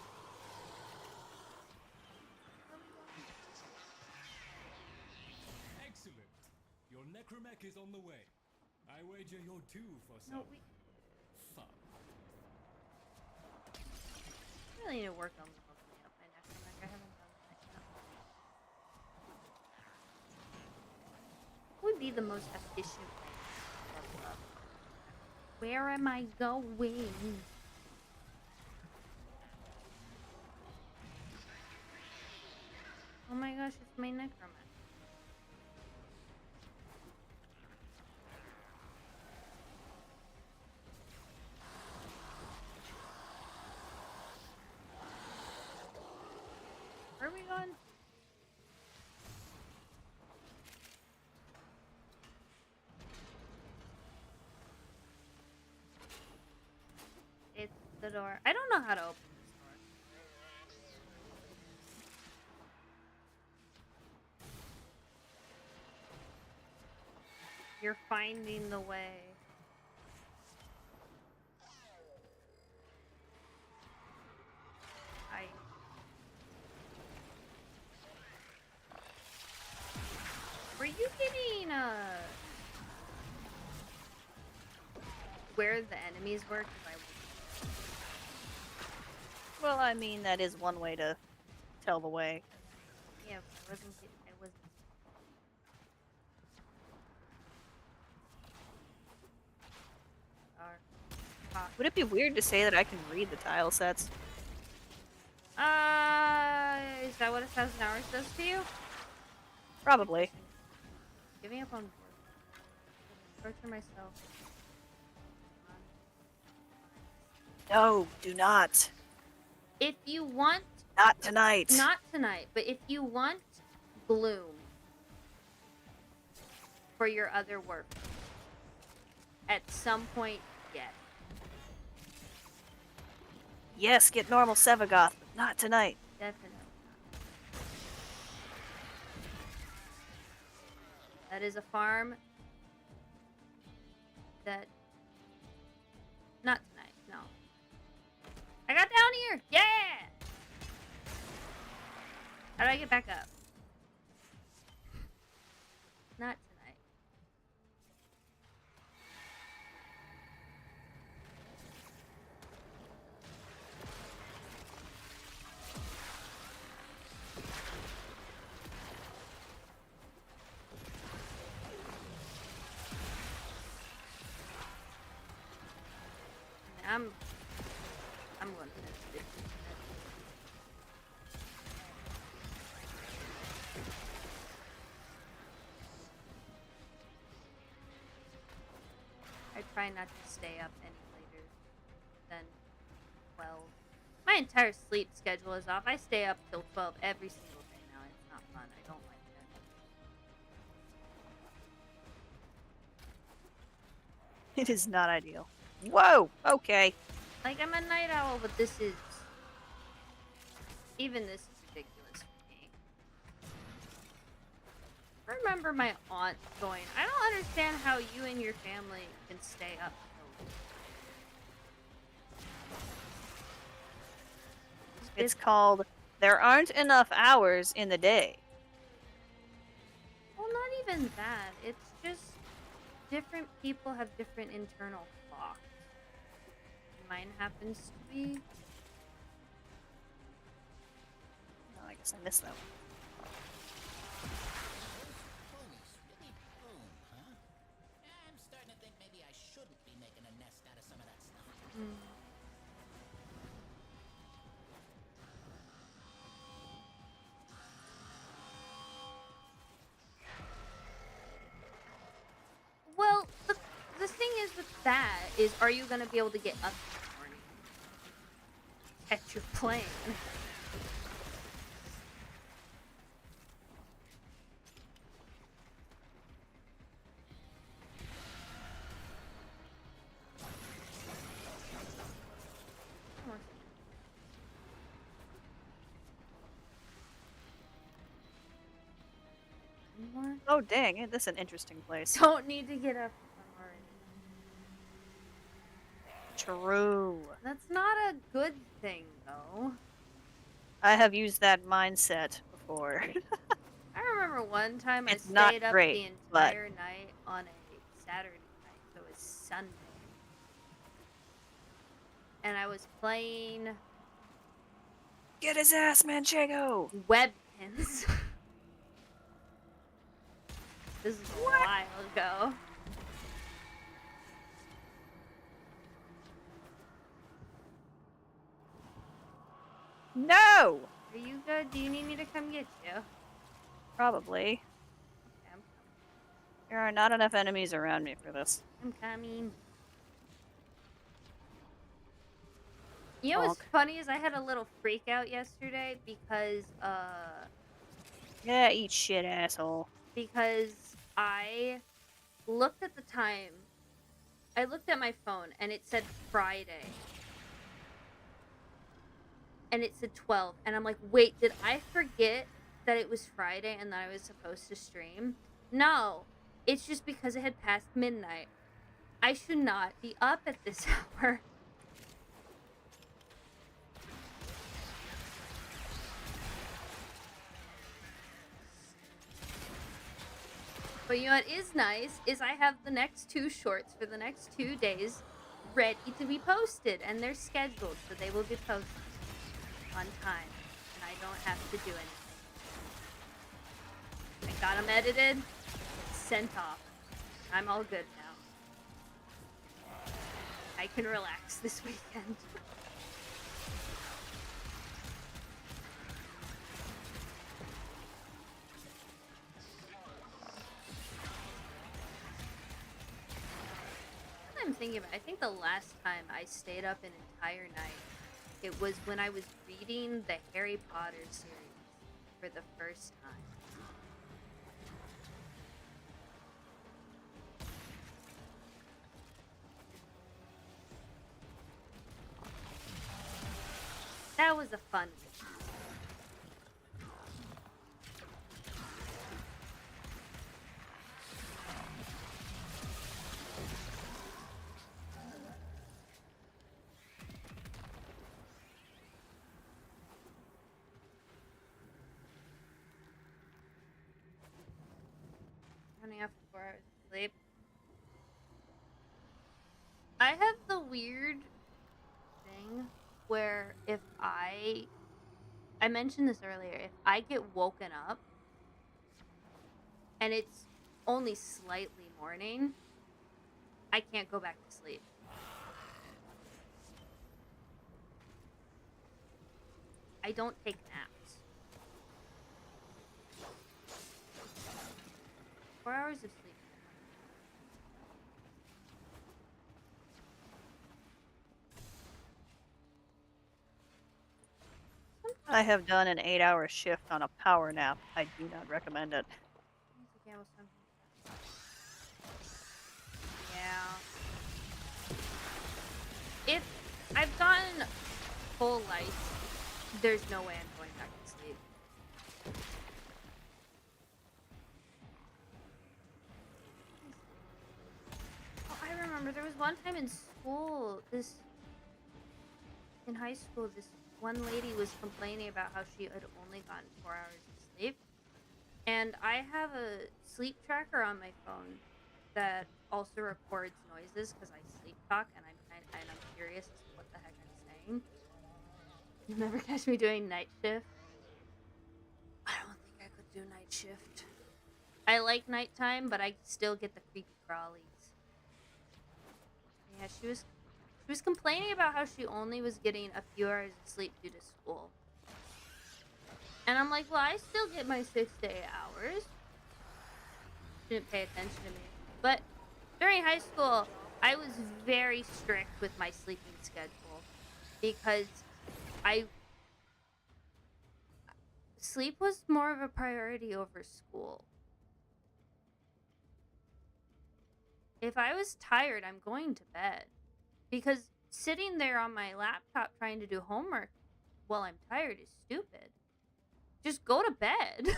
Excellent. Your necromech is on the way. I wager you're due for some No, we fun. really need to work on leveling up my necromech. I haven't done that yet. It would be be the most efficient way to level up. Where am I going? Oh my gosh, it's my necromancer. Where are we going? It's the door. I don't know how to open this door. You're finding the way. Were you getting where the enemies were? 'Cause Well, I mean, that is one way to tell the way. yeah, I wasn't getting. I wasn't. Would it be weird to say that I can read the tile sets? Is that what 1,000 hours does to you? Probably. Giving up on board. Torture myself. No, do not. If you want... Not tonight. Not tonight, but if you want bloom for your other work, at some point, yes. Yes, get normal Sevagoth, but not tonight. Definitely not. That is a farm that... Not tonight, no. I got down here! Yeah! How do I get back up? Not tonight. I'm going to miss it. I try not to stay up any later than 12. My entire sleep schedule is off. I stay up till 12 every single day now. It's not fun. I don't like that. It is not ideal. Whoa! Okay. Like, I'm a night owl, but this is... Even this is ridiculous for me. I remember my aunt going, I don't understand how you and your family can stay up till... It's called, there aren't enough hours in the day. Well, not even that. It's just different people have different internal clocks. Mine happens to be... Oh, I guess I missed that one. I'm starting to think maybe I shouldn't be making a nest out of some of that stuff. Well, the thing is with that is, are you going to be able to get up in the morning? Catch your plane. More? Oh, dang. This is an interesting place. Don't need to get up. True. That's not a good thing, though. I have used that mindset before. I remember one time It's I not stayed up great, the but- entire night on a Saturday night, so it was Sunday. And I was playing Get his ass, Manchego! Webkins. This is a while ago. No! Are you good? Do you need me to come get you? Probably. Okay, I'm There are not enough enemies around me for this. coming. You know what's Bonk. funny is I had a little freak out yesterday because Yeah, eat shit, asshole. I looked at the time. I looked at my phone and it said Friday. And it said 12. And I'm like, wait, did I forget that it was Friday and that I was supposed to stream? No. It's just because it had passed midnight. I should not be up at this hour. But you know what is nice is I have the next 2 shorts for the next 2 days ready to be posted, and they're scheduled, so they will be posted on time, and I don't have to do anything. I got them edited, sent off. I'm all good now. I can relax this weekend. I'm thinking about it, I think the last time I stayed up an entire night, it was when I was reading the Harry Potter series for the first time. That was a fun week. Running off 4 hours of sleep. I have the weird thing where if I mentioned this earlier, if I get woken up and it's only slightly morning, I can't go back to sleep. I don't take naps. 4 hours of sleep. I have done an 8-hour shift on a power nap. I do not recommend it. Yeah. If I've gotten full lights, there's no way I'm going back to sleep. Oh, I remember there was one time in school, in high school, this one lady was complaining about how she had only gotten 4 hours of sleep. And I have a sleep tracker on my phone that also records noises because I sleep talk and I'm curious as to what the heck I'm saying. You'll never catch me doing night shift. I don't think I could do night shift. I like nighttime, but I still get the creepy crawlies. Yeah, she was complaining about how she only was getting a few hours of sleep due to school. And I'm like, well, I still get my 6 to 8 hours. She didn't pay attention to me. But during high school, I was very strict with my sleeping schedule because sleep was more of a priority over school. If I was tired, I'm going to bed. Because sitting there on my laptop trying to do homework while I'm tired is stupid. Just go to bed.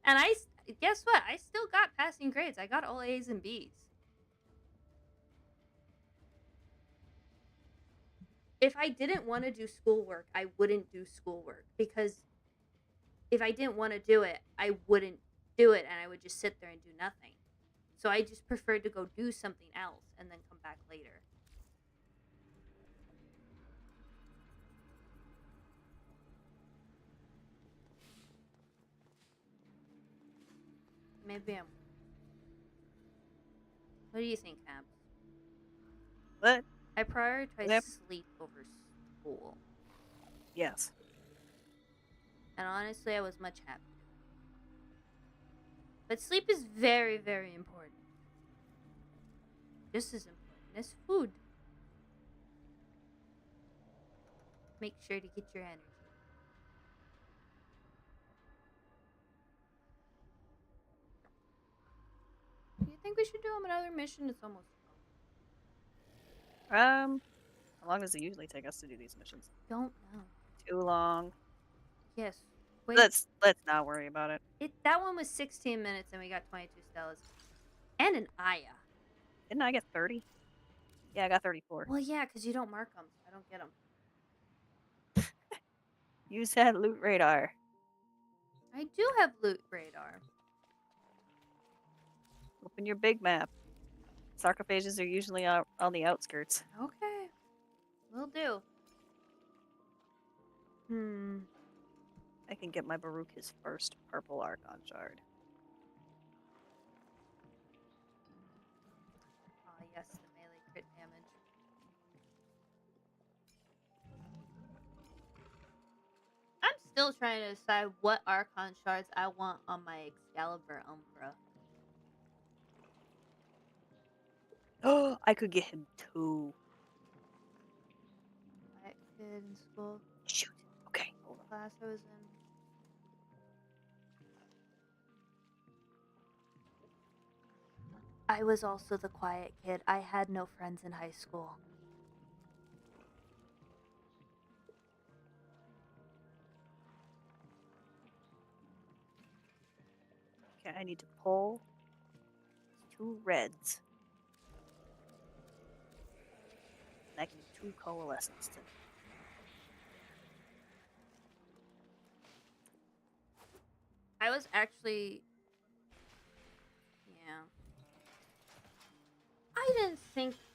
And guess what? I still got passing grades. I got all A's and B's. If I didn't want to do schoolwork, I wouldn't do schoolwork. Because if I didn't want to do it, I wouldn't do it and I would just sit there and do nothing. So I just preferred to go do something else and then come back later. maybe I'm. What do you think, Abs? What? I prioritize Yep. sleep over school. Yes. And honestly, I was much happier. But sleep is very, very important. Just as important as food. Make sure to get your energy. Do you think we should do another mission? It's almost 12. How long does it usually take us to do these missions? Don't know. Too long. Yes. Wait. Let's not worry about it. That one was 16 minutes and we got 22 stellas. And an Aya. Didn't I get 30? Yeah, I got 34. Well, yeah, because you don't mark them. I don't get them. Use that loot radar. I do have loot radar. Open your big map. Sarcophages are usually out on the outskirts. Okay. Will do. I can get my Baruch his first purple Archon shard. Ah, yes, the melee crit damage. I'm still trying to decide what Archon shards I want on my Excalibur Umbra. Oh, I could get him 2. Quiet kid in school. Shoot. Okay, hold on. Class I was in. I was also the quiet kid. I had no friends in high school. Okay, I need to pull 2 reds. And I can do 2 coalescents to I was actually... Yeah.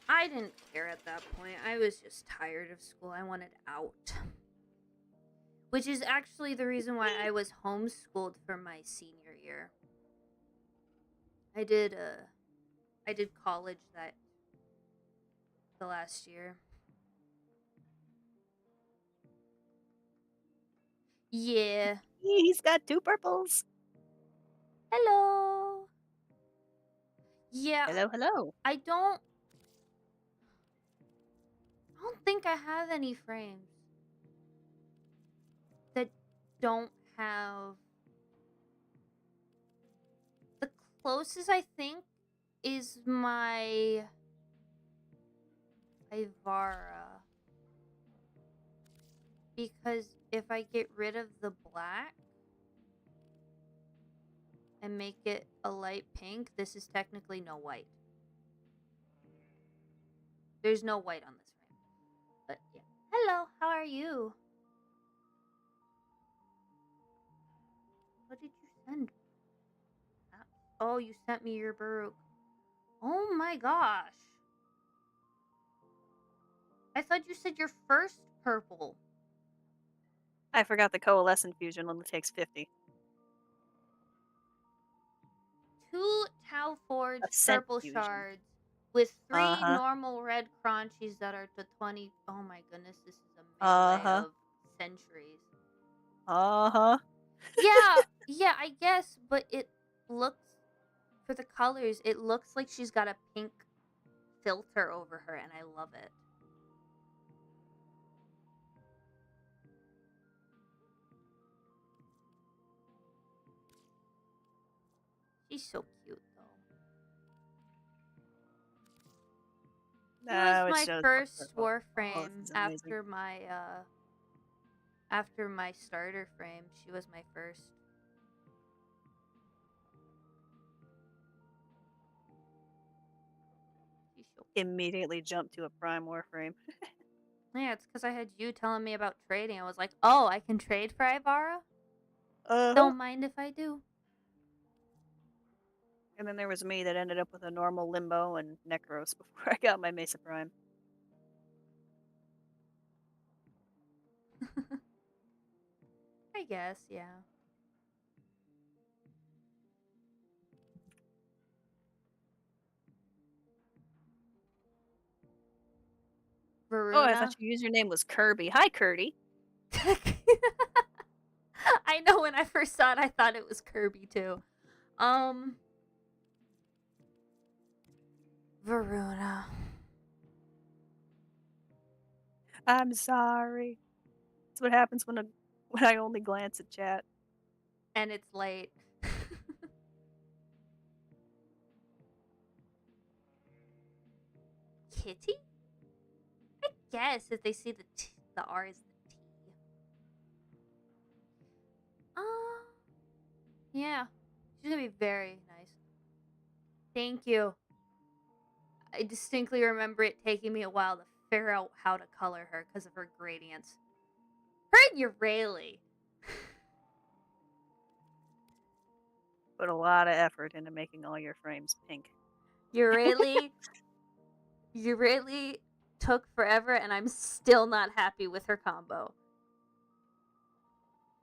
I didn't care at that point. I was just tired of school. I wanted out. Which is actually the reason why I was homeschooled for my senior year. I did college the last year. Yeah. He's got 2 purples. Hello. Yeah. Hello. I don't think I have any frames that don't have. The closest I think is my Ivara. Because if I get rid of the black and make it a light pink, this is technically no white. There's no white on this frame. But yeah. Hello, how are you? What did you send? Oh, you sent me your Baruch. Oh my gosh. I thought you said your first purple. I forgot the coalescent fusion only takes 50. 2 Tau Forge Ascent purple fusion. shards with 3 Uh-huh. normal red crunchies that are to 20. Oh my goodness, this is a melee of centuries. Yeah, I guess, but it looks, for the colors, it looks like she's got a pink filter over her, and I love it. She's so cute, though. It was my first Warframe after my starter frame. She was my first. Immediately jumped to a prime Warframe. Yeah, it's because I had you telling me about trading. I was like, oh, I can trade for Ivara? Don't mind if I do. And then there was me that ended up with a normal Limbo and Necros before I got my Mesa Prime. I guess, yeah. Oh, I Varuna. thought your username was Kirby. Hi, Kirby. I know when I first saw it, I thought it was Kirby too. Varuna. I'm sorry. That's what happens when I only glance at chat. And it's late. Kitty? I guess if they see the R is the T. Yeah. She's gonna be very nice. Thank you. I distinctly remember it taking me a while to figure out how to color her because of her gradients. Her and Urayli. Put a lot of effort into making all your frames pink. Urayli took forever, and I'm still not happy with her combo.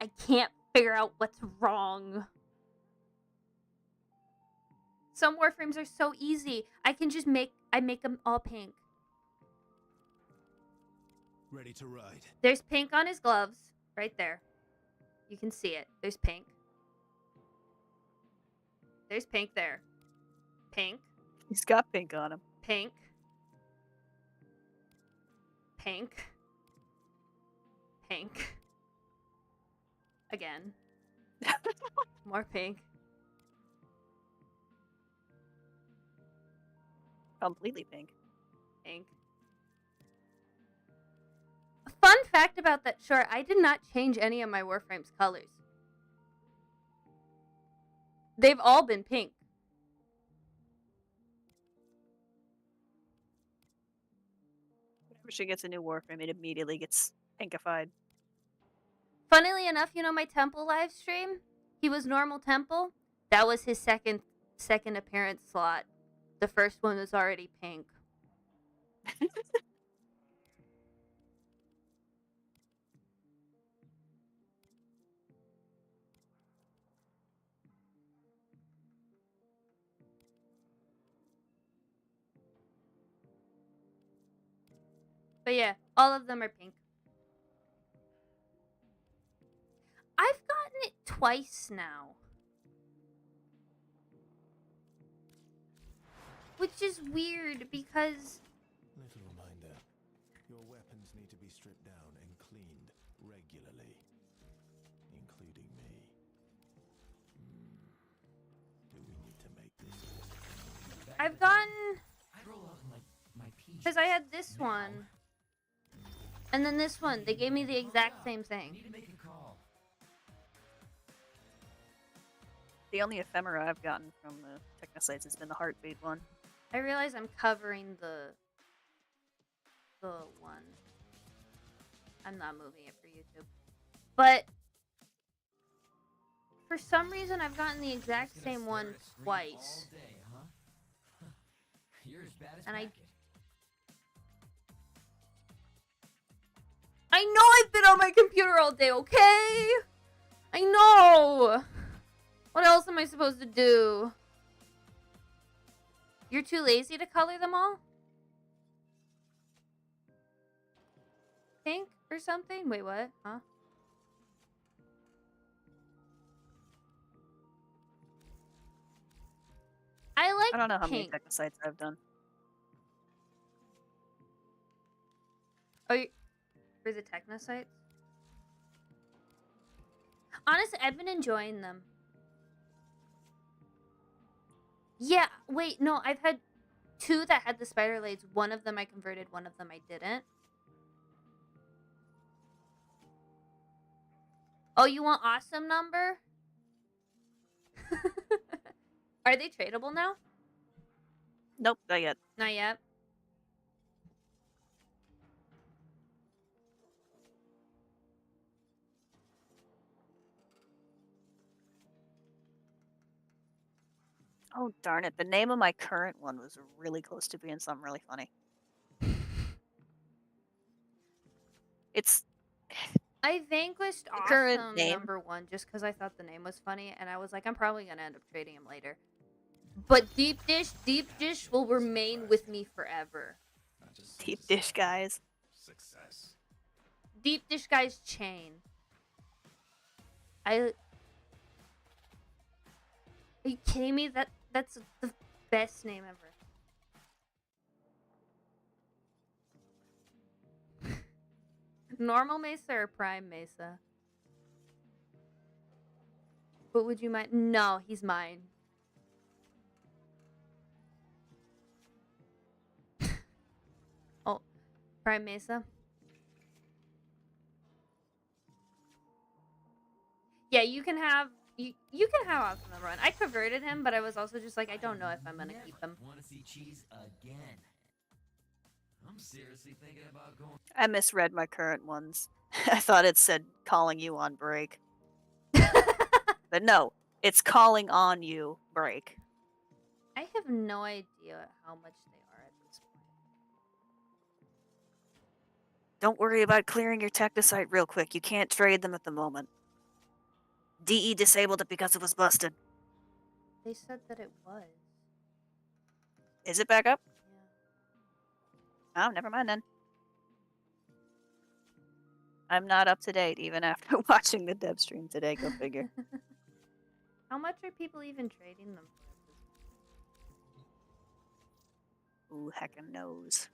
I can't figure out what's wrong. Some Warframes are so easy. I can just make them all pink. Ready to ride. There's pink on his gloves, right there. You can see it. There's pink. There's pink there. Pink. He's got pink on him. Pink. Pink. Pink. Again. More pink. Completely pink. Pink. A fun fact about that short, I did not change any of my Warframe's colors. They've all been pink. Whenever she gets a new Warframe, it immediately gets pinkified. Funnily enough, you know my Temple live stream? He was normal Temple. That was his second appearance slot. The first one was already pink. But yeah, all of them are pink. I've gotten it twice now. Which is weird because... Little reminder. Your weapons need to be stripped down and cleaned regularly. Including me. Do we need to make this? I've gotten... Because I had this one. And then this one. They gave me the exact same thing. The only ephemera I've gotten from the Technosites has been the Heartbeat one. I realize I'm covering the one. I'm not moving it for YouTube. But for some reason I've gotten the exact same one twice. And I know I've been on my computer all day, okay? I know. What else am I supposed to do? You're too lazy to color them all? Pink or something? Wait, what? Huh? I don't know how many pink. Technosites I've done. Oh, for the Technosites? Honestly, I've been enjoying them. Yeah, wait, no, I've had 2 that had the spider blades. One of them I converted, one of them I didn't. Oh, you want awesome number? Are they tradable now? Nope, not yet. Not yet. Oh, darn it. The name of my current one was really close to being something really funny. It's... I vanquished current awesome name. number 1 just because I thought the name was funny, and I was like, I'm probably going to end up trading him later. But Deep Dish will remain with me forever. Deep Dish, guys. Success. Deep dish guy's chain. Are you kidding me? That's the best name ever. Normal Mesa or Prime Mesa? What would you mind? No, he's mine. Oh, Prime Mesa. Yeah, you can have you can have Awesome Number One. I converted him, but I was also just like, I don't know if I'm gonna keep him. Want to see cheese again? I'm seriously thinking about going. I misread my current ones. I thought it said calling you on break. But no, it's calling on you break. I have no idea how much they are at this point. Don't worry about clearing your Technosite real quick. You can't trade them at the moment. DE disabled it because it was busted. They said that it was. Is it back up? Yeah. Oh, never mind then. I'm not up to date even after watching the dev stream today. Go figure. How much are people even trading them for? Who heckin' knows?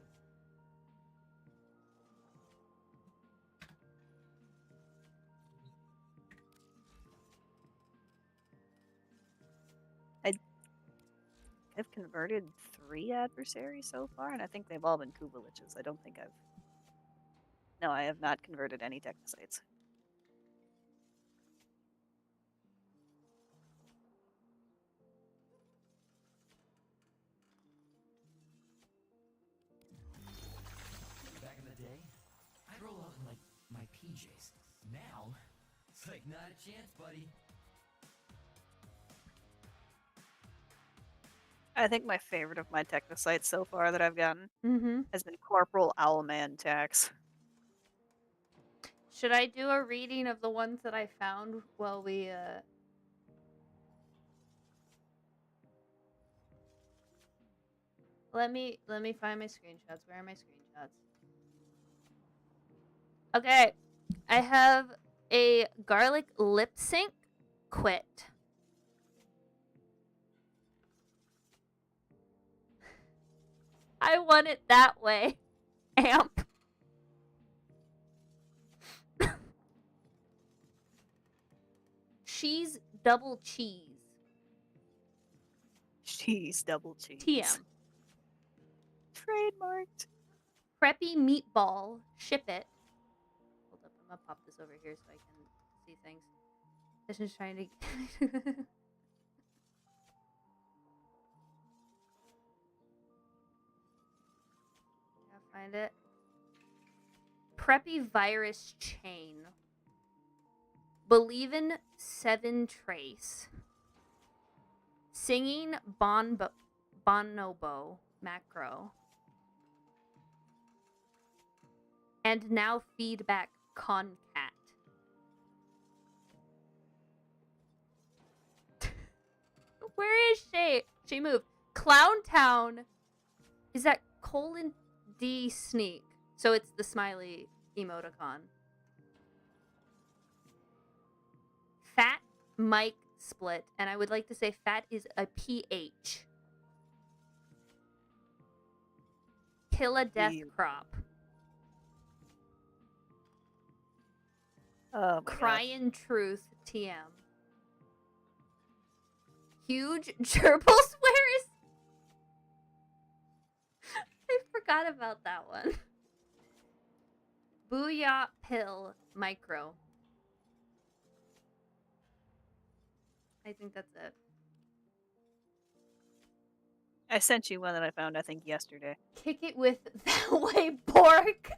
I've converted 3 adversaries so far, and I think they've all been Kubaliches. I don't think I've... No, I have not converted any Technosites. Back in the day, I'd roll out in like my PJs. Now, it's like not a chance, buddy. I think my favorite of my Technosites so far that I've gotten Mm-hmm. has been Corporal Owlman Tax. Should I do a reading of the ones that I found while we Let me find my screenshots. Where are my screenshots? Okay. I have a garlic lip sync quit. I want it that way. Amp. Cheese double cheese. Cheese double cheese. TM. Trademarked. Preppy meatball. Ship it. Hold up, I'm gonna pop this over here so I can see things. This is trying to. Find it. Preppy virus chain. Believin' 7 trace. Singing bonobo macro. And now feedback concat. Where is she? She moved. Clown Town. Is that colon D sneak? So it's the smiley emoticon. Fat Mike split, and I would like to say fat is a PH. Kill a death crop. Oh, Crying truth TM. Huge gerbil swears. I forgot about that one. Booyah pill micro. I think that's it. I sent you one that I found, I think, yesterday. Kick it with that way, Bork.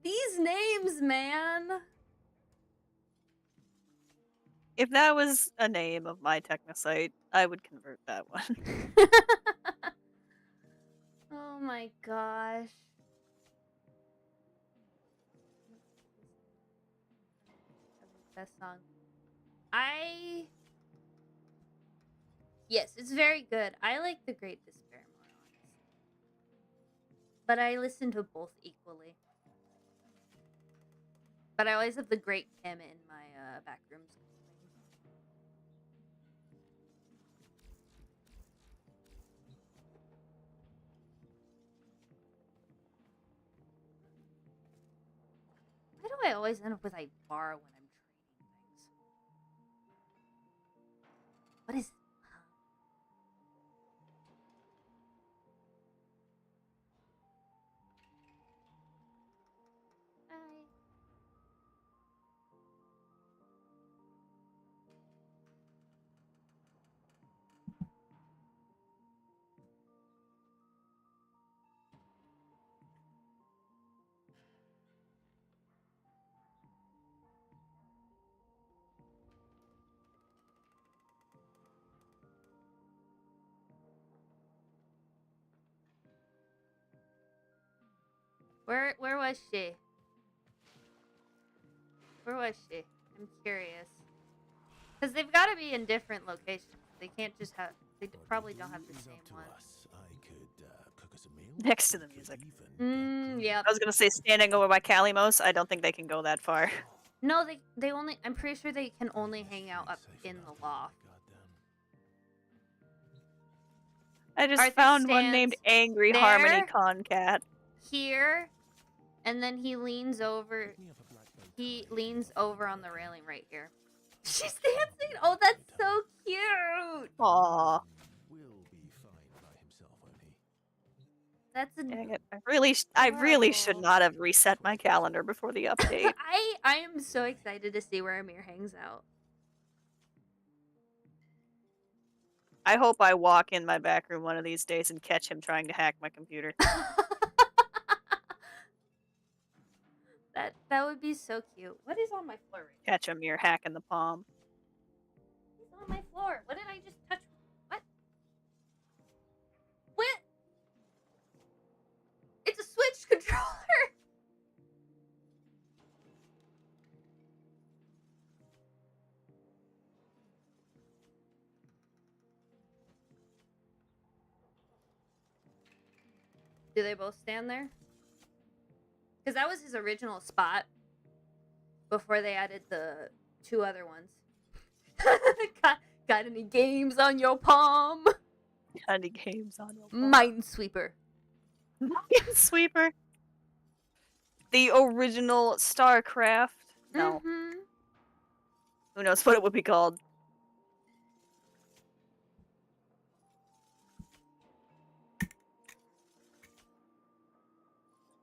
These names, man. If that was a name of my Technosite, I would convert that one. Oh my gosh. Best song. Yes, it's very good. I like The Great Despair more, honestly. But I listen to both equally. But I always have The Great Kim in my back rooms. Why do I always end up with a bar when I'm trading things? What is... Where was she? Where was she? I'm curious. Because they've got to be in different locations. They can't just have... They probably don't have the same one. I could cook us a meal. Next to the music. Yeah. I was gonna say standing over by Kalimos. I don't think they can go that far. No, they only... I'm pretty sure they can only hang out up in the loft. I just Arthur found one named stands Angry there, Harmony Concat. Here, and then he leans over. He leans over on the railing right here. She's dancing. Oh, that's so cute. Aww. Will be fine by himself, won't he? That's a... Dang it. I really should not have reset my calendar before the update. I am so excited to see where Amir hangs out. I hope I walk in my back room one of these days and catch him trying to hack my computer. That would be so cute. What is on my floor right now? Catch him here hacking the palm. What's on my floor? What did I just touch? What? What? It's a Switch controller. Do they both stand there? Because that was his original spot before they added the 2 other ones. got any games on your palm? Got any games on your palm? Minesweeper. Minesweeper? The original StarCraft? No. Who knows what it would be called?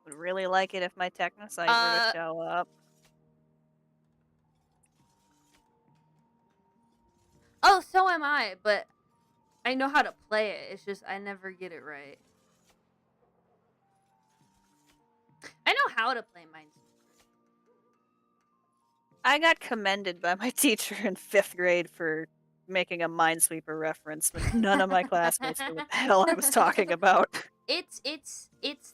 Would really like it if my Technosite were to show up. Oh, so am I, but I know how to play it. It's just I never get it right. I know how to play Minesweeper. I got commended by my teacher in 5th grade for making a Minesweeper reference, but none of my classmates knew what the hell I was talking about. It's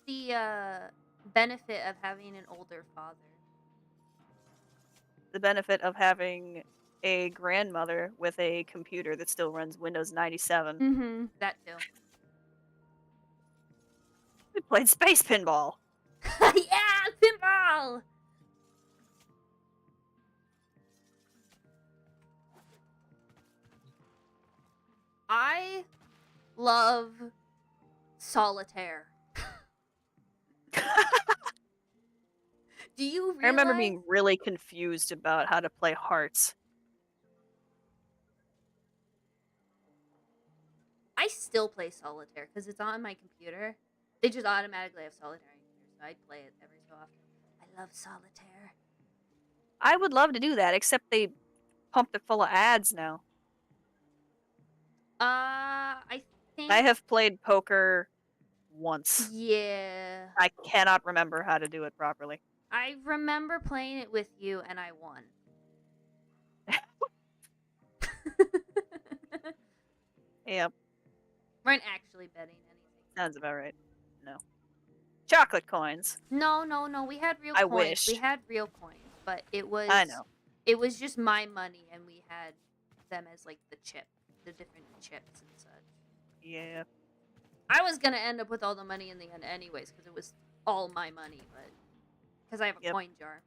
the benefit of having an older father. The benefit of having a grandmother with a computer that still runs Windows 97. That too. We played Space Pinball. Yeah, pinball! I love solitaire. Do you realize... I remember being really confused about how to play Hearts. I still play solitaire because it's on my computer. They just automatically have solitaire on your computer, so I play it every so often. I love solitaire. I would love to do that, except they pumped it full of ads now. I think... I have played poker once. Yeah. I cannot remember how to do it properly. I remember playing it with you, and I won. Yep. Weren't actually betting anything. Sounds about right. No. Chocolate coins. No. We had real coins. I wish. We had real coins, but it was... I know. It was just my money, and we had them as, like, the chip. the different chips and such. Yeah. I was gonna end up with all the money in the end anyways, because it was all my money, but because I have a coin jar.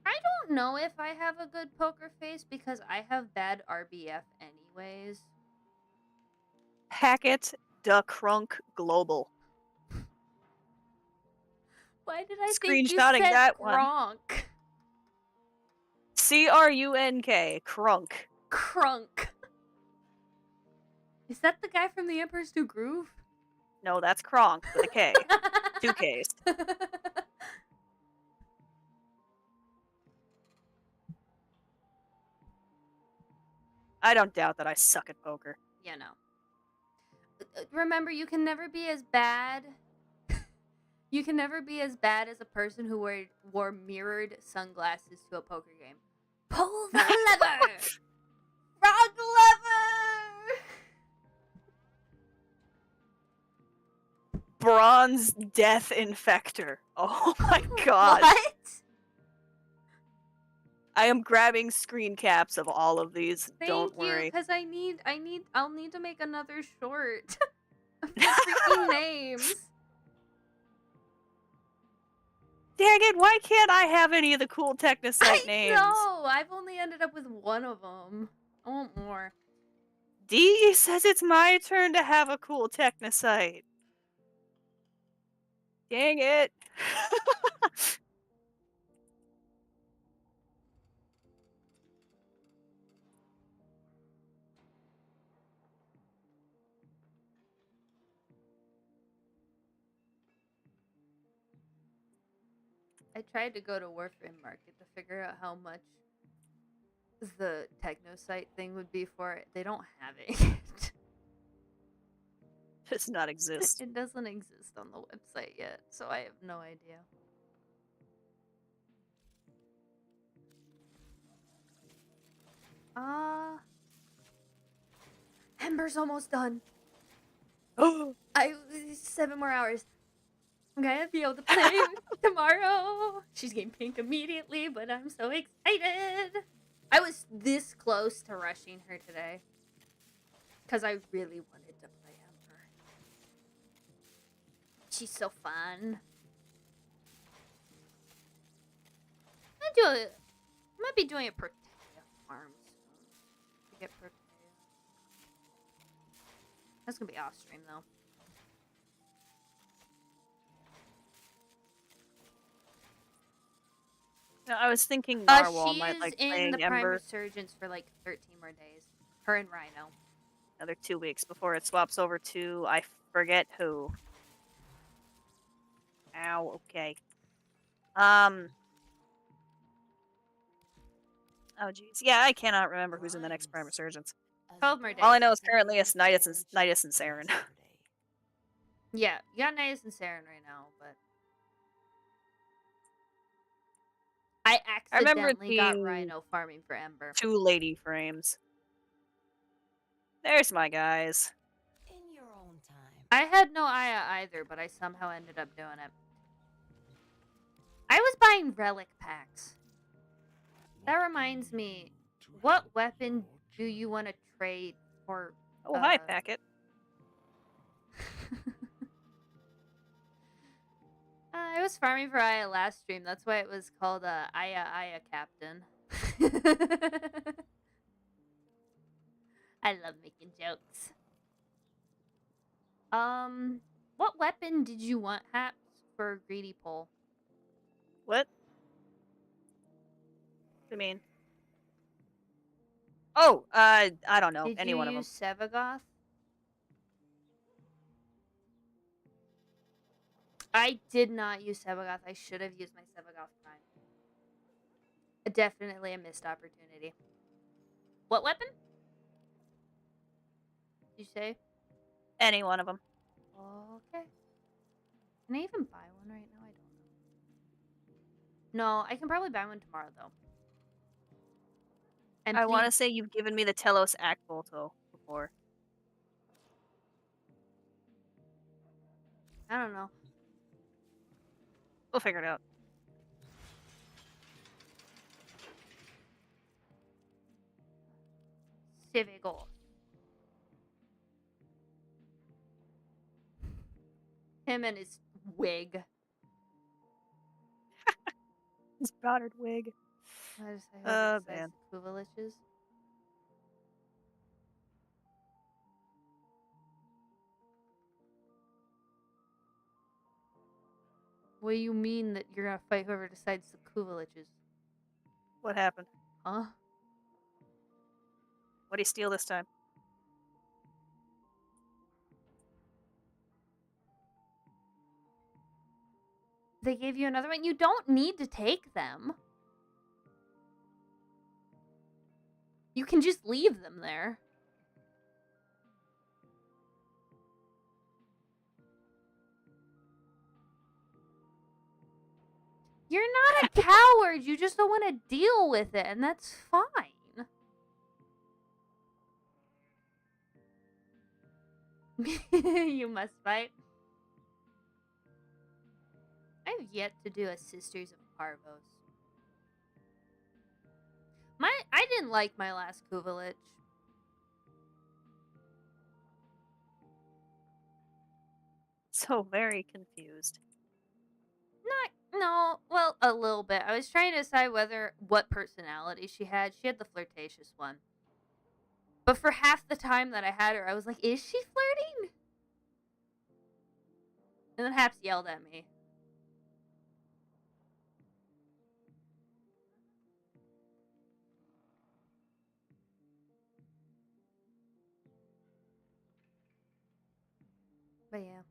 I don't know if I have a good poker face because I have bad RBF anyways. Hackett the Crunk Global. Why did I think you Screenshotting said that one. Gronk? CRUNK. Crunk. Crunk. Is that the guy from The Emperor's New Groove? No, that's Kronk with a K. 2 Ks. I don't doubt that I suck at poker. You know. Remember, you can never be as bad. You can never be as bad as a person who wore mirrored sunglasses to a poker game. Pull the lever! Frog lever! Bronze Death Infector. Oh my god. What? I am grabbing screen caps of all of these. Don't Thank you, worry. because I'll need to make another short of the freaking names. Dang it, why can't I have any of the cool Technosite names? No, I've only ended up with one of them. I want more. D says it's my turn to have a cool Technosite. Dang it. I tried to go to Warframe Market to figure out how much the Technosite thing would be for it. They don't have it. Does not exist. It doesn't exist on the website yet, so I have no idea. Ember's almost done. Oh, 7 more hours. I'm gonna be able to play tomorrow. She's getting pink immediately, but I'm so excited. I was this close to rushing her today because I really wanted to play Ember. She's so fun. I might be doing a Protea farm soon to get Protea. That's gonna be off stream though. no, I was thinking Narwhal might She's like in playing the Prime Ember Resurgence for like 13 more days. Her and Rhino. another 2 weeks before it swaps over to I forget who. Ow, okay. Oh jeez. Yeah, I cannot remember who's in the next Prime Resurgence. 12 more days. All I know is currently it's Nidus and Saren. Yeah, you got Nidus and Saren right now, but I remember accidentally got the Rhino farming for Ember. 2 lady frames. There's my guys. In your own time. I had no Aya either, but I somehow ended up doing it. I was buying relic packs. That reminds me, what weapon do you want to trade for? Oh, hi, Packet. I was farming for Aya last stream. That's why it was called Aya Captain. I love making jokes. What weapon did you want, Haps, for Greedy Pole? What? What do you mean? Oh, I don't know. Did Any you one of them. use Sevagoth? I did not use Sevagoth. I should have used my Sevagoth Prime. Definitely a missed opportunity. What weapon? Did you say? Any one of them. Okay. Can I even buy one right now? I don't know. No, I can probably buy one tomorrow, though. And I want to say you've given me the Telos Actbolto before. I don't know. We'll figure it out. civigos. Him and his wig. His powdered wig. I just I hope it Man. says Kuvaliches. What do you mean that you're gonna fight whoever decides the Kuvaliches? What happened? Huh? What'd he steal this time? They gave you another one? You don't need to take them. You can just leave them there. You're not a coward. You just don't want to deal with it, and that's fine. You must fight. I've yet to do a Sisters of Parvos. I didn't like my last Kuvalich. So very confused. No, well, a little bit. I was trying to decide what personality she had. She had the flirtatious one. But for half the time that I had her, I was like, is she flirting? And then Haps yelled at me. But yeah.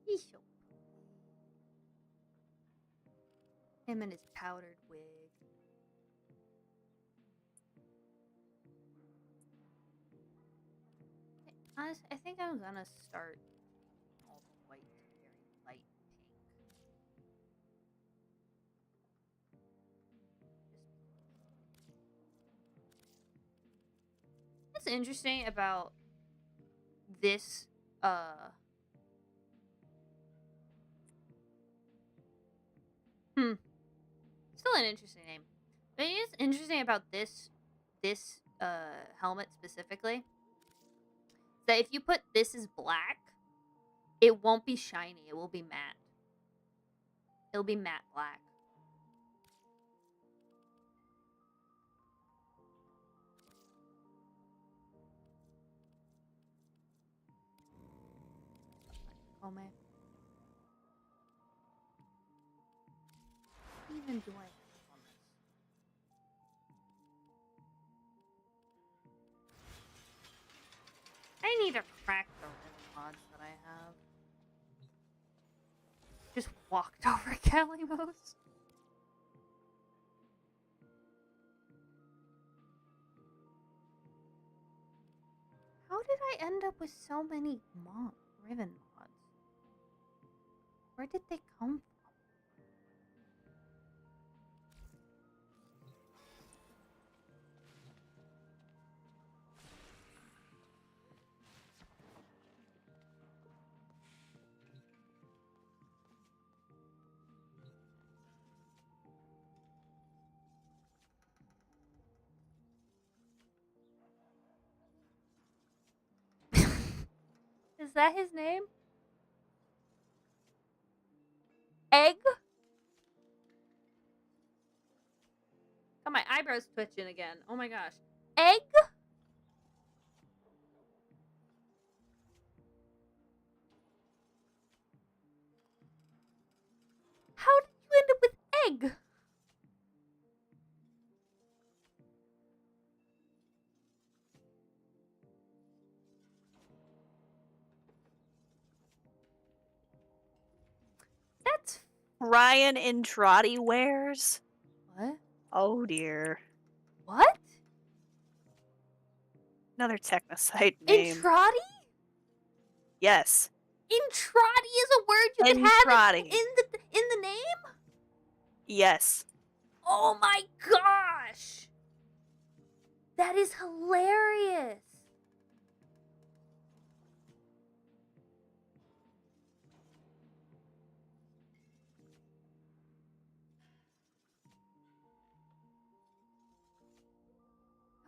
He's so him and his powdered wig. Honestly, I think I'm gonna start all white, very light pink. What's interesting about this, still an interesting name. But it is interesting about this helmet specifically. That if you put this as black, it won't be shiny, it will be matte. It'll be matte black. Oh man. What even do I have on this? I need to crack the ribbon mods that I have. Just walked over Calimos. How did I end up with so many ribbon mods? Where did they come from? Is that his name? Egg? Got my eyebrows twitching again. Oh my gosh. Egg? How did you end up with egg? That's Ryan Intrati wears? What? Oh dear. What? Another Technosite name. Intrati? Yes. Intrati is a word you can have in the name? Yes. Oh my gosh! That is hilarious.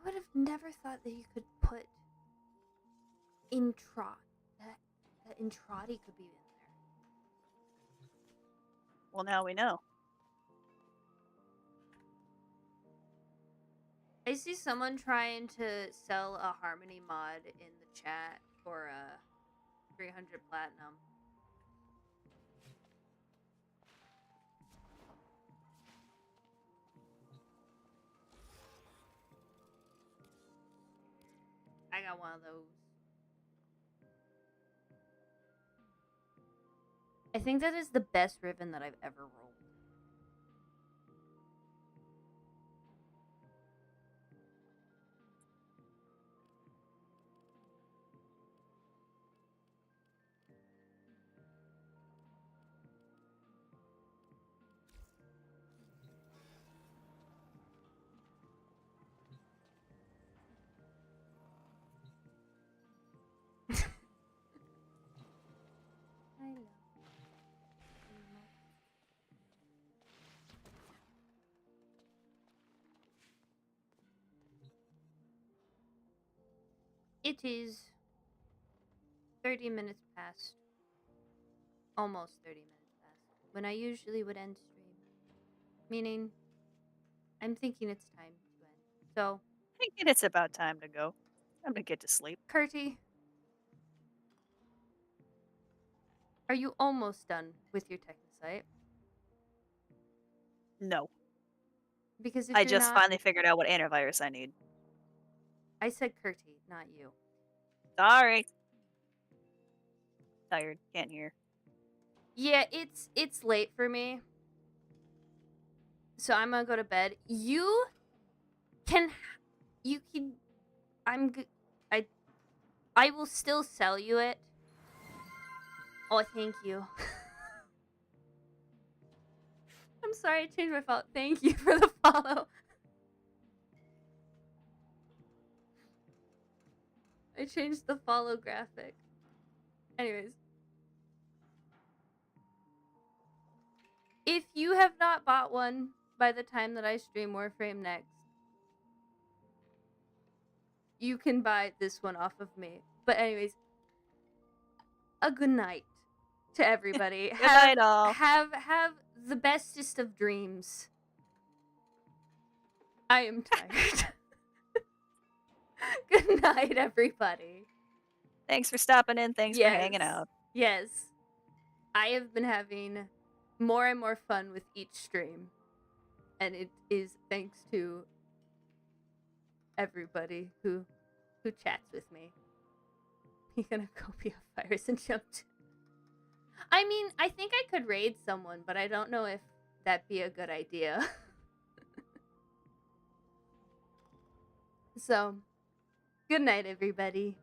would have never thought that you could put that Intrati could be in there. Well, now we know. I see someone trying to sell a Harmony mod in the chat for 300 platinum. I got one of those. I think that is the best Riven that I've ever rolled. I know. It is 30 minutes past. Almost 30 minutes past. When I usually would end stream. Meaning, I'm thinking it's time to end. So, Thinking it's about time to go. I'm gonna get to sleep. Curty, are you almost done with your Technosite? No. Because if I you're just not, finally figured out what antivirus I need. I said Curty, not you. Sorry. Tired. Can't hear. Yeah, it's late for me. So I'm gonna go to bed. You can I will still sell you it. Oh, thank you. I'm sorry I changed my follow. Thank you for the follow. I changed the follow graphic. Anyways. If you have not bought one by the time that I stream Warframe next, you can buy this one off of me. But anyways, a good night to everybody. Good night, all. Have the bestest of dreams. I am tired. Good night, everybody. Thanks for stopping in. Thanks for hanging out. Yes. I have been having more and more fun with each stream. And it is thanks to everybody who chats with me. You're gonna go be a virus and jump to... I mean, I think I could raid someone, but I don't know if that'd be a good idea. So, good night, everybody.